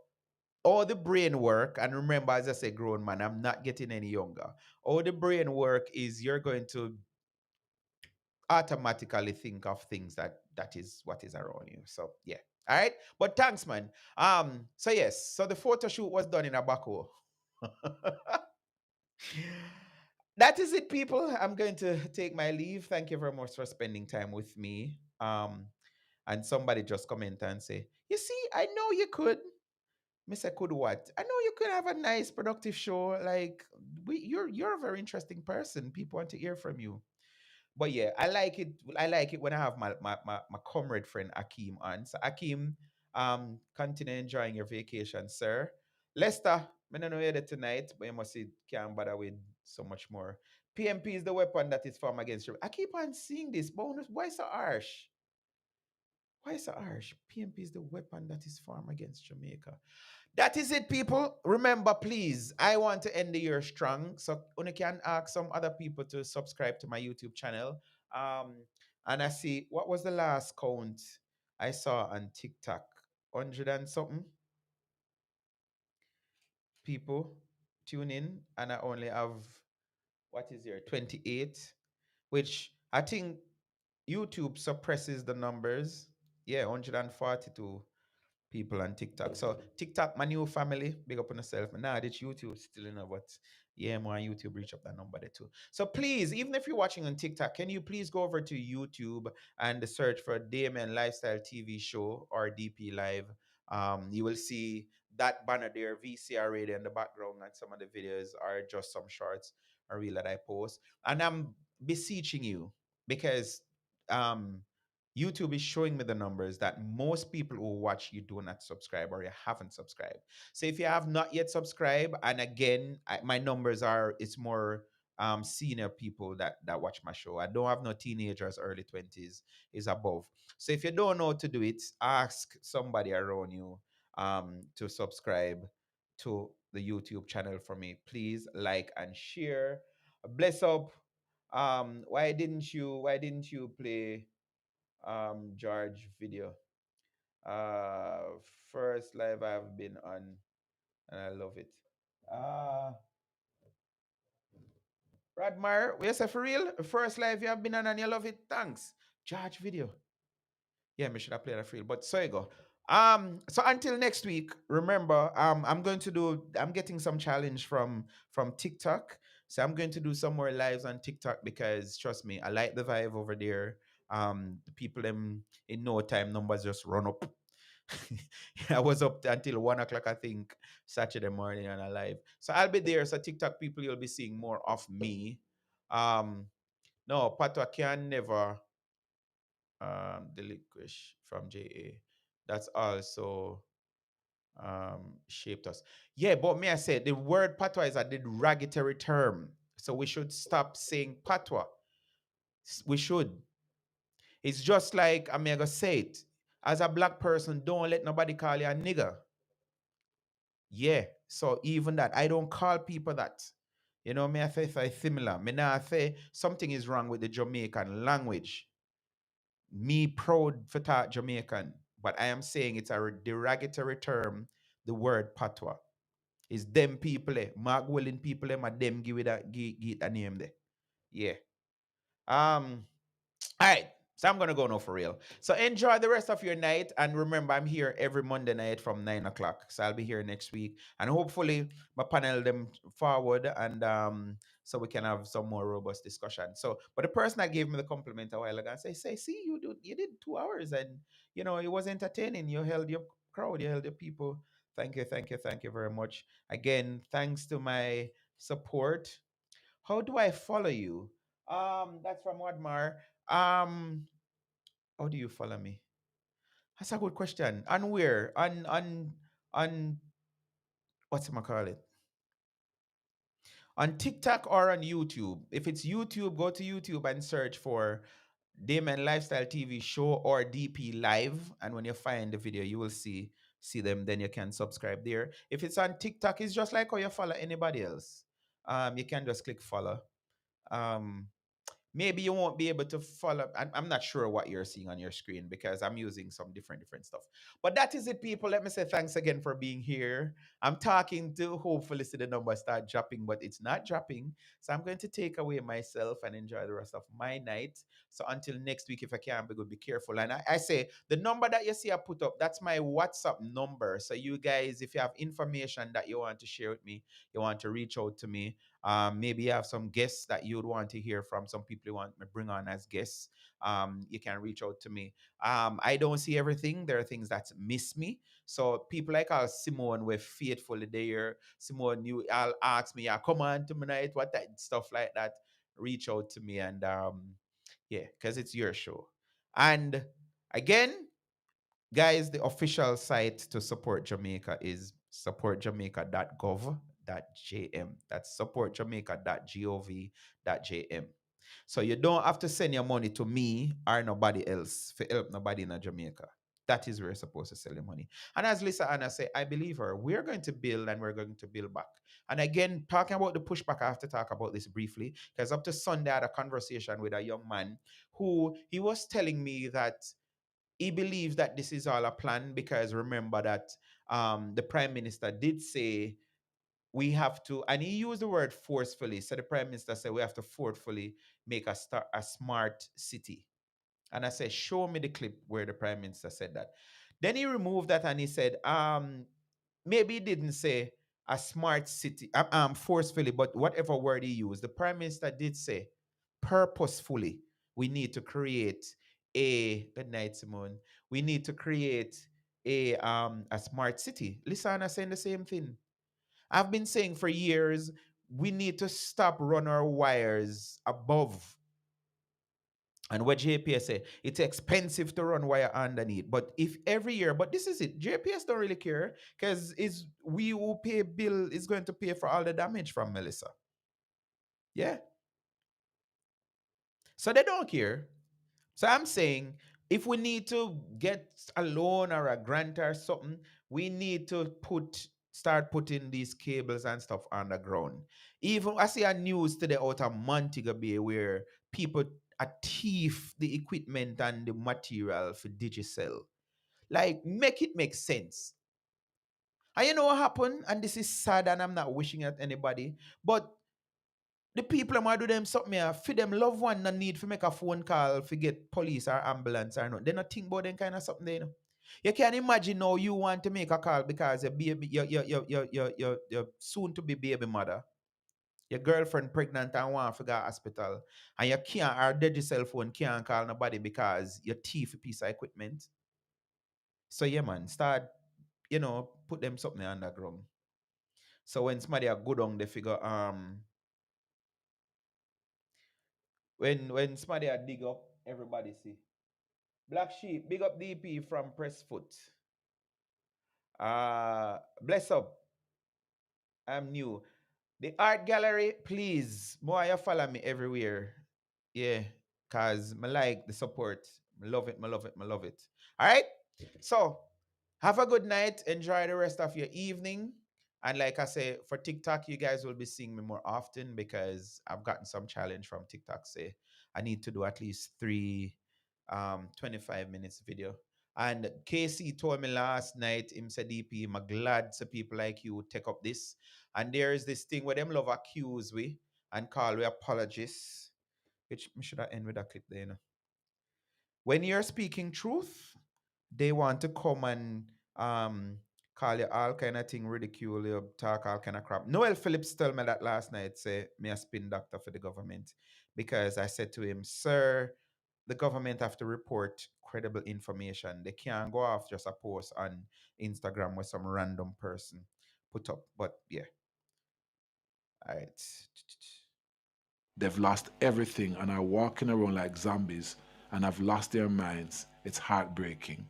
all the brain work, and remember, as I say, grown man, I'm not getting any younger. All the brain work is you're going to automatically think of things that is what is around you. So yeah. All right. But thanks, man. So yes, so the photo shoot was done in a backhoe. That is it, people. I'm going to take my leave. Thank you very much for spending time with me. And somebody just comment and say, you see, I know you could. Miss I could what? I know you could have a nice productive show. Like you're a very interesting person. People want to hear from you. But yeah, I like it. I like it when I have my comrade friend Akeem on. So Akeem, continue enjoying your vacation, sir. Lester, I don't know you there tonight, but you must see can't bother with so much more. PMP is the weapon that is formed against you. I keep on seeing this. Bonus, why so harsh? Why so harsh? PMP is the weapon that is formed against Jamaica. That is it, people. Remember, please, I want to end the year strong. So you can ask some other people to subscribe to my YouTube channel. Um, and I see, what was the last count I saw on TikTok? 100 and something people tune in. And I only have, what is here, 28, which I think YouTube suppresses the numbers. Yeah, 142 people on TikTok. So TikTok, my new family, big up on yourself. Nah, it's YouTube still, but yeah, more on YouTube, reach up that number there too. So please, even if you're watching on TikTok, can you please go over to YouTube and search for Damien Lifestyle TV Show or DP Live. You will see that banner there, VCR radio in the background, and some of the videos are just some shorts or reel that I post. And I'm beseeching you because um YouTube is showing me the numbers that most people who watch you do not subscribe or you haven't subscribed. So if you have not yet subscribed, and again, my numbers are, it's more senior people that watch my show. I don't have no teenagers, early 20s is above. So if you don't know how to do it, ask somebody around you to subscribe to the YouTube channel for me. Please like and share. Bless up. Why didn't you play George video? Uh First live I've been on and I love it. Uh Radmire, we say for real? First live you have been on and you love it? Thanks. George video. Yeah, me should have played that for real. But so you go. So until next week, remember, I'm getting some challenge from TikTok. So I'm going to do some more lives on TikTok because trust me, I like the vibe over there. The people them in no time numbers just run up. I was up until 1 o'clock, I think, Saturday morning on a live. So I'll be there. So TikTok people, you'll be seeing more of me. No, Patwa can never delinquish from JA. That's also shaped us. Yeah, but may I say the word Patwa is a derogatory term. So we should stop saying Patwa. We should. It's just like I'm gonna say it. As a black person, don't let nobody call you a nigger. Yeah. So even that, I don't call people that. You know, me I say it's similar. Me now say something is wrong with the Jamaican language. Me proud for talk Jamaican, but I am saying it's a derogatory term, the word Patwa. It's them people, Mark Willing people, them give it give it a name there. Yeah. Um, all right. So I'm gonna go now for real. So enjoy the rest of your night, and remember, I'm here every Monday night from 9 o'clock. So I'll be here next week, and hopefully, my panel them forward, and so we can have some more robust discussion. So, but the person that gave me the compliment a while ago, I say, see, you did 2 hours, and it was entertaining. You held your crowd, you held your people. Thank you, thank you, thank you very much. Again, thanks to my support. How do I follow you? That's from Wadmar. Um, how do you follow me? That's a good question. And where? On what's I call it? On TikTok or on YouTube? If it's YouTube, go to YouTube and search for Damon Lifestyle TV Show or DP Live. And when you find the video, you will see them. Then you can subscribe there. If it's on TikTok, it's just like how you follow anybody else. You can just click follow. Um, maybe you won't be able to follow. I'm not sure what you're seeing on your screen because I'm using some different stuff. But that is it, people. Let me say thanks again for being here. I'm talking to hopefully see the number start dropping, but it's not dropping. So I'm going to take away myself and enjoy the rest of my night. So until next week, if I can be good, be careful. And I say the number that you see I put up, that's my WhatsApp number. So you guys, if you have information that you want to share with me, you want to reach out to me, maybe you have some guests that you would want to hear from, some people you want me to bring on as guests. You can reach out to me. I don't see everything. There are things that miss me. So people like Simone were faithfully there. Simone, I'll ask me, yeah, come on tonight, what that stuff like that. Reach out to me and yeah, because it's your show. And again, guys, the official site to support Jamaica is supportjamaica.gov.jm. That's supportjamaica.gov.jm. So you don't have to send your money to me or nobody else for help nobody in Jamaica. That is where you're supposed to sell your money. And as Lisa Anna said, I believe her. We're going to build and we're going to build back. And again, talking about the pushback, I have to talk about this briefly because up to Sunday, I had a conversation with a young man who he was telling me that he believes that this is all a plan because remember that the prime minister did say we have to, and he used the word forcefully. So the prime minister said we have to forcefully make a smart city. And I said, show me the clip where the prime minister said that. Then he removed that and he said, maybe he didn't say a smart city, forcefully, but whatever word he used, the prime minister did say purposefully, we need to create good night, Simone. We need to create a smart city. Lisana saying the same thing. I've been saying for years, we need to stop run our wires above. And what JPS say, it's expensive to run wire underneath. But if every year, but this is it, JPS don't really care because is we who pay bill is going to pay for all the damage from Melissa. Yeah. So they don't care. So I'm saying if we need to get a loan or a grant or something, we need to start putting these cables and stuff underground. Even I see a news today out of Montego Bay where people a thief the equipment and the material for Digicel. Like make it make sense. And you know what happened? And this is sad and I'm not wishing at anybody, but the people might do them something here, for them loved one no need to make a phone call to get police or ambulance or not. They not think about them kind of something there, you know. You can imagine now you want to make a call because your baby, your soon to be baby mother Your girlfriend pregnant and want to go hospital, and you can't, or dead your cell phone can't call nobody because you thief a piece of equipment. So yeah, man, start, put them something underground. So when somebody are good on, they figure when somebody are dig up, everybody see. Black Sheep, big up DP from Pressfoot. Bless up. I'm new. The art gallery, please, more you follow me everywhere. Yeah, cause I like the support. I love it, I love it, I love it. All right. So have a good night. Enjoy the rest of your evening. And like I say, for TikTok, you guys will be seeing me more often because I've gotten some challenge from TikTok. Say I need to do at least three 25 minutes video. And Casey told me last night, him said, DP, I'm glad so people like you take up this. And there is this thing where them love accuse we and call we apologists, which should I end with a clip there, When you're speaking truth, they want to come and call you all kind of thing, ridicule you, talk all kind of crap. Noel Phillips told me that last night, say me a spin doctor for the government. Because I said to him, sir, the government have to report credible information. They can't go off just a post on Instagram where some random person put up. But yeah. All right. They've lost everything and are walking around like zombies and have lost their minds. It's heartbreaking.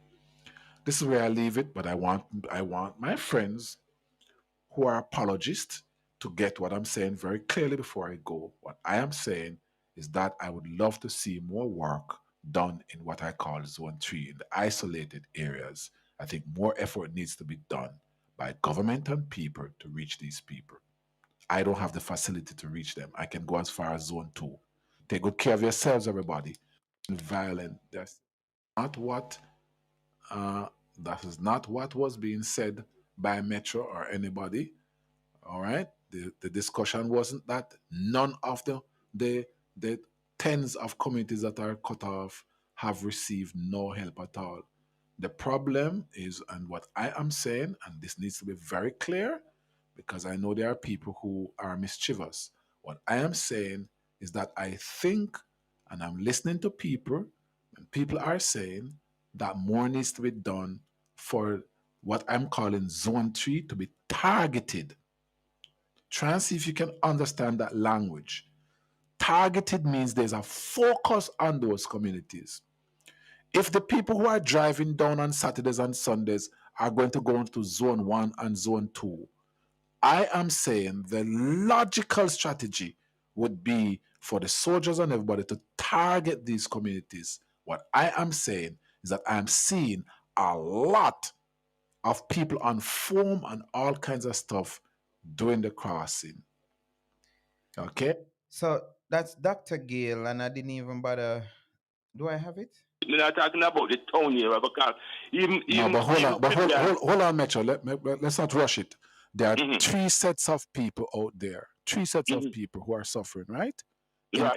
This is where I leave it, but I want my friends who are apologists to get what I'm saying very clearly before I go. What I am saying is that I would love to see more work done in what I call Zone 3, in the isolated areas. I think more effort needs to be done by government and people to reach these people. I don't have the facility to reach them. I can go as far as Zone 2. Take good care of yourselves, everybody. Violent. Not what that is not what was being said by Metro or anybody. All right. The discussion wasn't that none of the the tens of communities that are cut off have received no help at all. The problem is, and what I am saying, and this needs to be very clear, because I know there are people who are mischievous. What I am saying is that I think, and I'm listening to people, and people are saying that more needs to be done for what I'm calling Zone 3 to be targeted. Try and see if you can understand that language. Targeted means there's a focus on those communities. If the people who are driving down on Saturdays and Sundays are going to go into Zone 1 and Zone 2, I am saying the logical strategy would be for the soldiers and everybody to target these communities. What I am saying is that I am seeing a lot of people on foam and all kinds of stuff doing the crossing. Okay? So that's Dr. Gale, and I didn't even bother. Do I have it? We're not talking about the town here because No, but hold on, Metro. Let's not rush it. There are three sets of people out there, three sets of people who are suffering, right?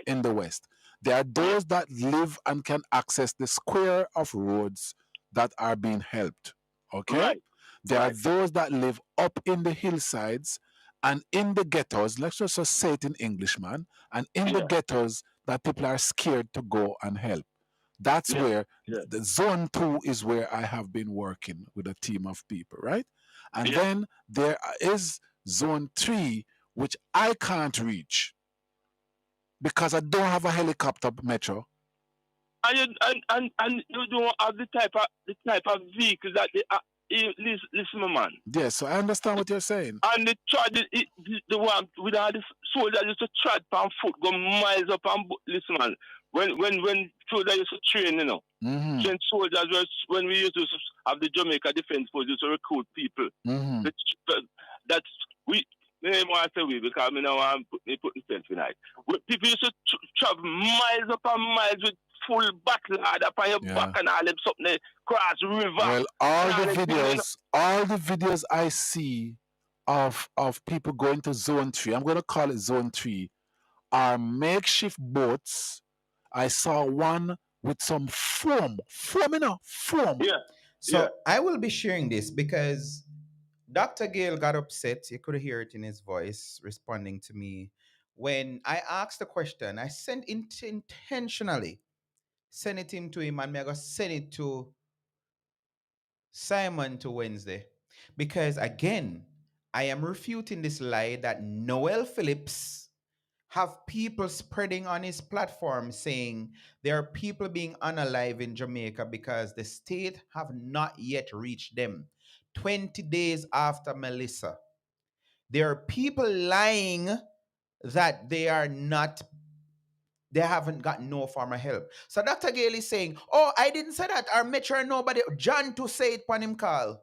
In the West. There are those that live and can access the square of roads that are being helped. Okay? There are those that live up in the hillsides and in the ghettos. Let's just say it in English, man. And in the ghettos that people are scared to go and help. That's where the Zone 2 is where I have been working with a team of people, right? And then there is Zone 3, which I can't reach because I don't have a helicopter, Metro. And you don't have the type of vehicle that they listen, my man. Yes, so I understand what you're saying. And the one with all the soldiers used to trot on foot, go miles up and listen, man. When soldiers used to train, train soldiers, when we used to have the Jamaica Defense Force, used to recruit people. That's we. I want to say we because I know I'm putting sense tonight. People used to travel miles upon miles with full battle hard up on your back and all them something cross river. Well, all the videos I see of people going to Zone 3, I'm gonna call it Zone 3, are makeshift boats. I saw one with some foam. So I will be sharing this because Dr. Gale got upset. You could hear it in his voice responding to me when I asked the question. I sent it intentionally, send it him to him, and I go send it to Simon to Wednesday. Because again, I am refuting this lie that Noel Phillips have people spreading on his platform saying there are people being unalive in Jamaica because the state have not yet reached them. 20 days after Melissa. There are people lying that they haven't gotten no form of help. So Dr. Gale is saying, oh, I didn't say that, or make sure nobody, John to say it on him call.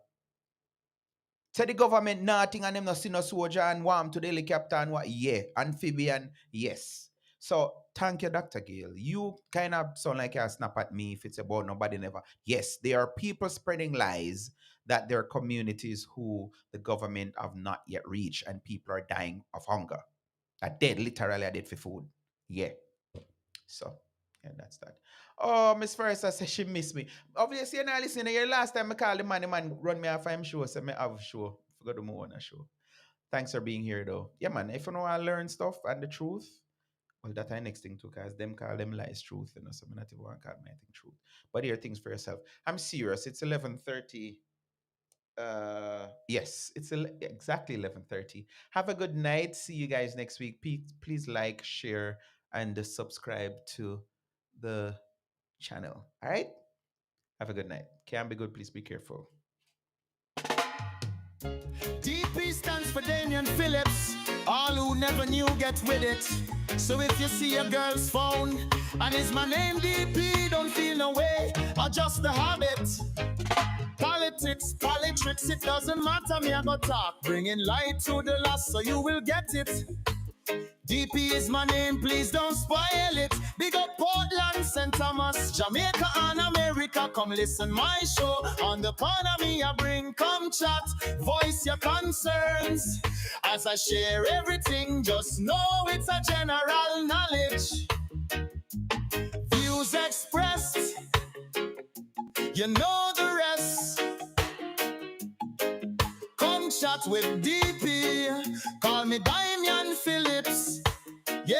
Say the government nothing and them not see no soldier and warm to the helicopter and what? Yeah. Amphibian, yes. So thank you, Dr. Gale. You kind of sound like you snap at me if it's about nobody never. Yes, there are people spreading lies that there are communities who the government have not yet reached and people are dying of hunger. Are dead, literally are dead for food. Yeah. So, yeah, that's that. Oh, Miss Farisa says she missed me. Obviously, you're not listening. Your last time I called the man run me off him show, so I have a show. Forgot to move on a show. Thanks for being here, though. Yeah, man, if you know I learn stuff and the truth, well, that's the next thing too, because them call them lies truth, you know, so I'm not even want to call my thing truth. But hear things for yourself. I'm serious. It's 11:30. Yes, it's exactly 11:30. Have a good night. See you guys next week. Please like, share, and subscribe to the channel. All right. Have a good night. Can be good. Please be careful. DP stands for Damian Phillips. All who never knew get with it. So if you see a girl's phone and it's my name DP, don't feel no way. Adjust the habit. Politics, politics, it doesn't matter. Me I go talk, bringing light to the lost, so you will get it. DP is my name, please don't spoil it. Big up Portland, St. Thomas, Jamaica and America. Come listen my show. On the corner me I bring, come chat. Voice your concerns. As I share everything, just know it's a general knowledge. Views expressed, you know the rest. Come chat with DP. Call me Damian Phillips. Yeah.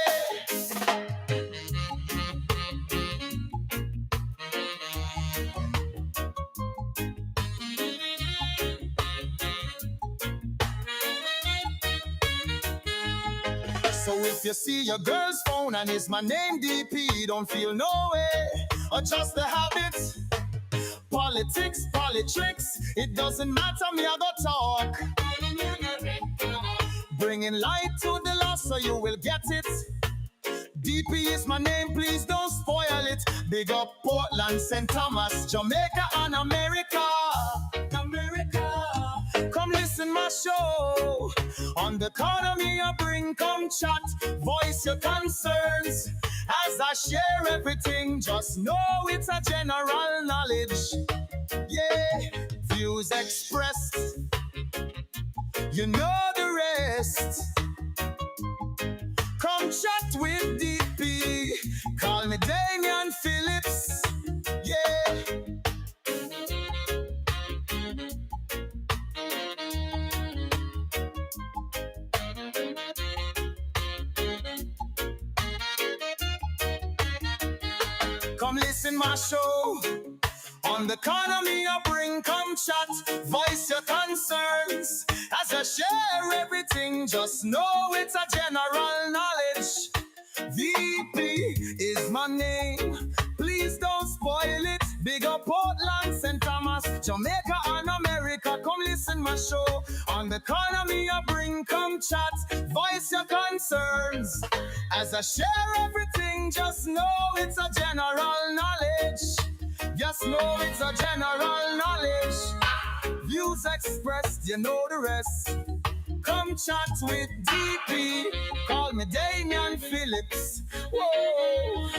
So if you see your girl's phone and it's my name DP, don't feel no way. Adjust the habits. Politics, politics, it doesn't matter, me I go talk. Bringing light to the lost, so you will get it. DP is my name, please don't spoil it. Big up Portland, St. Thomas, Jamaica and America. America, come listen my show. On the corner me I bring, come chat, voice your concerns. As I share everything, just know it's a general knowledge. Yeah, views expressed, you know the rest. Come chat with DP, call me Damian Phillips. Yeah. Come listen my show. On the corner me I bring, come chat, voice your concerns. As I share everything, just know it's a general knowledge. VP is my name, please don't spoil it. Big up Portland, St. Thomas, Jamaica and America. Come listen my show. On the corner me I bring, come chat, voice your concerns. As I share everything, just know it's a general knowledge. Just know it's a general knowledge. Views expressed, you know the rest. Come chat with DP. Call me Damian Phillips. Whoa,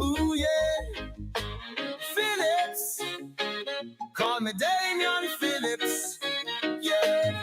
ooh yeah, Phillips. Call me Damian Phillips. Yeah.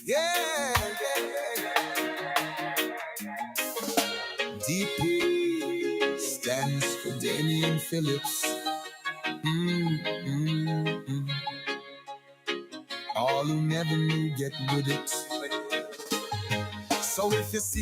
Yeah, DP stands for Damian Phillips. All who never knew get with it. So if you see